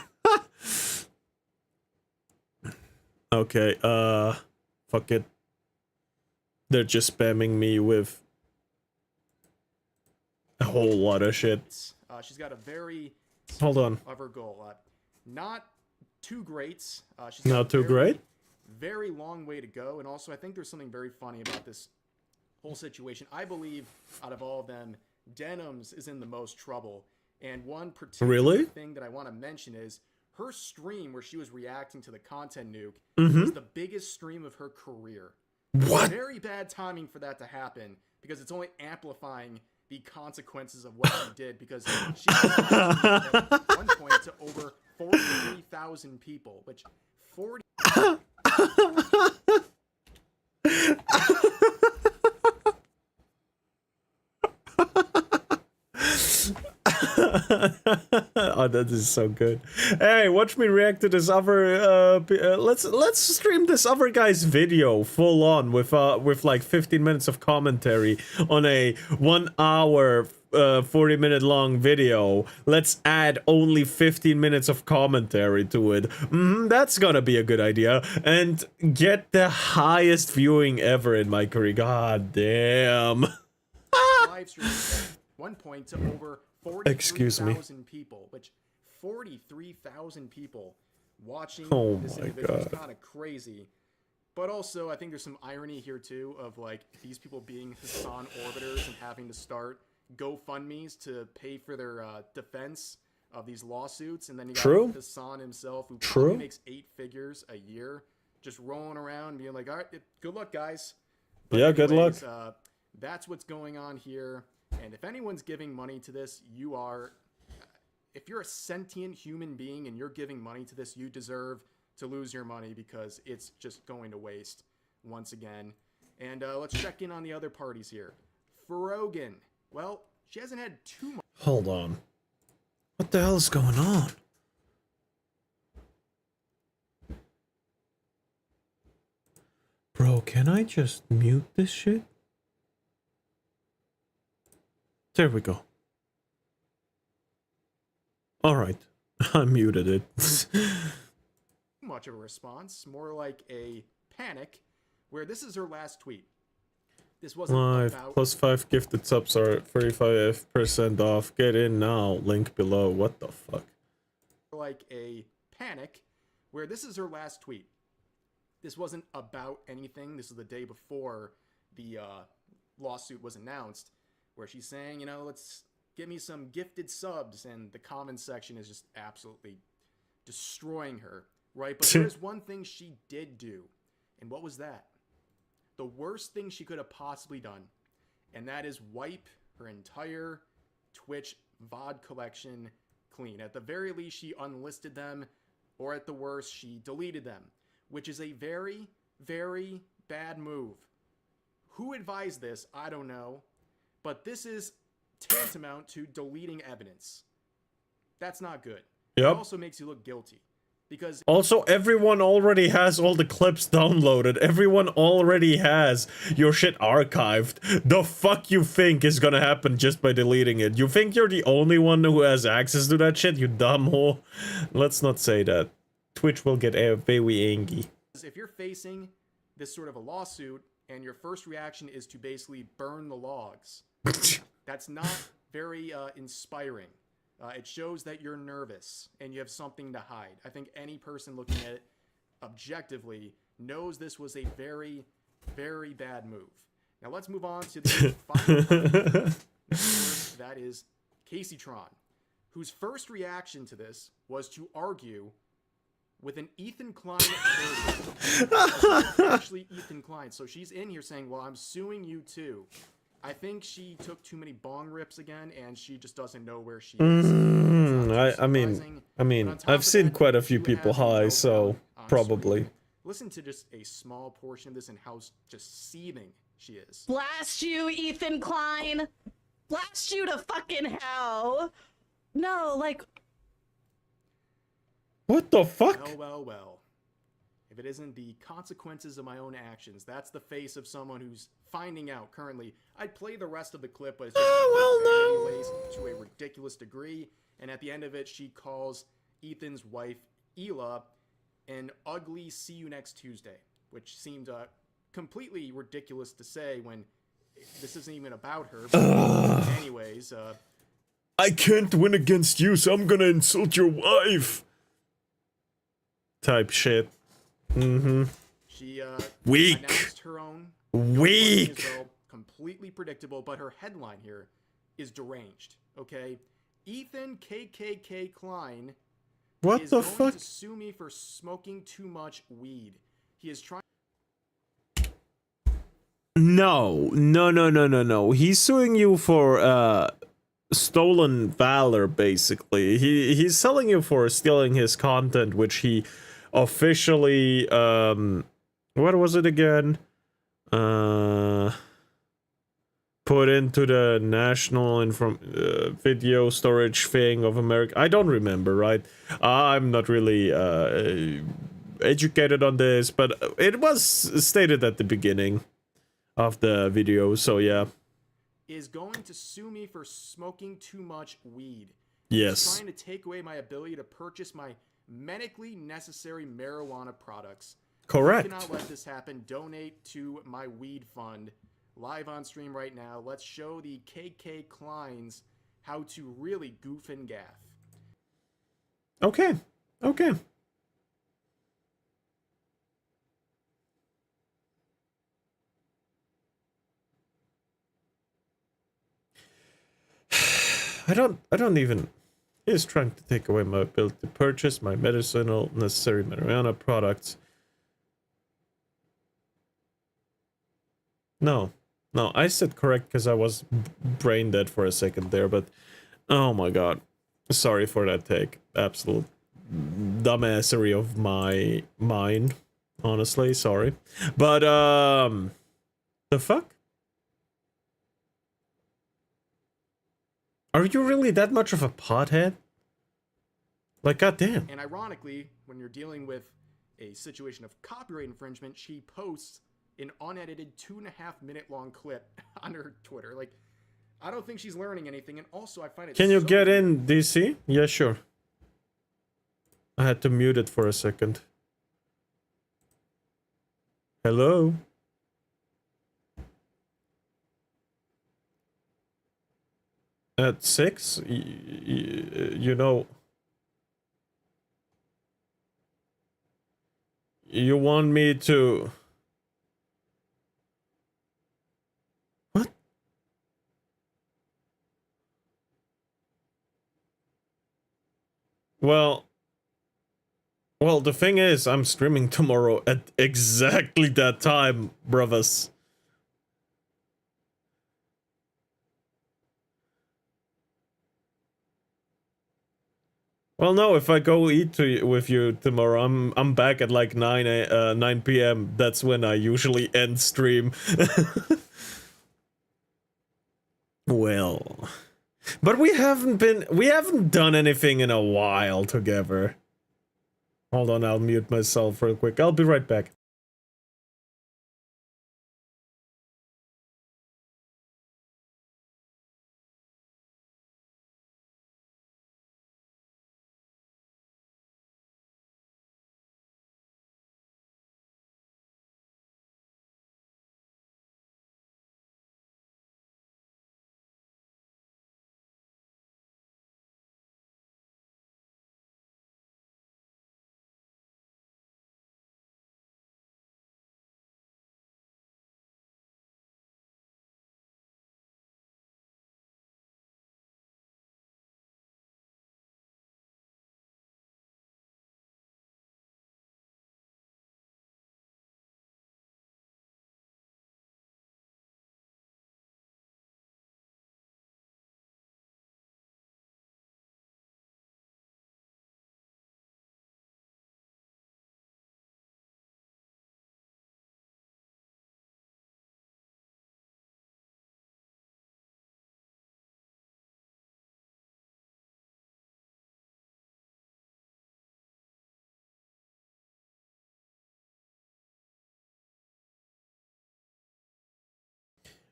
Speaker 1: Okay, fuck it. They're just spamming me with a whole lot of shit.
Speaker 12: She's got a very
Speaker 1: Hold on.
Speaker 12: of her goal. Not too great. She's
Speaker 1: Not
Speaker 12: got
Speaker 1: too great?
Speaker 12: Very long way to go. And also, I think there's something very funny about this whole situation. I believe out of all of them, Denims is in the most trouble. And one particular thing that I want to mention is her stream where she was reacting to the content nuke was the biggest stream of her career.
Speaker 1: What?
Speaker 12: Very bad timing for that to happen because it's only amplifying the consequences of what she did because she at one point to over 43,000 people, which 40.
Speaker 1: Oh, that is so good. Hey, watch me react to this other let's stream this other guy's video full on with like 15 minutes of commentary on a 1 hour 40-minute long video. Let's add only 15 minutes of commentary to it. That's gonna be a good idea and get the highest viewing ever in my career. God damn.
Speaker 12: Live stream at one point to over 43,000 people, which 43,000 people watching this individual is kind of crazy. But also, I think there's some irony here too of like these people being Hassan orbiters and having to start GoFundMes to pay for their defense of these lawsuits, and then you got Hassan himself who probably makes 8 figures a year, just rolling around being like, "All right, good luck, guys." But
Speaker 1: yeah, good luck.
Speaker 12: That's what's going on here. And if anyone's giving money to this, you are... If you're a sentient human being and you're giving money to this, you deserve to lose your money because it's just going to waste once again. And let's check in on the other parties here. Ferogan. Well, she hasn't had too much...
Speaker 1: Hold on. What the hell is going on? Bro, can I just mute this shit? There we go. Alright, I muted it.
Speaker 12: much of a response, more like a panic where this is her last tweet. This wasn't
Speaker 1: Live
Speaker 12: about
Speaker 1: plus 5 gifted subs are 35% off. Get in now. Link below. What the fuck?
Speaker 12: like a panic, where this is her last tweet. This wasn't about anything. This is the day before the lawsuit was announced, where she's saying, you know, let's give me some gifted subs, and the comment section is just absolutely destroying her, right? But there's one thing she did do, and what was that? The worst thing she could have possibly done, and that is wipe her entire Twitch VOD collection clean. At the very least, she unlisted them, or at the worst, she deleted them, which is a very, very bad move. Who advised this? I don't know, but this is tantamount to deleting evidence. That's not good. It
Speaker 1: Yep.
Speaker 12: also makes you look guilty. Because
Speaker 1: also, everyone already has all the clips downloaded. Everyone already has your shit archived. The fuck you think is gonna happen just by deleting it? You think you're the only one who has access to that shit, you dumb whore? Let's not say that. Twitch will get very angry.
Speaker 12: if you're facing this sort of a lawsuit and your first reaction is to basically burn the logs, that's not very inspiring. It shows that you're nervous and you have something to hide. I think any person looking at it objectively knows this was a very, very bad move. Now let's move on to the final one. That is Casey Tron, whose first reaction to this was to argue with an Ethan Klein version. Actually Ethan Klein. So she's in here saying, well, I'm suing you too. I think she took too many bong rips again, and she just doesn't know where she is.
Speaker 1: I mean, I've seen quite a few people high, so probably.
Speaker 12: Listen to just a small portion of this and how just seething she is.
Speaker 17: Blast you, Ethan Klein! Blast you to fucking hell! No, like...
Speaker 1: What the fuck?
Speaker 12: Well, well, well. If it isn't the consequences of my own actions, that's the face of someone who's finding out currently. I'd play the rest of the clip, but it's just to a ridiculous degree. And at the end of it, she calls Ethan's wife, Ela, an ugly see you next Tuesday, which seemed completely ridiculous to say when this isn't even about her. But anyways,
Speaker 1: I can't win against you, so I'm gonna insult your wife. Type shit.
Speaker 12: She
Speaker 1: weak.
Speaker 12: Announced her own.
Speaker 1: Weak.
Speaker 12: Well, completely predictable, but her headline here is deranged. Okay, Ethan KKK Klein
Speaker 1: What
Speaker 12: is
Speaker 1: the
Speaker 12: going
Speaker 1: fuck?
Speaker 12: to sue me for smoking too much weed. He is trying.
Speaker 1: No. He's suing you for stolen valor, basically. He's selling you for stealing his content, which he officially what was it again? Put into the national video storage thing of America. I don't remember, right? I'm not really educated on this, but it was stated at the beginning of the video, so yeah.
Speaker 12: Is going to sue me for smoking too much weed.
Speaker 1: Yes.
Speaker 12: He's trying to take away my ability to purchase my medically necessary marijuana products.
Speaker 1: Correct.
Speaker 12: I cannot let this happen. Donate to my weed fund. Live on stream right now. Let's show the KK Kleins how to really goof and gaff.
Speaker 1: Okay. I don't even. He's trying to take away my ability to purchase my medicinal necessary marijuana products. No, I said correct because I was brain dead for a second there, but oh my god. Sorry for that take. Absolute dumbassery of my mind. Honestly, sorry. But, the fuck? Are you really that much of a pothead? Like, goddamn.
Speaker 12: And ironically, when you're dealing with a situation of copyright infringement, she posts an unedited 2.5-minute long clip on her Twitter. Like, I don't think she's learning anything. And also, I find it
Speaker 1: Can you
Speaker 12: so
Speaker 1: get in, DC? Yeah, sure. I had to mute it for a second. Hello? At 6? You know... You want me to... What? Well, the thing is, I'm streaming tomorrow at exactly that time, brothers. Well, no, if I go eat with you tomorrow, I'm back at like 9 p.m. That's when I usually end stream. Well, but we haven't done anything in a while together. Hold on, I'll mute myself real quick. I'll be right back.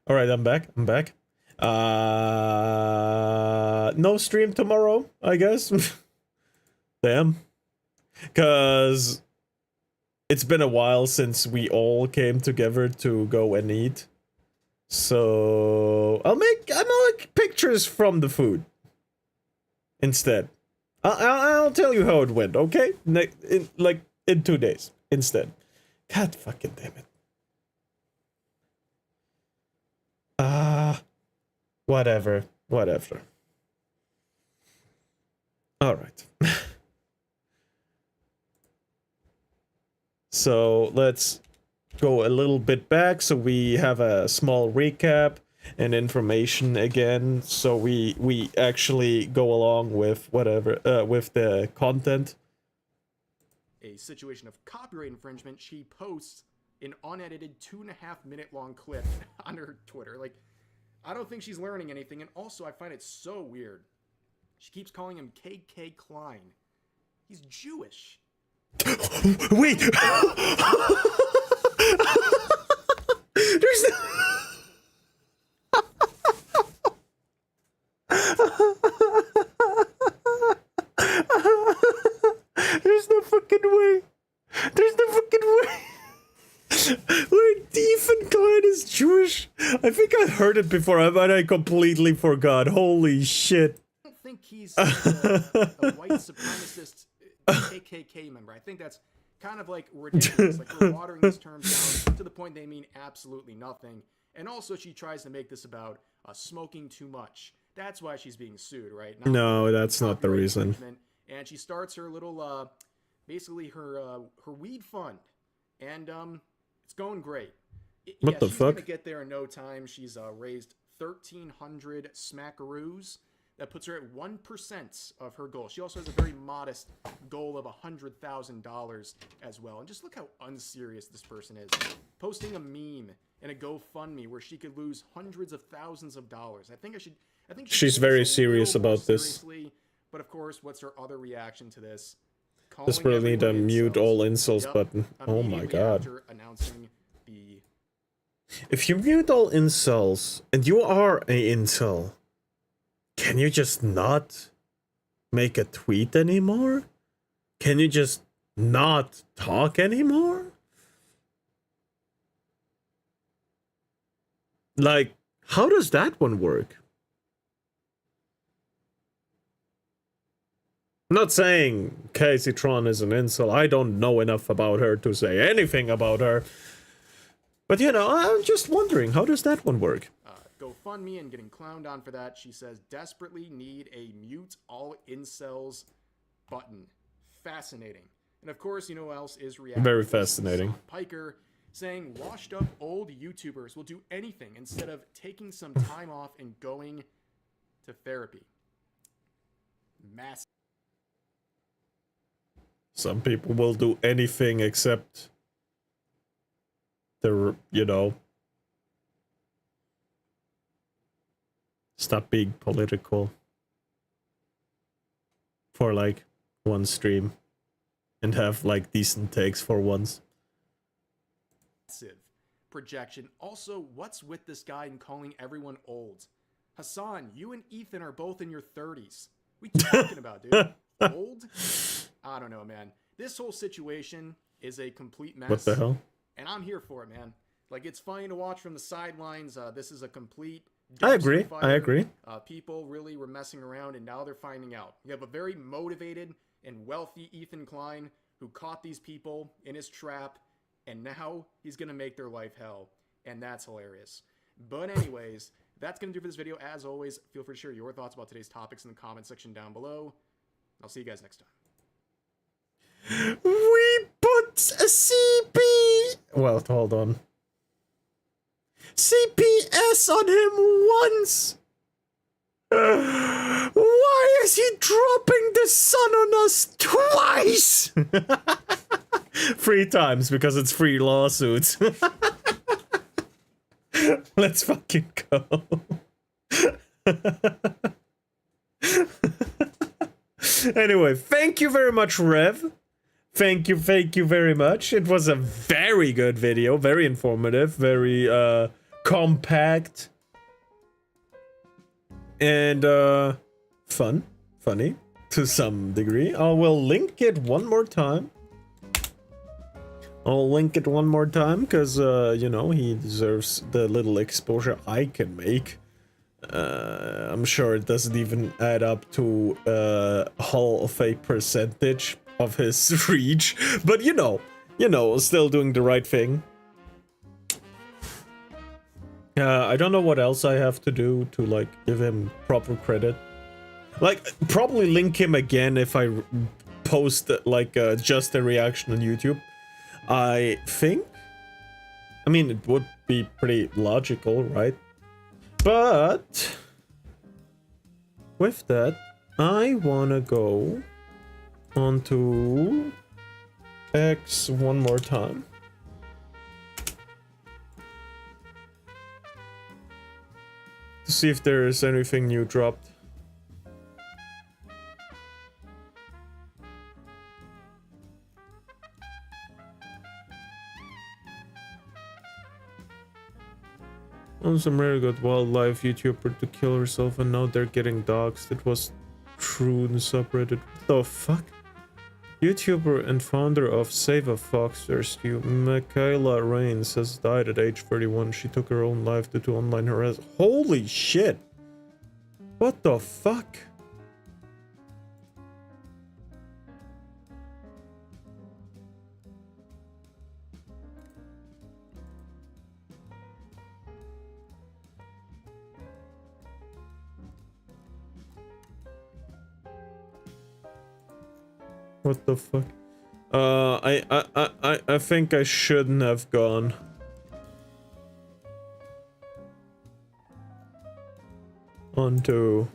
Speaker 1: All right, I'm back. No stream tomorrow, I guess. Damn. Cause it's been a while since we all came together to go and eat. So I'll make pictures from the food instead. I'll tell you how it went, okay? In 2 days instead. God fucking damn it. Whatever. Alright. So let's go a little bit back so we have a small recap and information again, so we actually go along with whatever with the content.
Speaker 12: A situation of copyright infringement, she posts an unedited 2.5-minute long clip on her Twitter. Like, I don't think she's learning anything, and also I find it so weird. She keeps calling him KK Klein. He's Jewish.
Speaker 1: Wait! There's no... There's no fucking way. Wait, Ethan Klein is Jewish? I think I heard it before, but I completely forgot. Holy shit.
Speaker 12: I don't think he's a white supremacist KKK member. I think that's kind of like ridiculous. Like, we're watering these terms down to the point they mean absolutely nothing. And also, she tries to make this about smoking too much. That's why she's being sued, right?
Speaker 1: No, that's not the reason.
Speaker 12: And she starts her little, basically her weed fund, and it's going great.
Speaker 1: What the
Speaker 12: she's
Speaker 1: fuck?
Speaker 12: Gonna get there in no time. She's raised 1,300 smackaroos. That puts her at 1% of her goal. She also has a very modest goal of $100,000 as well. And just look how unserious this person is. Posting a meme and a GoFundMe where she could lose hundreds of thousands of dollars. I think
Speaker 1: she's very serious about this.
Speaker 12: But of course, what's her other reaction to this?
Speaker 1: This will need a mute all insults button. Oh my god.
Speaker 12: Announcing the...
Speaker 1: If you mute all insults, and you are an incel, can you just not make a tweet anymore? Can you just not talk anymore? Like, how does that one work? I'm not saying Casey Tron is an incel. I don't know enough about her to say anything about her. But you know, I'm just wondering, how does that one work?
Speaker 12: GoFundMe and getting clowned on for that. She says, desperately need a mute all incels button. Fascinating. And of course, you know who else is reacting?
Speaker 1: Very fascinating.
Speaker 12: Piker saying washed up old YouTubers will do anything instead of taking some time off and going to therapy. Massive.
Speaker 1: Some people will do anything except they're, you know, stop being political for like one stream and have like decent takes for once.
Speaker 12: Projection. Also, what's with this guy and calling everyone old? Hassan, you and Ethan are both in your 30s. What you talking about, dude? Old? I don't know, man. This whole situation is a complete mess.
Speaker 1: What the hell?
Speaker 12: And I'm here for it, man. Like, it's funny to watch from the sidelines. This is a complete...
Speaker 1: I agree.
Speaker 12: fire.
Speaker 1: I agree.
Speaker 12: People really were messing around, and now they're finding out. You have a very motivated and wealthy Ethan Klein who caught these people in his trap, and now he's going to make their life hell. And that's hilarious. But anyways, that's going to do for this video. As always, feel free to share your thoughts about today's topics in the comment section down below. I'll see you guys next time.
Speaker 1: We put a CP... Well, hold on. CPS on him once! Why is he dropping the sun on us twice? 3 times, because it's 3 lawsuits. Let's fucking go. Anyway, thank you very much, Rev. Thank you very much. It was a very good video, very informative, very compact, and funny to some degree. I will link it one more time. Because, you know, he deserves the little exposure I can make. I'm sure it doesn't even add up to Hall of a percentage of his reach, but you know, still doing the right thing. I don't know what else I have to do to like give him proper credit. Like, probably link him again if I post like just a reaction on YouTube. I think. I mean, it would be pretty logical, right? But with that, I wanna go onto X one more time. To see if there is anything new dropped. On some very good wildlife YouTuber to kill herself and now they're getting doxxed. It was true and subreddit. What the fuck? YouTuber and founder of Save a Fox Rescue, Michaela Rains, has died at age 31. She took her own life due to online harassment. Holy shit! What the fuck? What the fuck? I think I shouldn't have gone. Onto...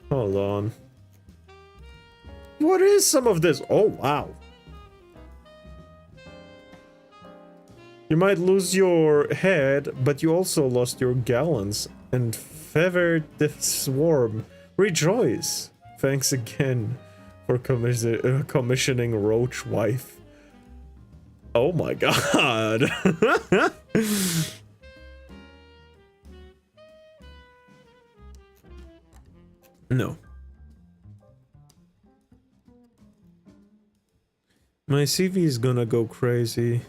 Speaker 1: Hold on. What is some of this? Oh, wow. You might lose your head, but you also lost your gallons and feathered the swarm. Rejoice. Thanks again for commissioning Roach Wife. Oh my god. No. My CV is gonna go crazy.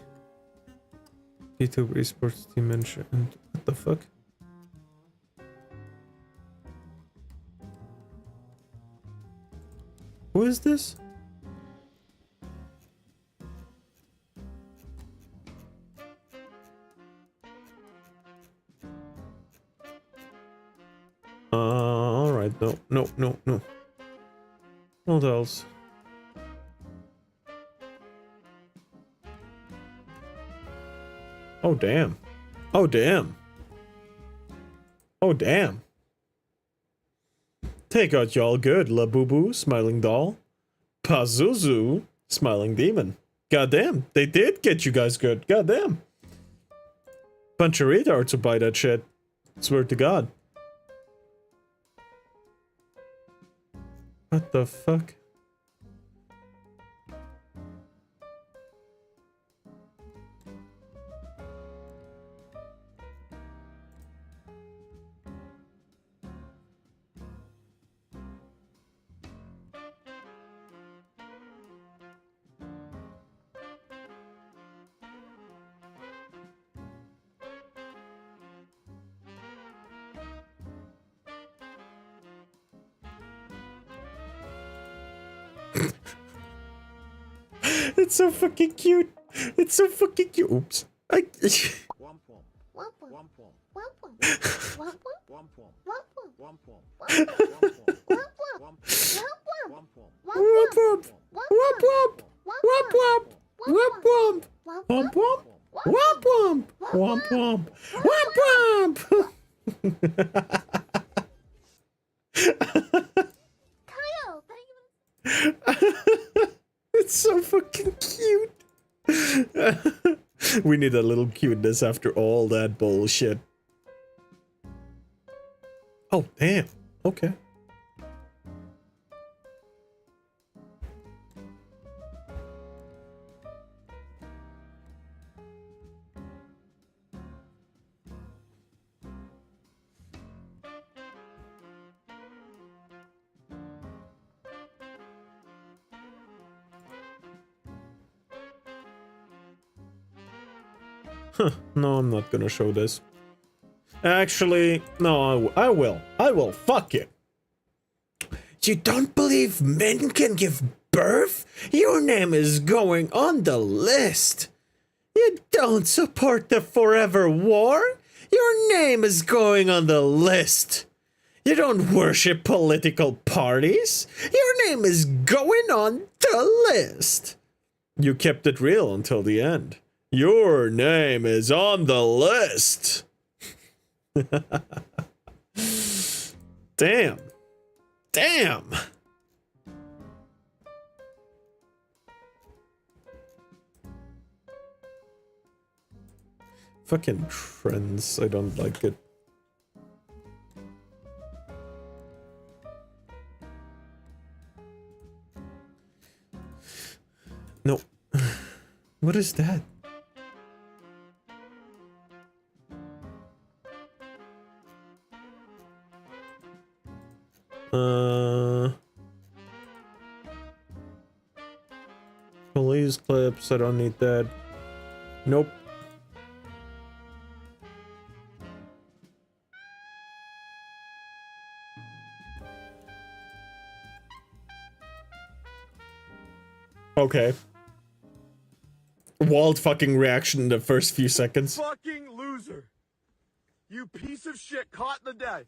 Speaker 1: YouTube esports team mentioned. What the fuck? Who is this? Alright, no. What else? Oh, damn. Oh, damn. Oh, damn. Take out y'all good, La Boo Boo, Smiling Doll. Pazuzu, Smiling Demon. Goddamn, they did get you guys good. Goddamn. Bunch of retards to buy that shit. Swear to God. What the fuck? It's so fucking cute. It's so fucking cute. Oops. It's so fucking cute. We need a little cuteness after all that bullshit. Oh, damn. Okay. Huh, no, I'm not gonna show this. Actually, no, I will. I will. Fuck it. You don't believe men can give birth? Your name is going on the list. You don't support the forever war? Your name is going on the list. You don't worship political parties? Your name is going on the list. You kept it real until the end. Your name is on the list. Damn. Damn. Fucking trends. I don't like it. No. What is that? Police clips, I don't need that. Nope. Okay. Wild fucking reaction in the first few seconds.
Speaker 20: Fucking loser. You piece of shit caught in the day.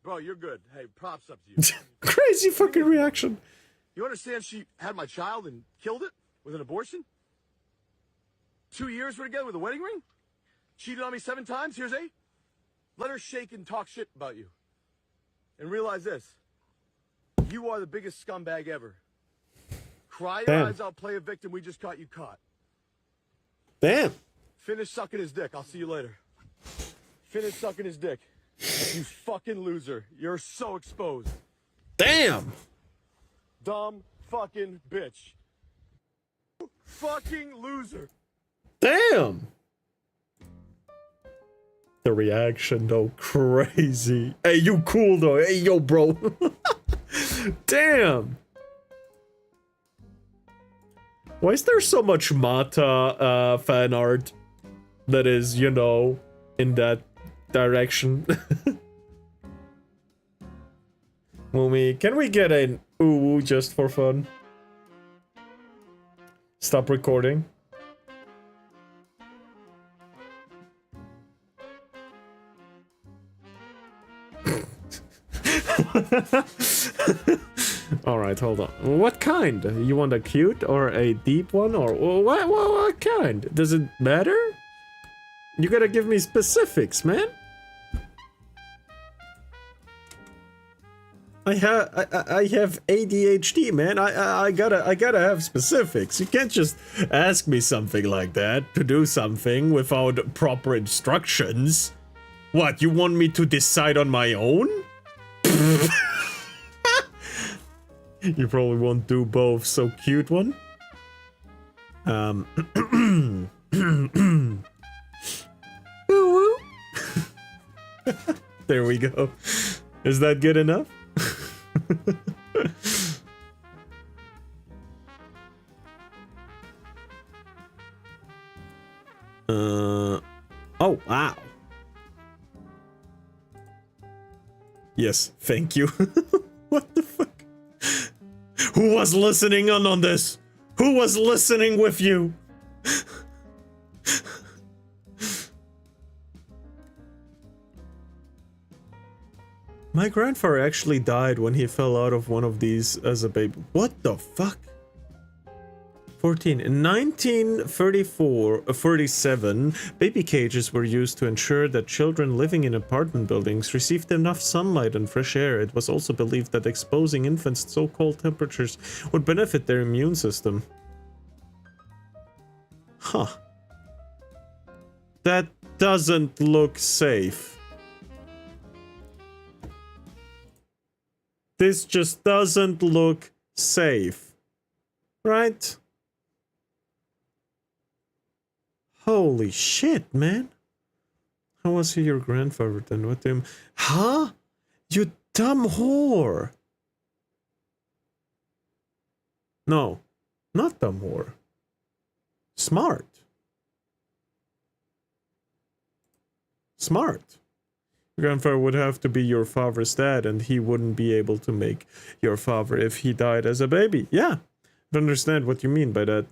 Speaker 20: Bro, you're good. Hey, props up to you.
Speaker 1: Crazy fucking reaction.
Speaker 20: You understand she had my child and killed it with an abortion? 2 years we're together with a wedding ring? Cheated on me 7 times? Here's 8. Let her shake and talk shit about you. And realize this. You are the biggest scumbag ever. Cry your eyes out, play a victim. We just got you caught.
Speaker 1: Damn.
Speaker 20: Finish sucking his dick. I'll see you later. Finish sucking his dick. You fucking loser. You're so exposed.
Speaker 1: Damn.
Speaker 20: Dumb fucking bitch. Fucking loser.
Speaker 1: Damn! The reaction though, crazy. Hey, you cool though. Hey, yo, bro. Damn! Why is there so much Mata fan art that is, you know, in that direction? Mumi, can we get an ooh just for fun? Stop recording. Alright, hold on. What kind? You want a cute or a deep one? Or what kind? Does it matter? You gotta give me specifics, man. I have ADHD, man. I gotta have specifics. You can't just ask me something like that to do something without proper instructions. What, you want me to decide on my own? You probably won't do both, so cute one. There we go. Is that good enough? Oh, wow. Yes, thank you. What the fuck? Who was listening on this? Who was listening with you? My grandfather actually died when he fell out of one of these as a baby. What the fuck? 14. In 1937, baby cages were used to ensure that children living in apartment buildings received enough sunlight and fresh air. It was also believed that exposing infants to so cold temperatures would benefit their immune system. Huh. That doesn't look safe. This just doesn't look safe. Right? Holy shit, man. How was he your grandfather then? What him? Huh? You dumb whore. No, not dumb whore. Smart. Smart. Your grandfather would have to be your father's dad, and he wouldn't be able to make your father if he died as a baby. Yeah, I understand what you mean by that.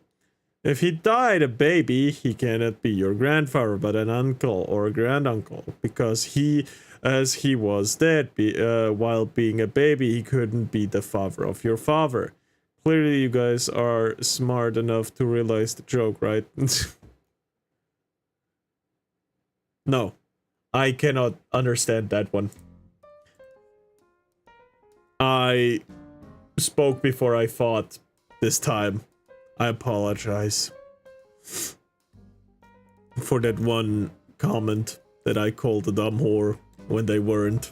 Speaker 1: If he died a baby, he cannot be your grandfather, but an uncle or a granduncle, because he, as he was dead while being a baby, he couldn't be the father of your father. Clearly, you guys are smart enough to realize the joke, right? No, I cannot understand that one. I spoke before I thought this time. I apologize for that one comment that I called a dumb whore when they weren't.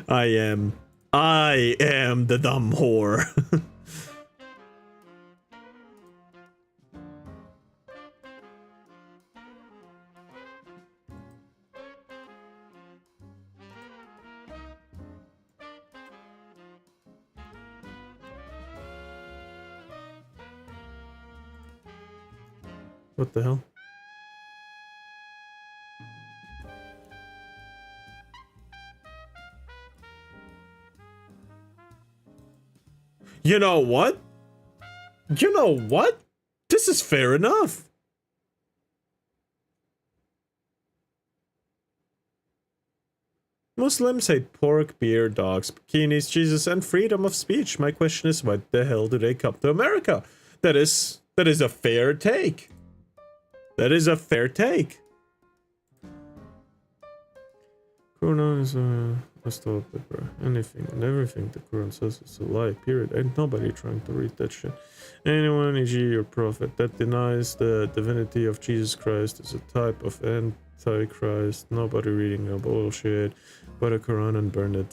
Speaker 1: I am the dumb whore. What the hell? You know what? You know what? This is fair enough. Muslims hate pork, beer, dogs, bikinis, Jesus, and freedom of speech. My question is, why the hell do they come to America? That is a fair take. That is a fair take. Quran is a stop it, bro. Anything and everything the Quran says is a lie, period. Ain't nobody trying to read that shit. Anyone, e.g. your prophet, that denies the divinity of Jesus Christ is a type of antichrist. Nobody reading a bullshit but a Quran and burn it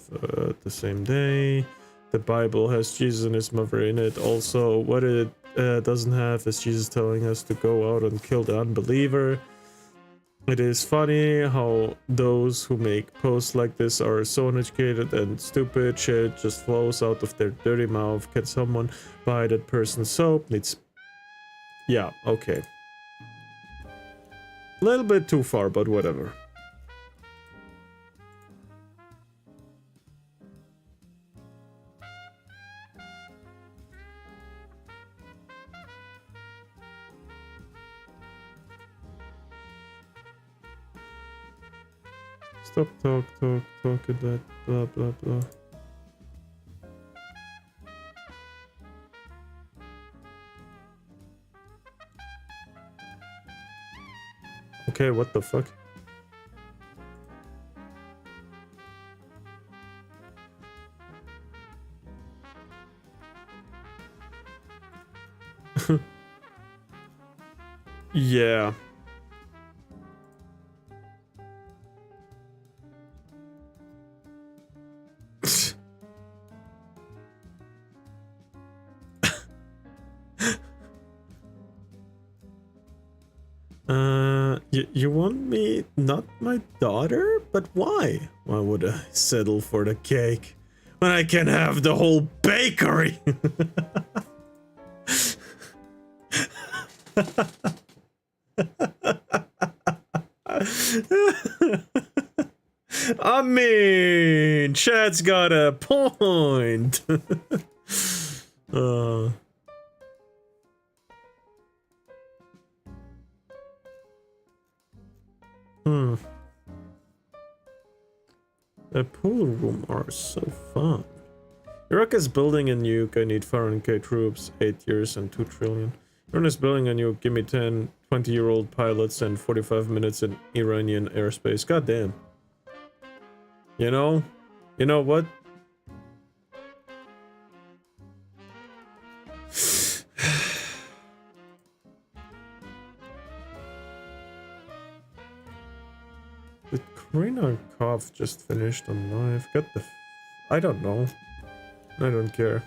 Speaker 1: the same day. the Bible has Jesus and his mother in it. Also, what it doesn't have is Jesus telling us to go out and kill the unbeliever. It is funny how those who make posts like this are so uneducated and stupid. Shit just flows out of their dirty mouth. Can someone buy that person's soap? Needs... Yeah, okay. A little bit too far, but whatever. Stop talking that blah blah blah. Okay, what the fuck? Yeah. You want me not my daughter? But why? Why would I settle for the cake when I can have the whole bakery? I mean, Chad's got a point. The pool room are so fun. Iraq is building a nuke. I need 400k troops, 8 years and 2 trillion. Iran is building a nuke. Give me 10, 20-year-old pilots and 45 minutes in Iranian airspace. God damn. You know what? Did Karina Kov just finished on live? Got the... I don't know. I don't care.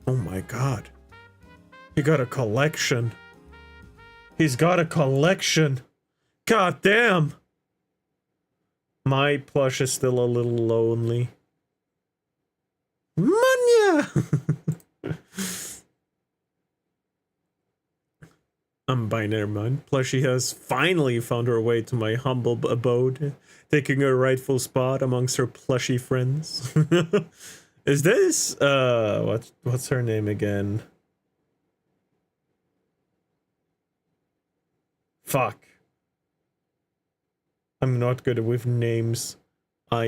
Speaker 1: Oh my god. He got a collection. He's got a collection. God damn. My plush is still a little lonely. Mania! I'm binary mind. Plushie has finally found her way to my humble abode, taking her rightful spot amongst her plushy friends. Is this what's her name again? Fuck. I'm not good with names. I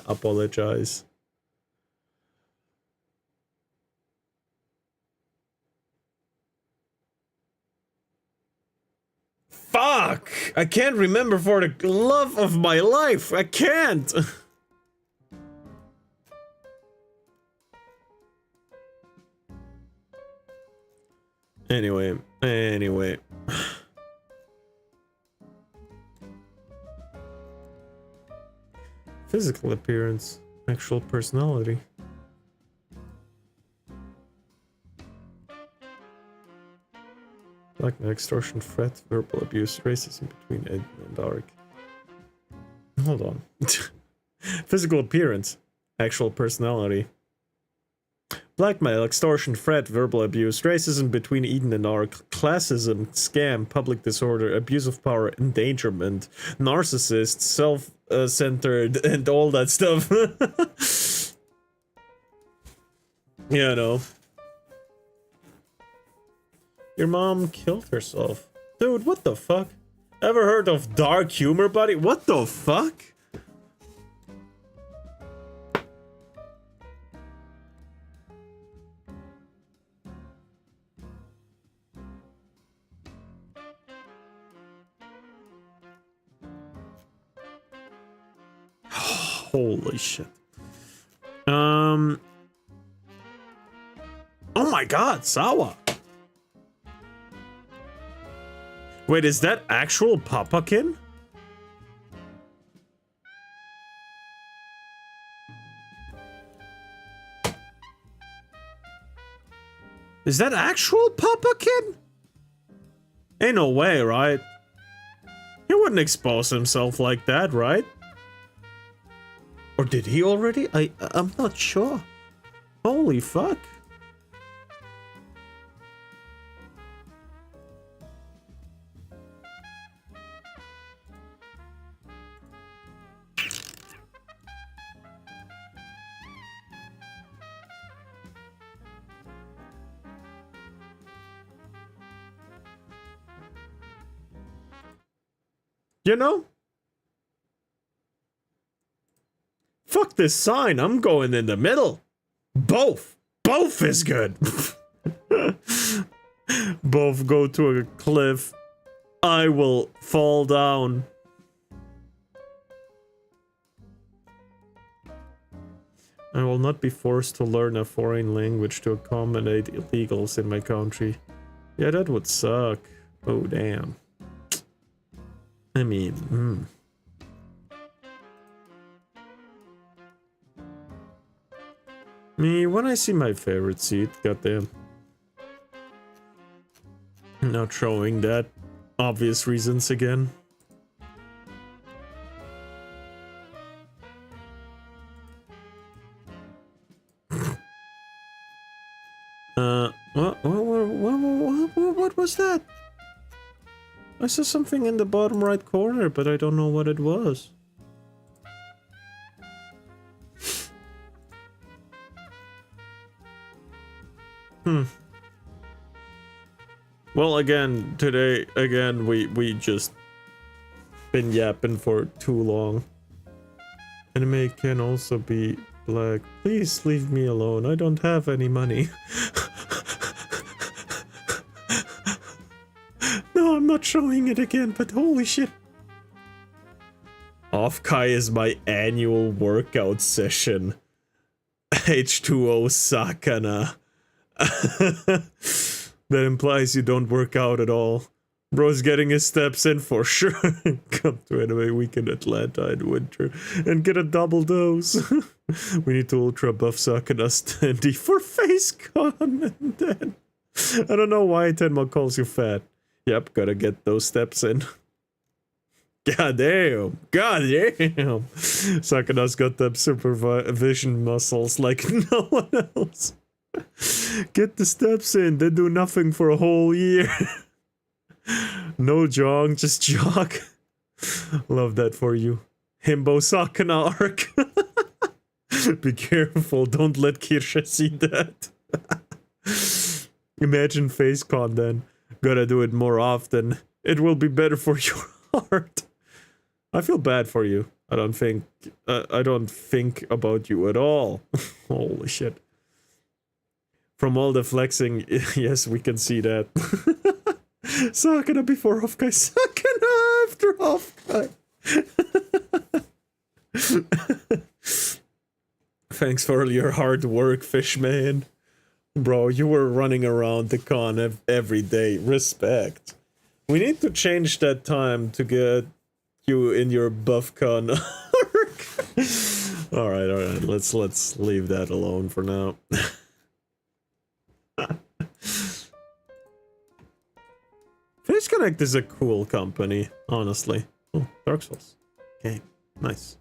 Speaker 1: apologize. Fuck! I can't remember for the love of my life. I can't. Anyway. Physical appearance, actual personality. Blackmail, extortion, threat, verbal abuse, racism between Ed and Dark. Hold on. Physical appearance, actual personality. Blackmail, extortion, threat, verbal abuse, racism between Eden and Ark, classism, scam, public disorder, abuse of power, endangerment, narcissist, self-centered, and all that stuff. Yeah, I know. Your mom killed herself. Dude, what the fuck? Ever heard of dark humor, buddy? What the fuck? Holy shit. Oh my god, Sawa. Wait, is that actual Papakin? Is that actual Papakin? Ain't no way, right? He wouldn't expose himself like that, right? Or did he already? I'm not sure. Holy fuck. You know? Fuck this sign, I'm going in the middle. Both. Both is good. Both go to a cliff. I will fall down. I will not be forced to learn a foreign language to accommodate illegals in my country. Yeah, that would suck. Oh, damn. I mean, Me, when I see my favorite seat, goddamn. Not showing that. Obvious reasons again. What was that? I saw something in the bottom right corner, but I don't know what it was. Well, again, today, we just been yapping for too long. Anime can also be black. Please leave me alone. I don't have any money. No, I'm not showing it again, but holy shit. Off-Kai is my annual workout session. H2O Sakana. That implies you don't work out at all. Bro's getting his steps in for sure. Come to Anime Week in Atlanta in winter and get a double dose. We need to ultra buff Sakana standy for FaceCon and then... I don't know why Tenma calls you fat. Yep, gotta get those steps in. God damn. God damn. Sakana's got them supervision muscles like no one else. Get the steps in, they do nothing for a whole year. No jog, just jog. Love that for you. Himbo Sakana arc. Be careful, don't let Kirsha see that. Imagine FaceCon then. Gotta do it more often. It will be better for your heart. I feel bad for you. I don't think about you at all. Holy shit. From all the flexing, yes, we can see that. Sakana before Off-Kai, Sakana after Off-Kai. Thanks for all your hard work, Fishman. Bro, you were running around the con every day. Respect. We need to change that time to get you in your BuffCon arc. Alright, let's leave that alone for now. FaceConnect is a cool company, honestly. Oh, Dark Souls. Okay, nice.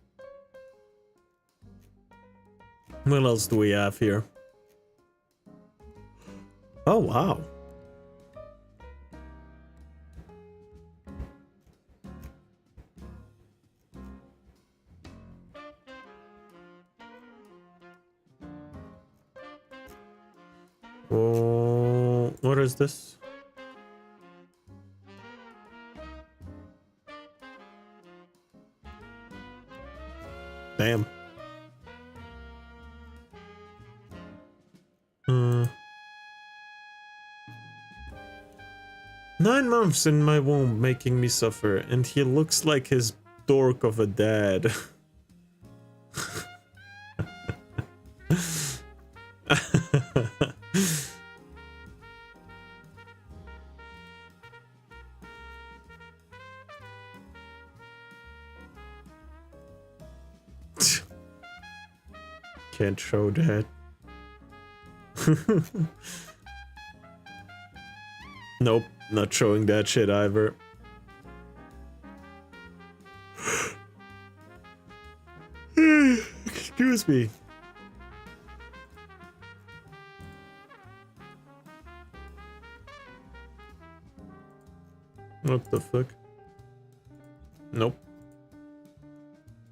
Speaker 1: What else do we have here? Oh, wow. Oh, what is this? Damn. 9 months in my womb making me suffer, and he looks like his dork of a dad. Can't show that. Nope, not showing that shit either. Excuse me. What the fuck? Nope.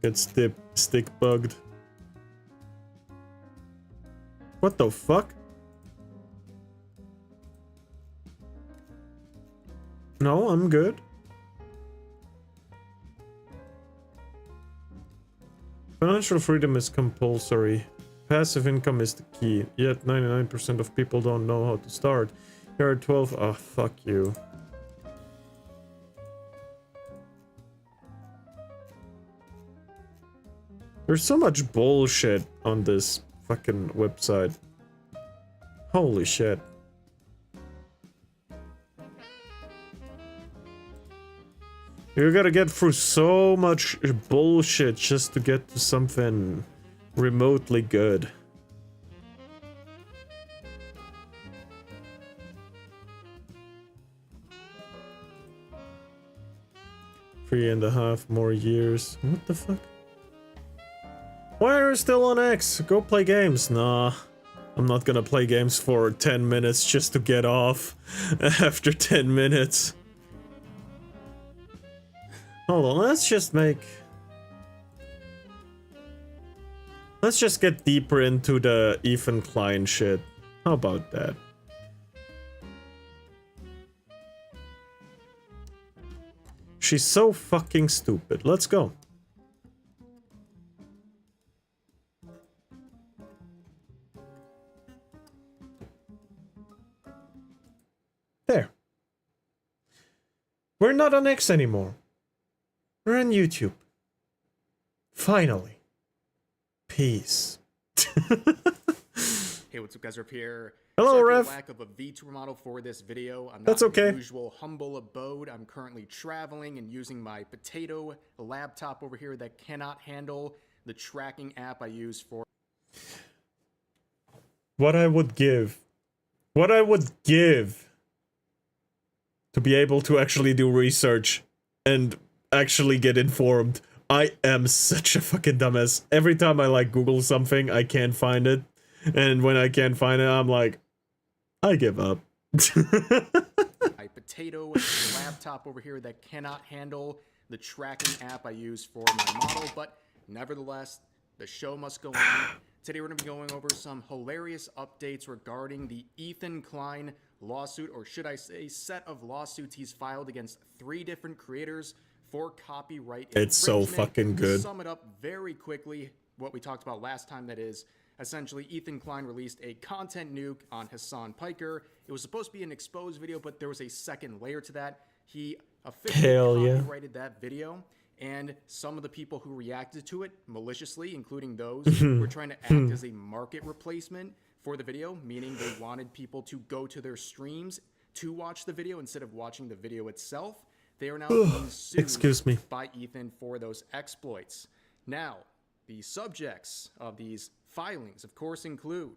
Speaker 1: Get stick bugged. What the fuck? No, I'm good. Financial freedom is compulsory. Passive income is the key. Yet 99% of people don't know how to start. Here are 12. Oh, fuck you. There's so much bullshit on this fucking website. Holy shit. You gotta get through so much bullshit just to get to something remotely good. Three and a half more years. What the fuck? Why are you still on X? Go play games. Nah. I'm not gonna play games for 10 minutes just to get off after 10 minutes. Hold on, let's just get deeper into the Ethan Klein shit. How about that? She's so fucking stupid. Let's go. There. We're not on X anymore. We're on YouTube. Finally. Peace.
Speaker 12: Hey, what's up, guys? Up here.
Speaker 1: Hello,
Speaker 12: Sorry for
Speaker 1: Rev.
Speaker 12: the lack of a VTuber model for this video. I'm not
Speaker 1: That's
Speaker 12: in
Speaker 1: okay.
Speaker 12: my usual humble abode. I'm currently traveling and using my potato laptop over here that cannot handle the tracking app I use for.
Speaker 1: What I would give to be able to actually do research and actually get informed. I am such a fucking dumbass. Every time I like Google something, I can't find it. And when I can't find it, I'm like, I give up.
Speaker 12: My potato laptop over here that cannot handle the tracking app I use for my model, but nevertheless, the show must go on. Today we're going to be going over some hilarious updates regarding the Ethan Klein lawsuit, or should I say set of lawsuits he's filed against 3 different creators for copyright infringement.
Speaker 1: It's so fucking good.
Speaker 12: To sum it up very quickly, what we talked about last time, that is, essentially Ethan Klein released a content nuke on Hassan Piker. It was supposed to be an exposed video, but there was a second layer to that. He officially copyrighted that video, and some of the people who reacted to it maliciously, including those who were trying to act as a market replacement for the video, meaning they wanted people to go to their streams to watch the video instead of watching the video itself. They are now being sued by Ethan for those exploits. Now, the subjects of these filings, of course, include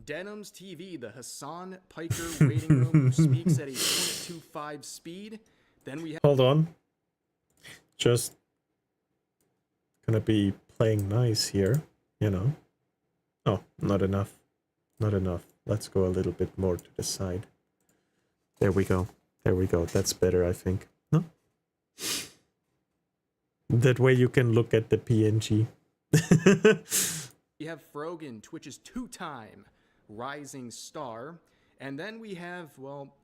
Speaker 12: Denim's TV, the Hassan Piker waiting room who speaks at a 0.25 speed. Then we have...
Speaker 1: Hold on. Just gonna be playing nice here, you know. Oh, not enough. Not enough. Let's go a little bit more to the side. There we go. There we go. That's better, I think. No? That way you can look at the PNG.
Speaker 12: We have Frogan, Twitch's 2-time rising star. And then we have, well,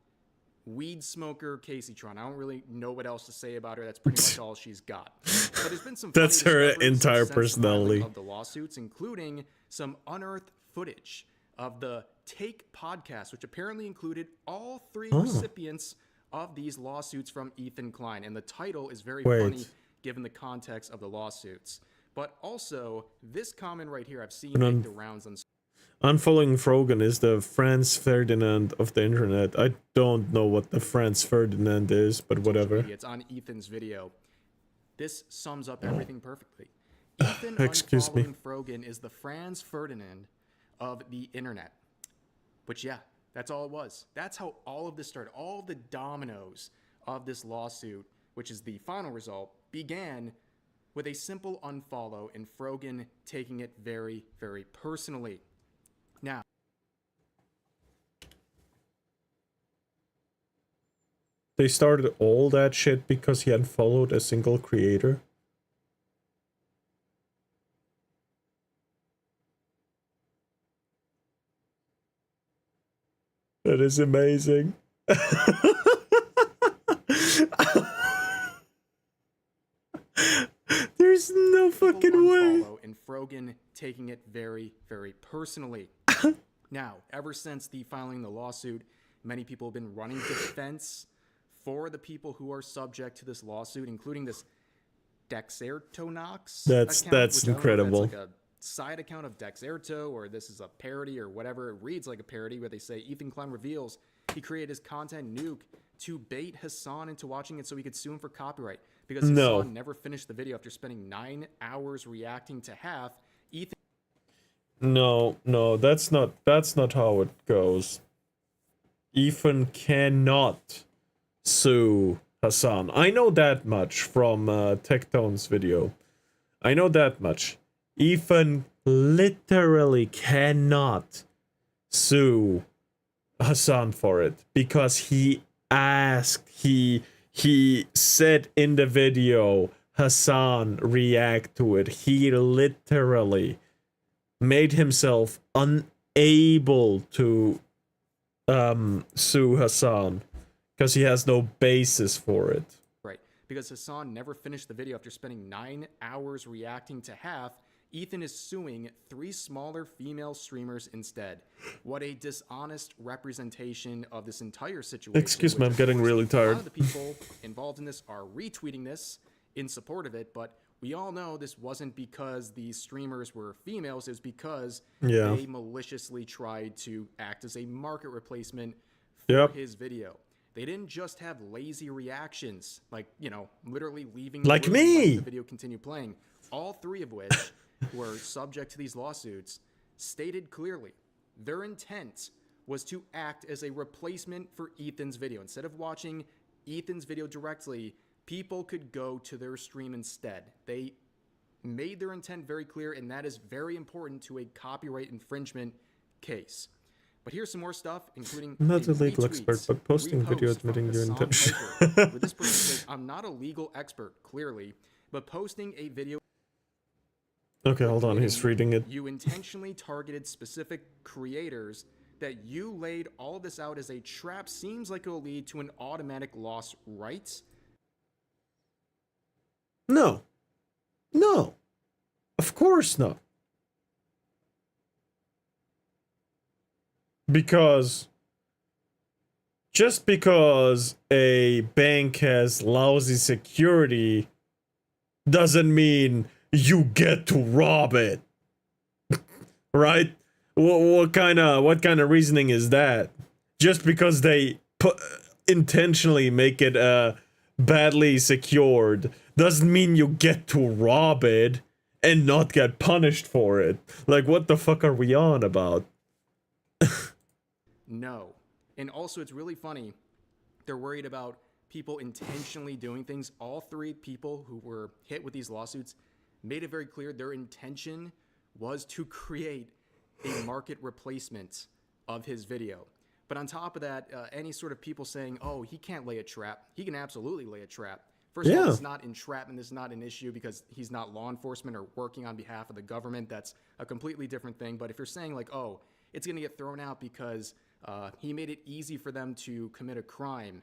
Speaker 12: weed smoker Caseytron. I don't really know what else to say about her. That's pretty much all she's got. But there's been some
Speaker 1: That's her entire personality.
Speaker 12: Of the lawsuits, including some unearthed footage of the Take podcast, which apparently included all 3 recipients of these lawsuits from Ethan Klein. And the title is very funny given the context of the lawsuits. But also, this comment right here I've seen make the rounds on...
Speaker 1: Unfollowing Frogan is the Franz Ferdinand of the internet. I don't know what the Franz Ferdinand is, but whatever.
Speaker 12: It's on Ethan's video. This sums up everything perfectly. Ethan
Speaker 1: Excuse me.
Speaker 12: unfollowing Frogan is the Franz Ferdinand of the internet. But yeah, that's all it was. That's how all of this started. All the dominoes of this lawsuit, which is the final result, began with a simple unfollow and Frogan taking it very, very personally. Now,
Speaker 1: They started all that shit because he unfollowed a single creator. That is amazing. There's no fucking way.
Speaker 12: And Frogan taking it very, very personally. Now, ever since the filing the lawsuit, many people have been running defense for the people who are subject to this lawsuit, including this Dexertonox
Speaker 1: That's
Speaker 12: account, which I don't know if
Speaker 1: incredible.
Speaker 12: that's like a side account of Dexerto, or this is a parody or whatever. It reads like a parody where they say Ethan Klein reveals he created his content nuke to bait Hassan into watching it so he could sue him for copyright. Because Hassan never finished the video after spending 9 hours reacting to half. Ethan
Speaker 1: No, that's not how it goes. Ethan cannot sue Hassan. I know that much from Tectone's video. I know that much. Ethan literally cannot sue Hassan for it because he asked, he said in the video Hassan react to it. He literally made himself unable to sue Hassan because he has no basis for it.
Speaker 12: Right, because Hassan never finished the video after spending 9 hours reacting to half. Ethan is suing 3 smaller female streamers instead. What a dishonest representation of this entire situation.
Speaker 1: Excuse me,
Speaker 12: which,
Speaker 1: I'm
Speaker 12: of
Speaker 1: getting
Speaker 12: course,
Speaker 1: really
Speaker 12: A
Speaker 1: tired.
Speaker 12: lot of the people involved in this are retweeting this in support of it, but we all know this wasn't because these streamers were females. It's because they maliciously tried to act as a market replacement for his video. They didn't just have lazy reactions, like, you know, literally leaving
Speaker 1: like
Speaker 12: the room
Speaker 1: me.
Speaker 12: and letting the video continue playing. All 3 of which who are subject to these lawsuits stated clearly their intent was to act as a replacement for Ethan's video. Instead of watching Ethan's video directly, people could go to their stream instead. They made their intent very clear, and that is very important to a copyright infringement case. But here's some more stuff, including
Speaker 1: I'm not a legal
Speaker 12: retweets,
Speaker 1: expert, but posting video
Speaker 12: reposts from
Speaker 1: admitting your
Speaker 12: Hassan
Speaker 1: intention.
Speaker 12: Piker, where this person says, I'm not a legal expert, clearly, but posting a video.
Speaker 1: Okay, hold on, he's reading it.
Speaker 12: You intentionally targeted specific creators. That you laid all of this out as a trap seems like it will lead to an automatic loss, right?
Speaker 1: No. No. Of course not. Because just because a bank has lousy security doesn't mean you get to rob it. Right? What kind of reasoning is that? Just because they intentionally make it badly secured doesn't mean you get to rob it and not get punished for it. Like, what the fuck are we on about?
Speaker 12: No. And also, it's really funny. They're worried about people intentionally doing things. All 3 people who were hit with these lawsuits made it very clear their intention was to create a market replacement of his video. But on top of that, any sort of people saying, oh, he can't lay a trap. He can absolutely lay a trap. First of all, it's not entrapment. This is not an issue because he's not law enforcement or working on behalf of the government. That's a completely different thing. But if you're saying like, oh, it's going to get thrown out because he made it easy for them to commit a crime,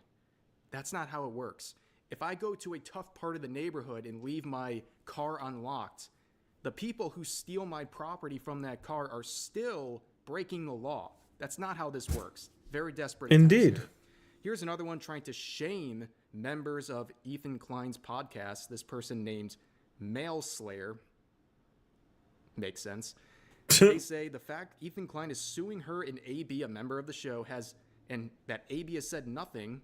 Speaker 12: that's not how it works. If I go to a tough part of the neighborhood and leave my car unlocked, the people who steal my property from that car are still breaking the law. That's not how this works. Very desperate.
Speaker 1: Indeed.
Speaker 12: Here's another one trying to shame members of Ethan Klein's podcast. This person named Mail Slayer. Makes sense. They say the fact Ethan Klein is suing her and AB, a member of the show, and that AB has said nothing,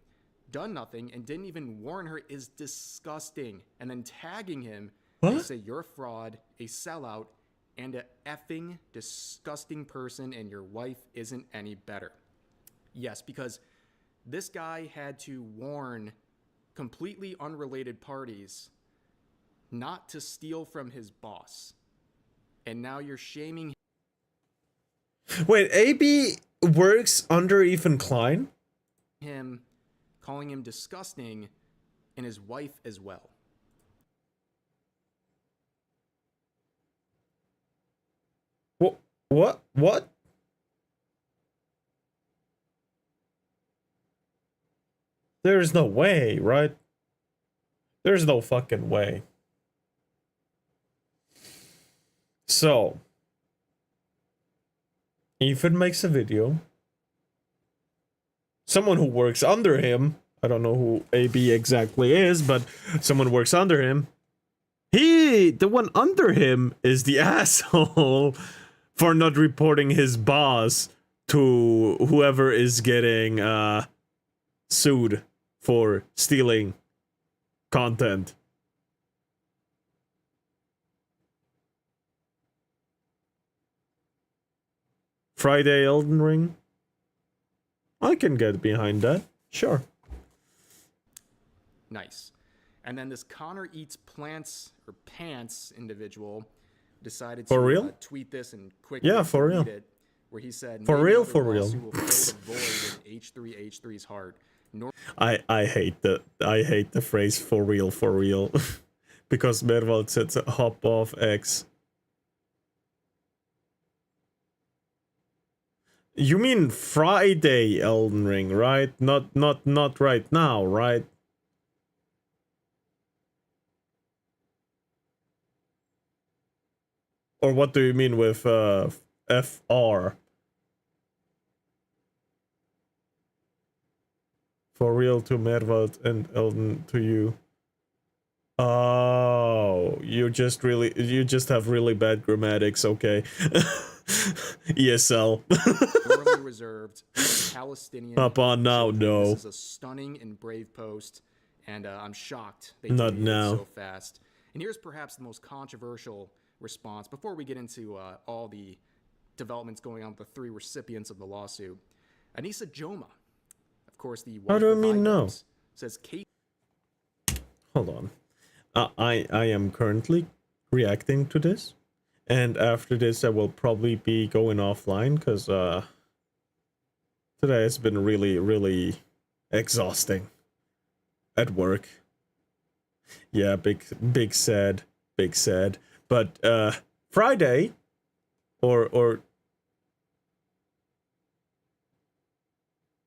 Speaker 12: done nothing, and didn't even warn her is disgusting. And then tagging him They say you're a fraud, a sellout, and a effing disgusting person, and your wife isn't any better. Yes, because this guy had to warn completely unrelated parties not to steal from his boss. And now you're shaming
Speaker 1: Wait, AB works under Ethan Klein?
Speaker 12: him, calling him disgusting, and his wife as well.
Speaker 1: What? What? There's no way, right? There's no fucking way. So, Ethan makes a video. Someone who works under him, I don't know who AB exactly is, but someone works under him. The one under him is the asshole for not reporting his boss to whoever is getting sued for stealing content. Friday Elden Ring? I can get behind that. Sure.
Speaker 12: Nice. And then this Connor Eats Plants or Pants individual decided
Speaker 1: For
Speaker 12: to
Speaker 1: real?
Speaker 12: tweet this and quickly
Speaker 1: for real.
Speaker 12: it, where he said,
Speaker 1: For
Speaker 12: "Maybe
Speaker 1: real,
Speaker 12: another
Speaker 1: for real."
Speaker 12: lawsuit will fill the void in H3H3's heart.
Speaker 1: I hate the phrase for real, because Mervald said hop off X. You mean Friday Elden Ring, right? Not right now, right? Or what do you mean with FR? For real to Mervald and Elden to you. Oh, you just have really bad grammatics, okay. ESL.
Speaker 12: Normally reserved Palestinian.
Speaker 1: Up on now, no.
Speaker 12: This is a stunning and brave post, and I'm shocked they
Speaker 1: Not
Speaker 12: deleted
Speaker 1: now.
Speaker 12: it so fast. And here's perhaps the most controversial response before we get into all the developments going on with the 3 recipients of the lawsuit. Anissa Joma, of course, the
Speaker 1: How
Speaker 12: wife
Speaker 1: do I
Speaker 12: of
Speaker 1: mean no?
Speaker 12: Idols, says Kate.
Speaker 1: Hold on. I am currently reacting to this, and after this I will probably be going offline because today has been really exhausting at work. Yeah, big sad. But Friday or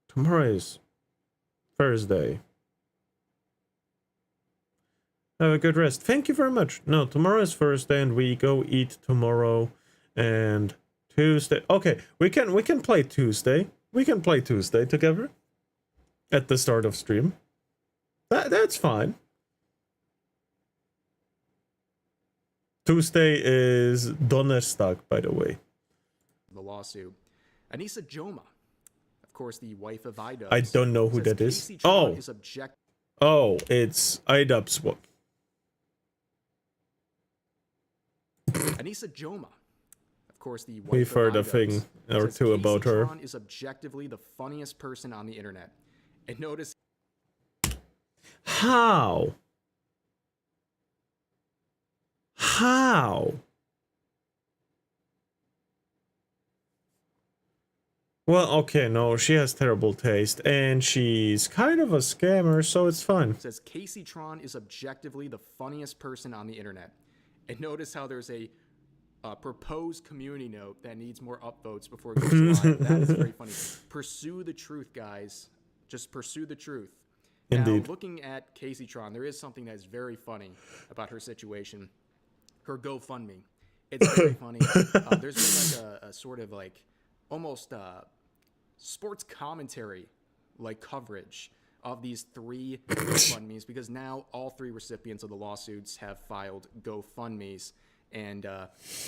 Speaker 1: tomorrow is Thursday. Have a good rest. Thank you very much. No, tomorrow is Thursday and we go eat tomorrow and Tuesday. Okay, we can play Tuesday. We can play Tuesday together at the start of stream. That's fine. Tuesday is Donnerstag, by the way.
Speaker 12: The lawsuit. Anissa Joma, of course, the wife of Idols.
Speaker 1: I don't know who
Speaker 12: says
Speaker 1: that is.
Speaker 12: Casey Tron is
Speaker 1: Oh, it's IDubbbz. What?
Speaker 12: Anissa Joma, of course, the wife
Speaker 1: We've
Speaker 12: of
Speaker 1: heard a
Speaker 12: Idols,
Speaker 1: thing or
Speaker 12: says
Speaker 1: two about
Speaker 12: Casey
Speaker 1: her.
Speaker 12: Tron is objectively the funniest person on the internet. And notice
Speaker 1: How? Well, okay, no, she has terrible taste, and she's kind of a scammer, so it's fine.
Speaker 12: says Casey Tron is objectively the funniest person on the internet. And notice how there's a proposed community note that needs more upvotes before it goes live. That is very funny. Pursue the truth, guys. Just pursue the truth.
Speaker 1: Indeed.
Speaker 12: Now, looking at Casey Tron, there is something that is very funny about her situation. Her GoFundMe. It's very funny. There's been like a sort of like almost sports commentary like coverage of these 3 GoFundMes because now all 3 recipients of the lawsuits have filed GoFundMes. And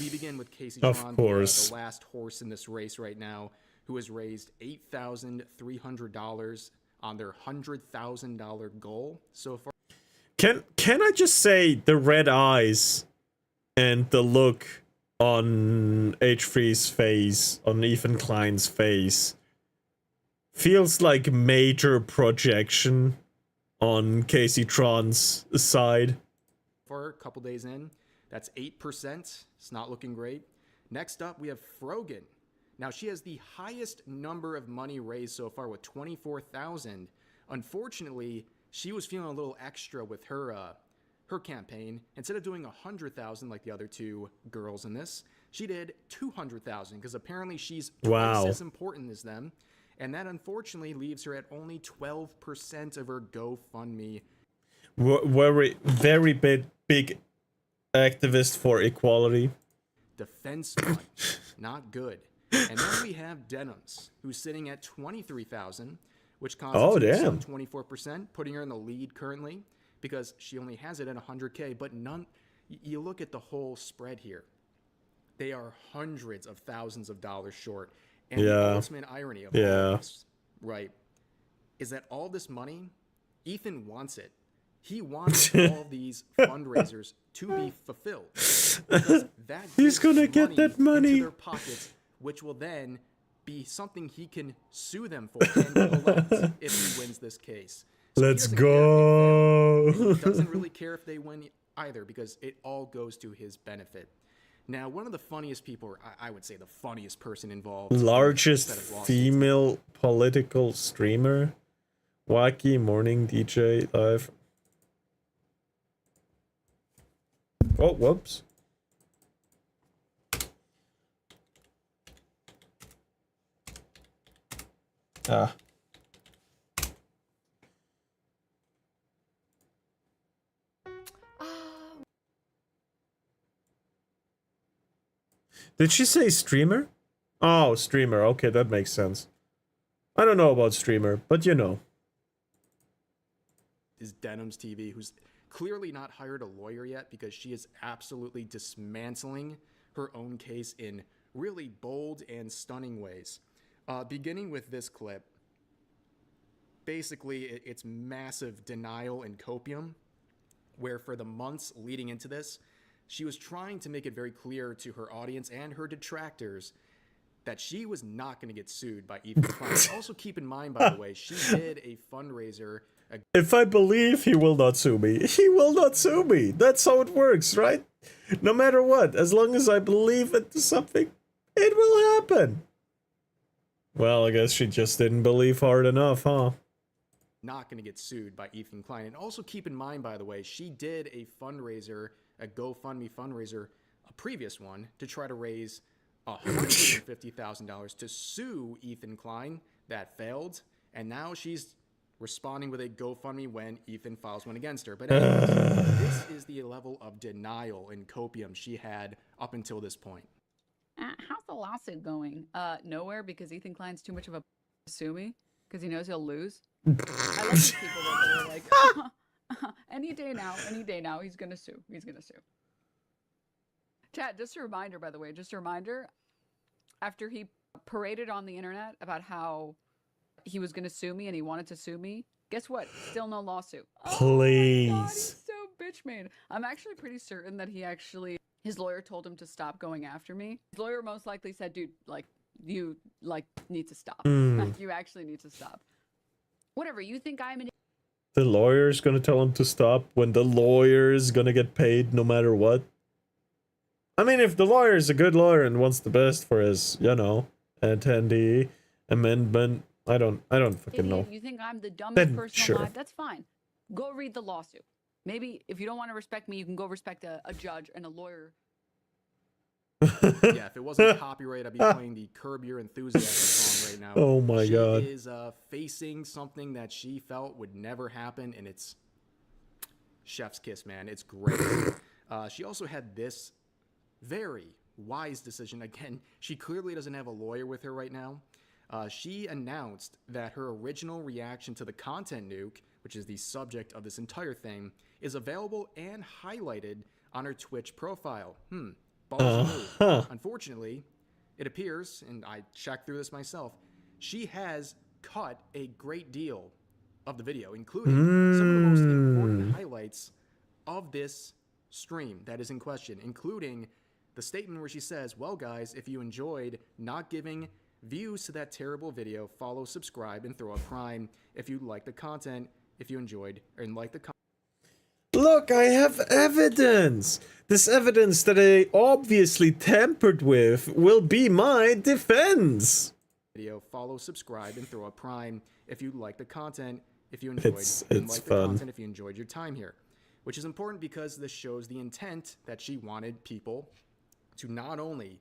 Speaker 12: we begin with Casey Tron, the last horse in this race right now, who has raised $8,300 on their $100,000 goal so far.
Speaker 1: Can I just say the red eyes and the look on H3's face, on Ethan Klein's face, feels like major projection on Casey Tron's side.
Speaker 12: For a couple days in, that's 8%. It's not looking great. Next up, we have Frogan. Now, she has the highest number of money raised so far with 24,000. Unfortunately, she was feeling a little extra with her campaign. Instead of doing 100,000 like the other two girls in this, she did 200,000 because apparently she's twice as important as them. And that unfortunately leaves her at only 12% of her GoFundMe.
Speaker 1: Very big activist for equality.
Speaker 12: Defense fund, not good. And then we have Denims, who's sitting at 23,000, which constitutes some 24%, putting her in the lead currently because she only has it at 100K. But you look at the whole spread here. They are hundreds of thousands of dollars short. And the ultimate irony of all this, right, is that all this money, Ethan wants it. He wants all these fundraisers to be fulfilled. Because that
Speaker 1: He's gonna get that money
Speaker 12: into their pockets, which will then be something he can sue them for and collect if he wins this case. So
Speaker 1: let's go.
Speaker 12: He doesn't really care if they win either because it all goes to his benefit. Now, one of the funniest people, or I would say the funniest person involved.
Speaker 1: Largest female political streamer. Wacky morning DJ live. Oh, whoops. Ah. Did she say streamer? Oh, streamer. Okay, that makes sense. I don't know about streamer, but you know.
Speaker 12: Is Denims TV, who's clearly not hired a lawyer yet because she is absolutely dismantling her own case in really bold and stunning ways. Beginning with this clip, basically it's massive denial and copium, where for the months leading into this, she was trying to make it very clear to her audience and her detractors that she was not going to get sued by Ethan Klein. Also keep in mind, by the way, she did a fundraiser.
Speaker 1: If I believe he will not sue me, he will not sue me. That's how it works, right? No matter what, as long as I believe into something, it will happen. Well, I guess she just didn't believe hard enough, huh?
Speaker 12: Not going to get sued by Ethan Klein. And also keep in mind, by the way, she did a fundraiser, a GoFundMe fundraiser, a previous one, to try to raise $150,000 to sue Ethan Klein. That failed. And now she's responding with a GoFundMe when Ethan files one against her. But anyways, this is the level of denial and copium she had up until this point.
Speaker 14: How's the lawsuit going? Nowhere, because Ethan Klein's too much of a to sue me because he knows he'll lose. I love these people that are like, any day now, he's gonna sue. He's gonna sue. Chat, just a reminder, by the way, just a reminder. After he paraded on the internet about how he was gonna sue me and he wanted to sue me, guess what? Still no lawsuit.
Speaker 1: Please.
Speaker 14: Oh my God, he's so bitch made. I'm actually pretty certain that his lawyer told him to stop going after me. His lawyer most likely said, dude, like, you, like, need to stop. Like, you actually need to stop. Whatever, you think I'm an...
Speaker 1: The lawyer's gonna tell him to stop when the lawyer's gonna get paid no matter what? I mean, if the lawyer is a good lawyer and wants the best for his, you know, attendee amendment, I don't fucking know.
Speaker 14: You think I'm the dumbest person
Speaker 1: sure.
Speaker 14: alive? That's fine. Go read the lawsuit. Maybe if you don't want to respect me, you can go respect a judge and a lawyer.
Speaker 12: Yeah, if it wasn't copyright, I'd be playing the Curb Your Enthusiasm song right now.
Speaker 1: Oh my God.
Speaker 12: She is facing something that she felt would never happen, and it's chef's kiss, man. It's great. She also had this very wise decision. Again, she clearly doesn't have a lawyer with her right now. She announced that her original reaction to the content nuke, which is the subject of this entire thing, is available and highlighted on her Twitch profile. Unfortunately, it appears, and I checked through this myself, she has cut a great deal of the video, including some of the most important highlights of this stream that is in question, including the statement where she says, well, guys, if you enjoyed not giving views to that terrible video, follow, subscribe, and throw a prime. If you like the content, if you enjoyed and like the content.
Speaker 1: Look, I have evidence! This evidence that I obviously tampered with will be my defense!
Speaker 12: Video, follow, subscribe, and throw a prime. If you like the content, if you enjoyed and like the
Speaker 1: fun.
Speaker 12: content, if you enjoyed your time here. Which is important because this shows the intent that she wanted people to not only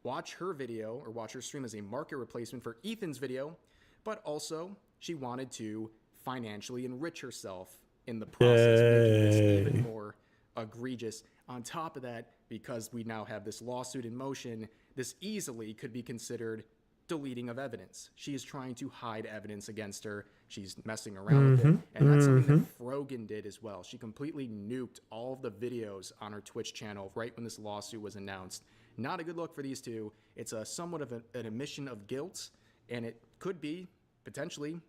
Speaker 12: watch her video or watch her stream as a market replacement for Ethan's video, but also she wanted to financially enrich herself in the process, making this even more egregious. On top of that, because we now have this lawsuit in motion, this easily could be considered deleting of evidence. She is trying to hide evidence against her. She's messing around with it. And that's something that Frogan did as well. She completely nuked all of the videos on her Twitch channel right when this lawsuit was announced. Not a good look for these two. It's a somewhat of an admission of guilt, and it could be potentially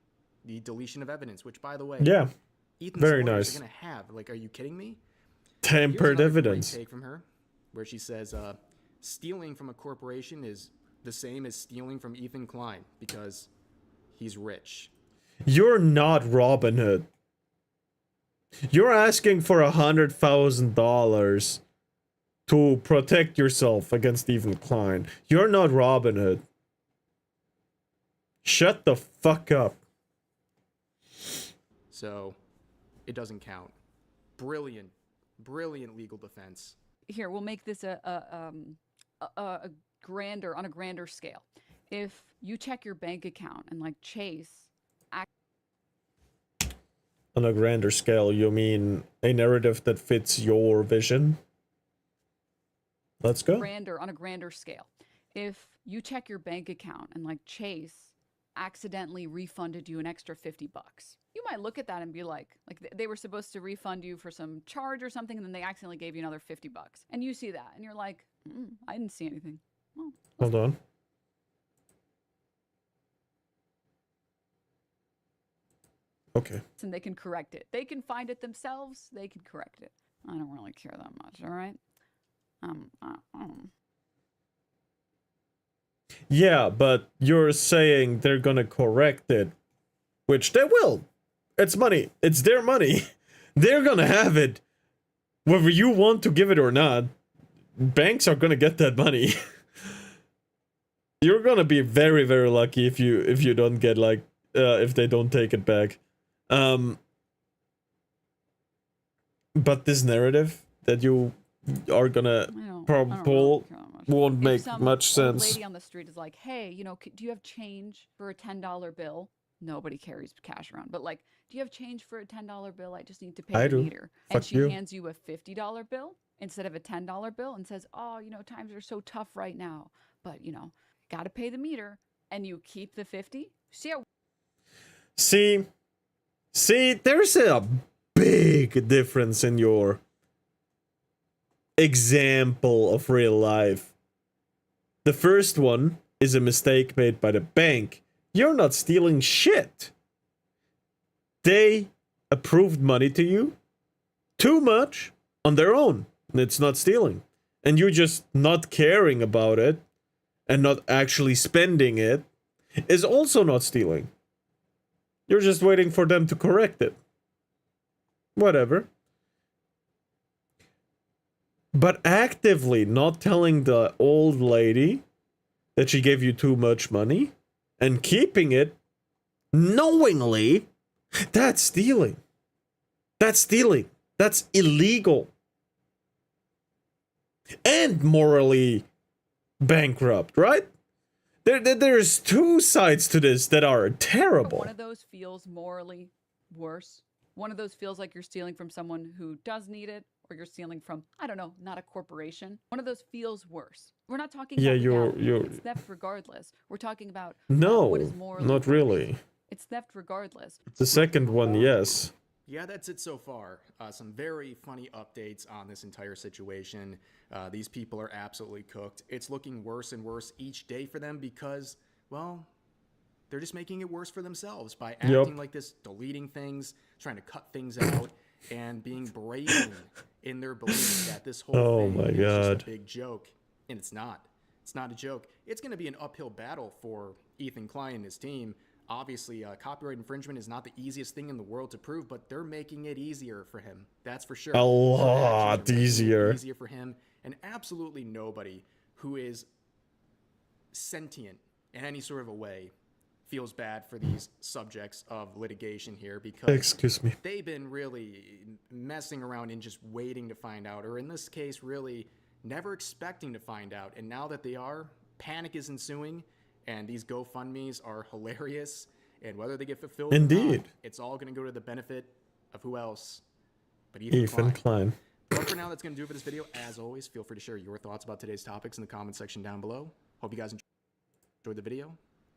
Speaker 12: the deletion of evidence, which, by the way, Ethan's
Speaker 1: very
Speaker 12: lawyers
Speaker 1: nice.
Speaker 12: are gonna have. Like, are you kidding me?
Speaker 1: Tampered evidence.
Speaker 12: Take from her, where she says, stealing from a corporation is the same as stealing from Ethan Klein because he's rich.
Speaker 1: You're not Robin Hood. You're asking for $100,000 to protect yourself against Ethan Klein. You're not Robin Hood. Shut the fuck up.
Speaker 12: So, it doesn't count. Brilliant, brilliant legal defense.
Speaker 14: Here, we'll make this a grander, on a grander scale. If you check your bank account and like Chase
Speaker 1: On a grander scale, you mean a narrative that fits your vision? Let's go.
Speaker 14: on a grander scale. If you check your bank account and like Chase accidentally refunded you an extra $50, you might look at that and be like they were supposed to refund you for some charge or something, and then they accidentally gave you another $50. And you see that and you're like, I didn't see anything. Well,
Speaker 1: Hold on. Okay.
Speaker 14: and they can correct it. They can find it themselves. They can correct it. I don't really care that much, all right?
Speaker 1: Yeah, but you're saying they're gonna correct it, which they will. It's money. It's their money. They're gonna have it, whether you want to give it or not. Banks are gonna get that money. You're gonna be very, very lucky if you don't get like if they don't take it back. But this narrative that you are gonna pull won't make much sense.
Speaker 14: Lady on the street is like, hey, you know, do you have change for a $10 bill? Nobody carries cash around, but like, do you have change for a $10 bill? I just need to pay
Speaker 1: I
Speaker 14: the
Speaker 1: do.
Speaker 14: meter.
Speaker 1: Fuck
Speaker 14: And she
Speaker 1: you.
Speaker 14: hands you a $50 bill instead of a $10 bill and says, oh, you know, times are so tough right now, but you know, gotta pay the meter, and you keep the 50.
Speaker 1: See, there's a big difference in your example of real life. The first one is a mistake made by the bank. You're not stealing shit. They approved money to you too much on their own. It's not stealing. And you just not caring about it and not actually spending it is also not stealing. You're just waiting for them to correct it. Whatever. But actively not telling the old lady that she gave you too much money and keeping it knowingly, that's stealing. That's stealing. That's illegal. And morally bankrupt, right? There's two sides to this that are terrible.
Speaker 14: One of those feels morally worse. One of those feels like you're stealing from someone who does need it, or you're stealing from, I don't know, not a corporation. One of those feels worse. We're not talking about legality. It's theft regardless. We're talking about what is morally
Speaker 1: not really.
Speaker 14: It's theft regardless.
Speaker 1: The second one, yes.
Speaker 12: Yeah, that's it so far. Some very funny updates on this entire situation. These people are absolutely cooked. It's looking worse and worse each day for them because, well, they're just making it worse for themselves by acting like this, deleting things, trying to cut things out, and being brazen in their belief that this whole thing is just a big joke. And it's not. It's not a joke. It's going to be an uphill battle for Ethan Klein and his team. Obviously, copyright infringement is not the easiest thing in the world to prove, but they're making it easier for him. That's for sure.
Speaker 1: A lot easier.
Speaker 12: Easier for him, and absolutely nobody who is sentient in any sort of a way feels bad for these subjects of litigation here, because
Speaker 1: excuse me,
Speaker 12: they've been really messing around and just waiting to find out, or in this case, really never expecting to find out. And now that they are, panic is ensuing, and these GoFundMes are hilarious. And whether they get fulfilled or not, it's all going to go to the benefit of who else but Ethan Klein. But for now, that's going to do it for this video. As always, feel free to share your thoughts about today's topics in the comment section down below. Hope you guys enjoyed the video,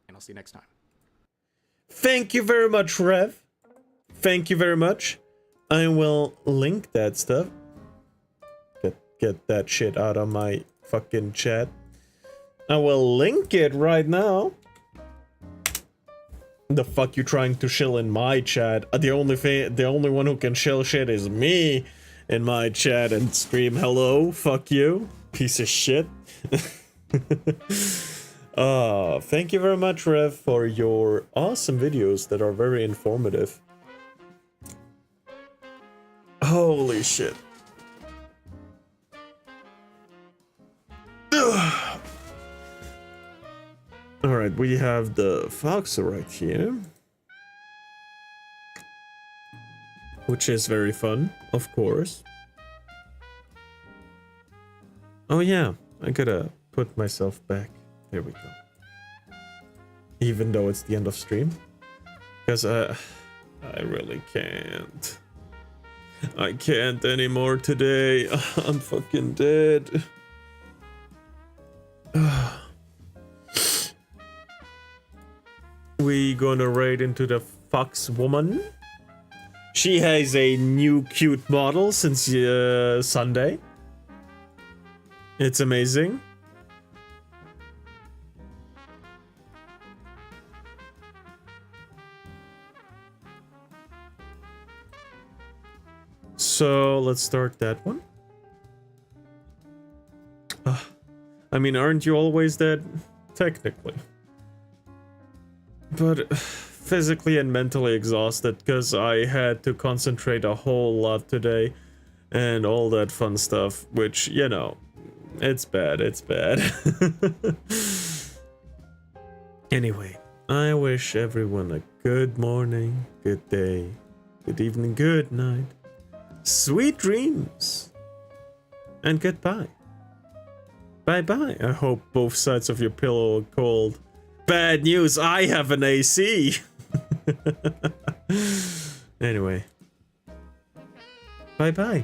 Speaker 12: and I'll see you next time.
Speaker 1: Thank you very much, Rev. Thank you very much. I will link that stuff. Get that shit out of my fucking chat. I will link it right now. The fuck you trying to shill in my chat? The only one who can shill shit is me in my chat and scream hello. Fuck you, piece of shit. Thank you very much, Rev, for your awesome videos that are very informative. Holy shit. Alright, we have the Fox right here. Which is very fun, of course. Oh yeah, I gotta put myself back. There we go. Even though it's the end of stream. Because I really can't. I can't anymore today. I'm fucking dead. We gonna raid into the Fox woman. She has a new cute model since Sunday. It's amazing. So let's start that one. I mean, aren't you always dead? Technically. But physically and mentally exhausted because I had to concentrate a whole lot today and all that fun stuff, which, you know, it's bad, it's bad. Anyway, I wish everyone a good morning, good day, good evening, good night, sweet dreams, and goodbye. Bye-bye. I hope both sides of your pillow are cold. Bad news, I have an AC. Anyway. Bye-bye.